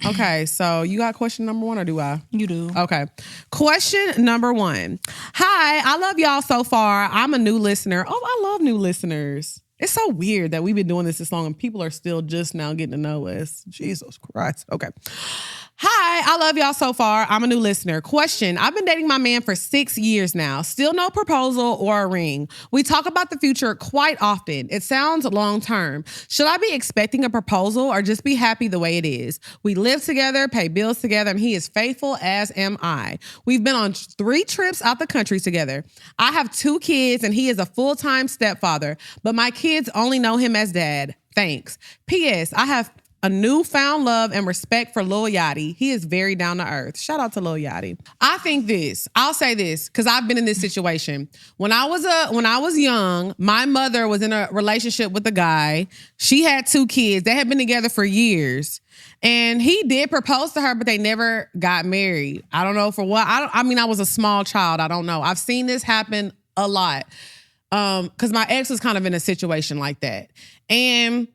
[SPEAKER 1] Okay, so you got question number 1 or do I?
[SPEAKER 2] You do.
[SPEAKER 1] Okay. Question number 1. Hi, I love y'all so far. I'm a new listener. Oh, I love new listeners. It's so weird that we've been doing this long and people are still just now getting to know us. Jesus Christ. Okay. Hi, I love y'all so far. I'm a new listener. Question, I've been dating my man for 6 years now. Still no proposal or a ring. We talk about the future quite often. It sounds long term. Should I be expecting a proposal or just be happy the way it is? We live together, pay bills together, and he is faithful, as am I. We've been on 3 trips out the country together. I have 2 kids and he is a full-time stepfather, but my kids only know him as dad. Thanks. P.S. I have a newfound love and respect for Lil Yachty. He is very down to earth. Shout out to Lil Yachty. I'll say this, because I've been in this situation. When I was young, my mother was in a relationship with a guy. She had 2 kids. They had been together for years. And he did propose to her, but they never got married. I don't know for what. I was a small child. I don't know. I've seen this happen a lot. Because my ex was kind of in a situation like that. And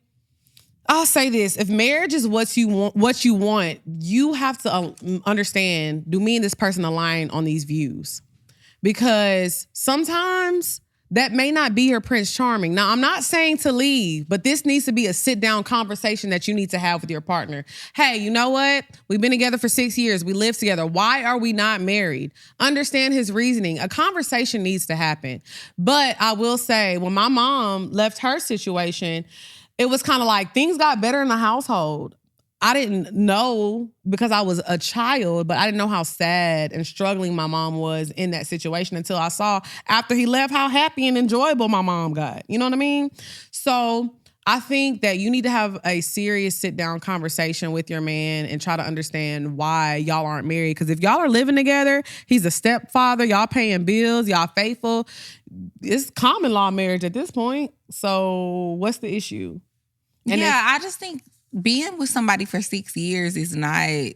[SPEAKER 1] I'll say this, if marriage is what you want, you have to understand, do me and this person align on these views? Because sometimes that may not be your Prince Charming. Now, I'm not saying to leave, but this needs to be a sit-down conversation that you need to have with your partner. Hey, you know what? We've been together for 6 years. We live together. Why are we not married? Understand his reasoning. A conversation needs to happen. But I will say, when my mom left her situation, it was kind of like things got better in the household. I didn't know because I was a child, but I didn't know how sad and struggling my mom was in that situation until I saw after he left how happy and enjoyable my mom got. You know what I mean? So I think that you need to have a serious sit-down conversation with your man and try to understand why y'all aren't married. Because if y'all are living together, he's a stepfather, y'all paying bills, y'all faithful, it's common law marriage at this point. So what's the issue?
[SPEAKER 2] And I just think being with somebody for 6 years is not...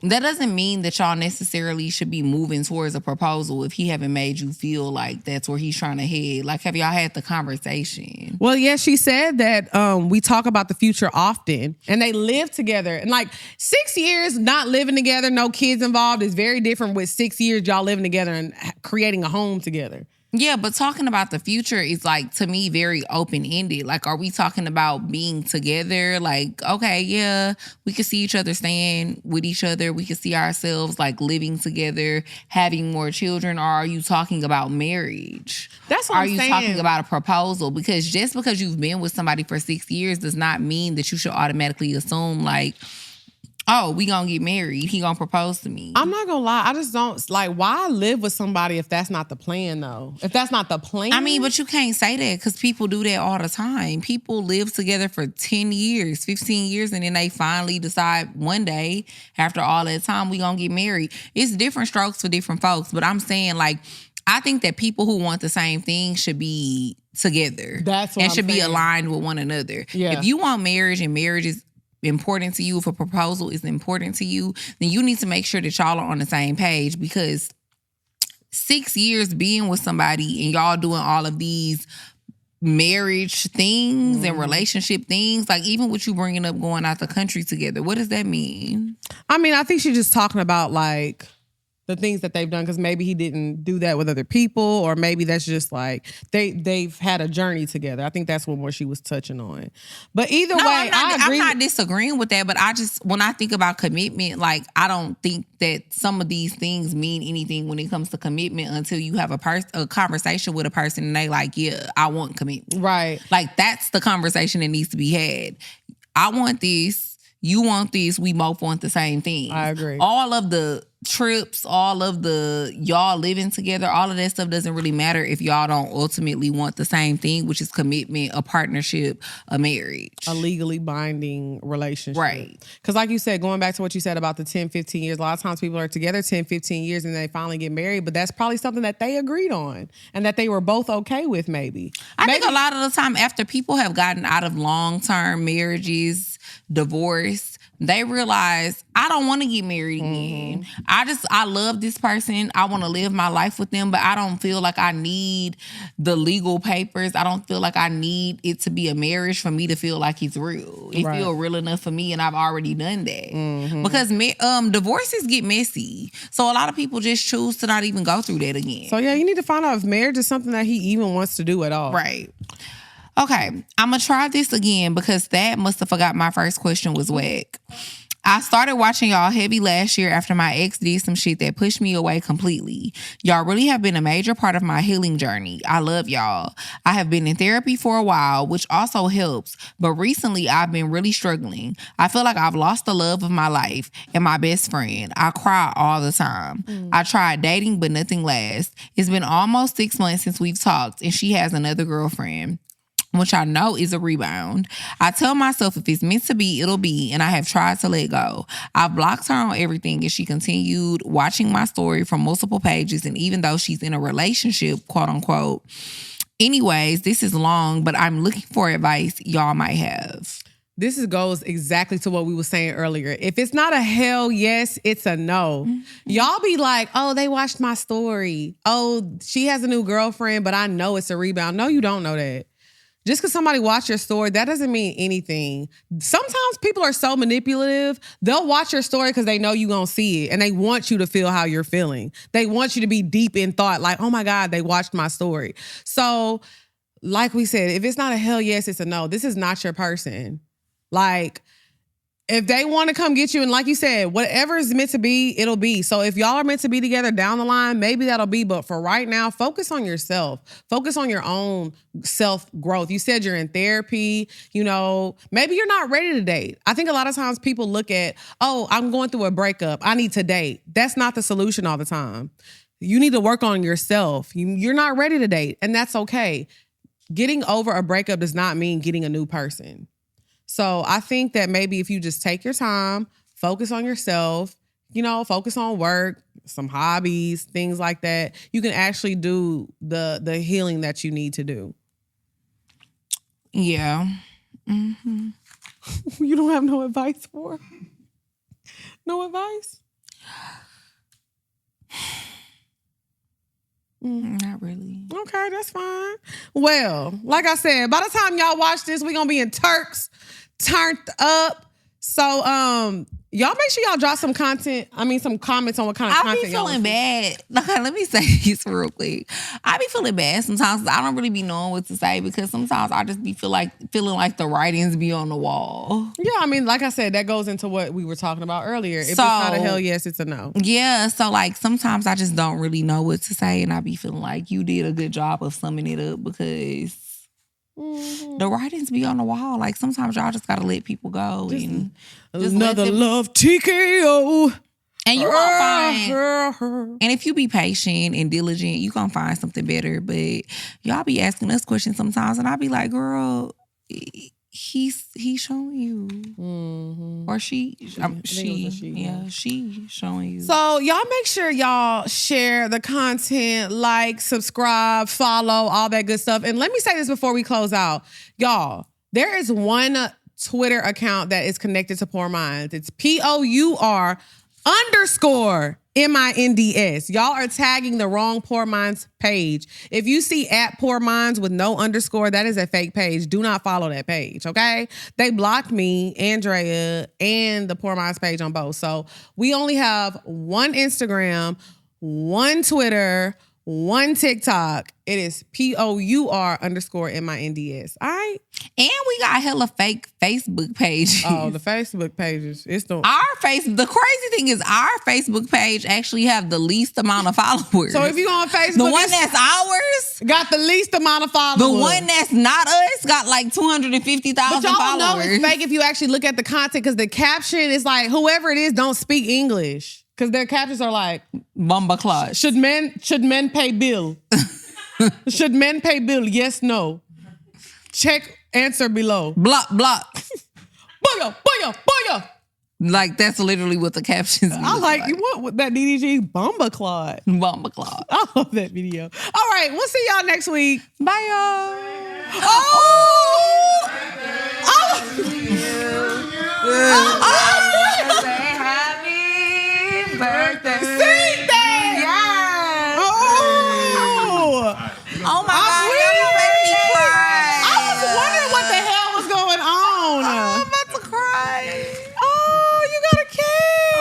[SPEAKER 2] That doesn't mean that y'all necessarily should be moving towards a proposal if he haven't made you feel like that's where he's trying to head. Like, have y'all had the conversation?
[SPEAKER 1] Well, yeah, she said that we talk about the future often, and they live together. And like 6 years not living together, no kids involved, is very different with 6 years y'all living together and creating a home together.
[SPEAKER 2] Yeah, but talking about the future is, like, to me, very open-ended. Like, are we talking about being together? Like, okay, yeah, we could see each other staying with each other. We could see ourselves, like, living together, having more children. Or are you talking about marriage?
[SPEAKER 1] That's what I'm saying.
[SPEAKER 2] Are you talking about a proposal? Because just because you've been with somebody for 6 years does not mean that you should automatically assume, like, oh, we gonna get married. He gonna propose to me.
[SPEAKER 1] I'm not gonna lie. I just don't, like, why live with somebody if that's not the plan, though? If that's not the plan?
[SPEAKER 2] I mean, but you can't say that because people do that all the time. People live together for 10 years, 15 years, and then they finally decide one day, after all that time, we gonna get married. It's different strokes for different folks, but I'm saying, like, I think that people who want the same thing should be together.
[SPEAKER 1] That's what
[SPEAKER 2] and
[SPEAKER 1] I'm
[SPEAKER 2] should
[SPEAKER 1] saying.
[SPEAKER 2] be aligned with one another.
[SPEAKER 1] Yeah.
[SPEAKER 2] If you want marriage and marriage is important to you, if a proposal is important to you, then you need to make sure that y'all are on the same page, because 6 years being with somebody and y'all doing all of these marriage things and relationship things, like even with you bringing up going out the country together, what does that mean?
[SPEAKER 1] I mean, I think she's just talking about, like, the things that they've done, because maybe he didn't do that with other people, or maybe that's just like they've had a journey together. I think that's what more she was touching on. But either way,
[SPEAKER 2] I'm not disagreeing with that, but I just, when I think about commitment, like, I don't think that some of these things mean anything when it comes to commitment until you have a conversation with a person and they like, yeah, I want commitment.
[SPEAKER 1] Right.
[SPEAKER 2] Like, that's the conversation that needs to be had. I want this, you want this, we both want the same thing.
[SPEAKER 1] I agree.
[SPEAKER 2] All of the trips, all of the y'all living together, all of that stuff doesn't really matter if y'all don't ultimately want the same thing, which is commitment, a partnership, a marriage.
[SPEAKER 1] A legally binding relationship.
[SPEAKER 2] Right.
[SPEAKER 1] Because like you said, going back to what you said about the 10, 15 years, a lot of times people are together 10, 15 years and they finally get married, but that's probably something that they agreed on and that they were both okay with maybe.
[SPEAKER 2] I think a lot of the time after people have gotten out of long-term marriages, divorce, they realize, I don't want to get married again. I love this person. I want to live my life with them, but I don't feel like I need the legal papers. I don't feel like I need it to be a marriage for me to feel like it's real. It feels real enough for me, and I've already done that. Because divorces get messy. So a lot of people just choose to not even go through that again.
[SPEAKER 1] So yeah, you need to find out if marriage is something that he even wants to do at all.
[SPEAKER 2] Right. Okay, I'm going to try this again because that must have forgot my first question was whack. I started watching y'all heavy last year after my ex did some shit that pushed me away completely. Y'all really have been a major part of my healing journey. I love y'all. I have been in therapy for a while, which also helps, but recently I've been really struggling. I feel like I've lost the love of my life and my best friend. I cry all the time. I tried dating, but nothing lasts. It's been almost 6 months since we've talked, and she has another girlfriend, which I know is a rebound. I tell myself if it's meant to be, it'll be, and I have tried to let go. I've blocked her on everything, and she continued watching my story from multiple pages, and even though she's in a relationship, quote unquote. Anyways, this is long, but I'm looking for advice y'all might have.
[SPEAKER 1] This goes exactly to what we were saying earlier. If it's not a hell yes, it's a no. Y'all be like, oh, they watched my story. Oh, she has a new girlfriend, but I know it's a rebound. No, you don't know that. Just because somebody watched your story, that doesn't mean anything. Sometimes people are so manipulative, they'll watch your story because they know you're going to see it and they want you to feel how you're feeling. They want you to be deep in thought, like, oh my God, they watched my story. So, like we said, if it's not a hell yes, it's a no. This is not your person. Like, if they want to come get you, and like you said, whatever is meant to be, it'll be. So if y'all are meant to be together down the line, maybe that'll be. But for right now, focus on yourself. Focus on your own self-growth. You said you're in therapy. You know, maybe you're not ready to date. I think a lot of times people look at, oh, I'm going through a breakup, I need to date. That's not the solution all the time. You need to work on yourself. You're not ready to date, and that's okay. Getting over a breakup does not mean getting a new person. So I think that maybe if you just take your time, focus on yourself, you know, focus on work, some hobbies, things like that, you can actually do the healing that you need to do.
[SPEAKER 2] Yeah. Mm-hmm.
[SPEAKER 1] You don't have no advice for? No advice?
[SPEAKER 2] Not really.
[SPEAKER 1] Okay, that's fine. Well, like I said, by the time y'all watch this, we're gonna be in Turks, turned up. So y'all make sure y'all drop some content. Some comments on what kind of content y'all
[SPEAKER 2] feeling bad. Let me say this real quick. I be feeling bad sometimes because I don't really be knowing what to say because sometimes I just be feeling like the writings be on the wall.
[SPEAKER 1] Yeah, like I said, that goes into what we were talking about earlier. If it's not a hell yes, it's a no.
[SPEAKER 2] Yeah, so like sometimes I just don't really know what to say and I be feeling like you did a good job of summing it up because the writings be on the wall. Like sometimes y'all just gotta let people go and just
[SPEAKER 1] another love TKO.
[SPEAKER 2] And you gonna find, and if you be patient and diligent, you gonna find something better. But y'all be asking us questions sometimes, and I be like, girl, he's showing you, or she showing you.
[SPEAKER 1] So y'all make sure y'all share the content, like, subscribe, follow, all that good stuff. And let me say this before we close out, y'all. There is one Twitter account that is connected to Poor Minds. It's POUR_MINDS. Y'all are tagging the wrong Poor Minds page. If you see @Poor Minds with no underscore, that is a fake page. Do not follow that page, okay? They blocked me, Andrea, and the Poor Minds page on both. So we only have one Instagram, one Twitter, one TikTok. It is POUR_MINDS. All right?
[SPEAKER 2] And we got hella fake Facebook pages.
[SPEAKER 1] Oh, the Facebook pages.
[SPEAKER 2] The crazy thing is our Facebook page actually have the least amount of followers.
[SPEAKER 1] So if you go on Facebook,
[SPEAKER 2] the one that's ours
[SPEAKER 1] got the least amount of followers.
[SPEAKER 2] The one that's not us got like 250,000 followers.
[SPEAKER 1] But y'all know it's fake if you actually look at the content because the caption is like, whoever it is don't speak English. Because their captions are like,
[SPEAKER 2] Bomba Claus.
[SPEAKER 1] Should men pay bill? Should men pay bill? Yes, no. Check answer below.
[SPEAKER 2] Block.
[SPEAKER 1] Booyah.
[SPEAKER 2] Like, that's literally what the captions mean.
[SPEAKER 1] I like you. What with that DDG? Bomba Claude.
[SPEAKER 2] Bomba Claude.
[SPEAKER 1] I love that video. All right, we'll see y'all next week.
[SPEAKER 2] Bye, y'all.
[SPEAKER 5] Birthday.
[SPEAKER 1] Sing that!
[SPEAKER 5] Yes.
[SPEAKER 2] Oh my God, y'all make me cry.
[SPEAKER 1] I was wondering what the hell was going on.
[SPEAKER 2] I'm about to cry.
[SPEAKER 1] Oh, you got a cake.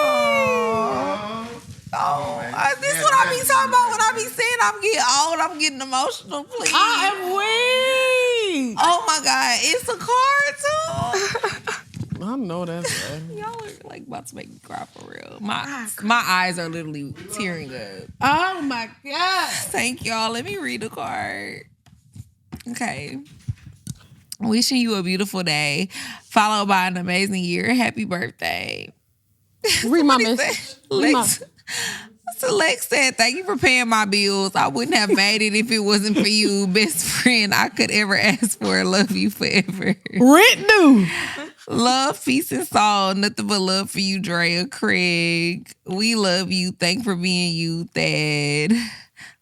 [SPEAKER 2] This is what I be talking about when I be saying I'm getting old. I'm getting emotional, please.
[SPEAKER 1] I am weak.
[SPEAKER 2] Oh my God, it's a card too.
[SPEAKER 1] I know that's right.
[SPEAKER 2] Y'all are like about to make me cry for real. My eyes are literally tearing up.
[SPEAKER 1] Oh my God.
[SPEAKER 2] Thank y'all. Let me read the card. Okay. Wishing you a beautiful day, followed by an amazing year. Happy birthday.
[SPEAKER 1] Read my message.
[SPEAKER 2] Lex said, thank you for paying my bills. I wouldn't have made it if it wasn't for you. Best friend I could ever ask for. Love you forever.
[SPEAKER 1] Rent due.
[SPEAKER 2] Love, peace, and soul. Nothing but love for you, Drea. Craig. We love you. Thank for being you, Thad.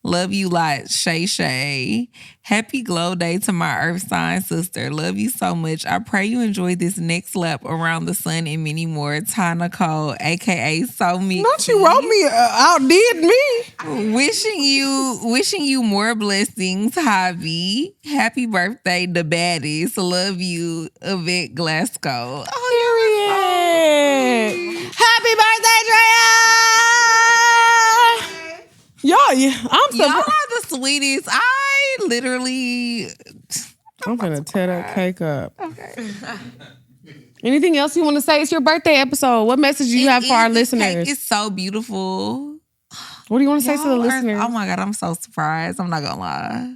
[SPEAKER 2] Love you lot, Shay Shay. Happy glow day to my earth sign sister. Love you so much. I pray you enjoy this next lap around the sun and many more. Ty Nicole, a.k.a. So Me.
[SPEAKER 1] Not you wrote me, outdid me.
[SPEAKER 2] Wishing you more blessings, Javi. Happy birthday, the baddies. Love you, Yvette Glasgow.
[SPEAKER 1] Period. Happy birthday, Drea! Y'all
[SPEAKER 2] are the sweetest. I literally.
[SPEAKER 1] I'm gonna tear that cake up.
[SPEAKER 2] Okay.
[SPEAKER 1] Anything else you want to say? It's your birthday episode. What message do you have for our listeners?
[SPEAKER 2] It's so beautiful.
[SPEAKER 1] What do you want to say to the listeners?
[SPEAKER 2] Oh my God, I'm so surprised. I'm not gonna lie.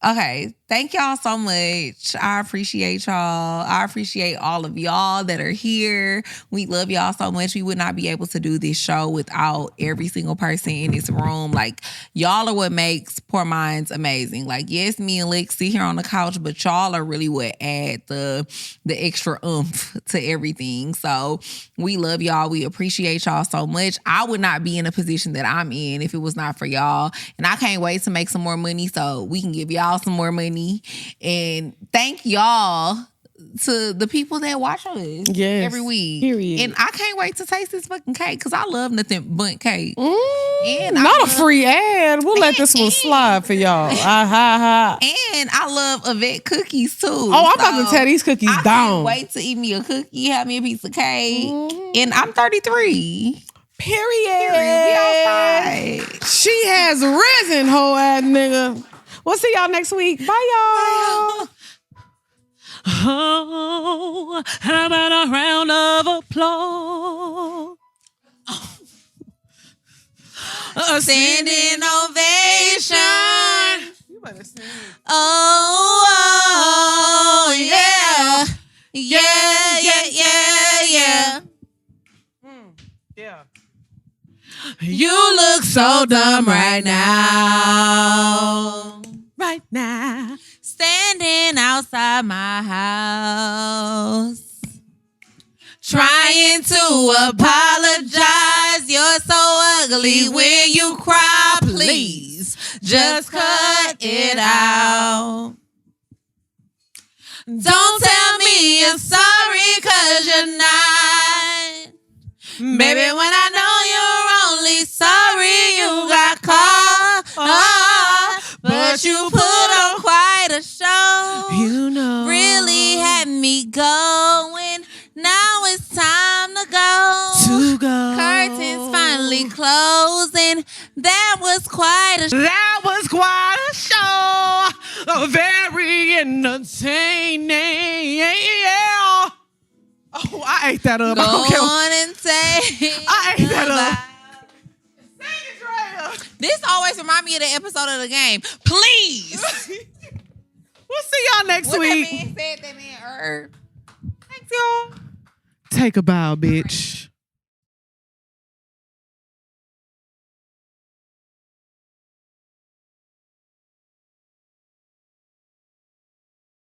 [SPEAKER 2] Okay, thank y'all so much. I appreciate y'all. I appreciate all of y'all that are here. We love y'all so much. We would not be able to do this show without every single person in this room. Like, y'all are what makes Poor Minds amazing. Like, yes, me and Lex sit here on the couch, but y'all are really what add the extra oomph to everything. So we love y'all. We appreciate y'all so much. I would not be in a position that I'm in if it was not for y'all. And I can't wait to make some more money so we can give y'all some more money. And thank y'all to the people that watch us every week.
[SPEAKER 1] Period.
[SPEAKER 2] And I can't wait to taste this fucking cake because I love nothing but cake.
[SPEAKER 1] And not a free ad. We'll let this one slide for y'all.
[SPEAKER 2] And I love Yvette cookies too.
[SPEAKER 1] Oh, I'm about to tear these cookies down.
[SPEAKER 2] I can't wait to eat me a cookie, have me a piece of cake. And I'm 33.
[SPEAKER 1] Period.
[SPEAKER 2] We outside.
[SPEAKER 1] She has risen, hoe ass nigga. We'll see y'all next week. Bye, y'all. Oh, how about a round of applause?
[SPEAKER 2] A standing ovation.
[SPEAKER 1] You better sing.
[SPEAKER 2] Oh, yeah. Yeah.
[SPEAKER 1] Yeah. You look so dumb right now. Right now.
[SPEAKER 2] Standing outside my house. Trying to apologize. You're so ugly when you cry. Please, just cut it out. Don't tell me you're sorry, 'cause you're not. Baby, when I know you're only sorry you got caught. But you put on quite a show.
[SPEAKER 1] You know.
[SPEAKER 2] Really had me going. Now it's time to go. Curtains finally closing. That was quite a
[SPEAKER 1] show. Very entertaining. Yeah. Oh, I ate that up.
[SPEAKER 2] Go on and say.
[SPEAKER 1] I ate that up.
[SPEAKER 2] This always reminds me of the episode of the game. Please.
[SPEAKER 1] We'll see y'all next week.
[SPEAKER 2] What that man said, that man Herb.
[SPEAKER 1] Thanks, y'all. Take a bow, bitch.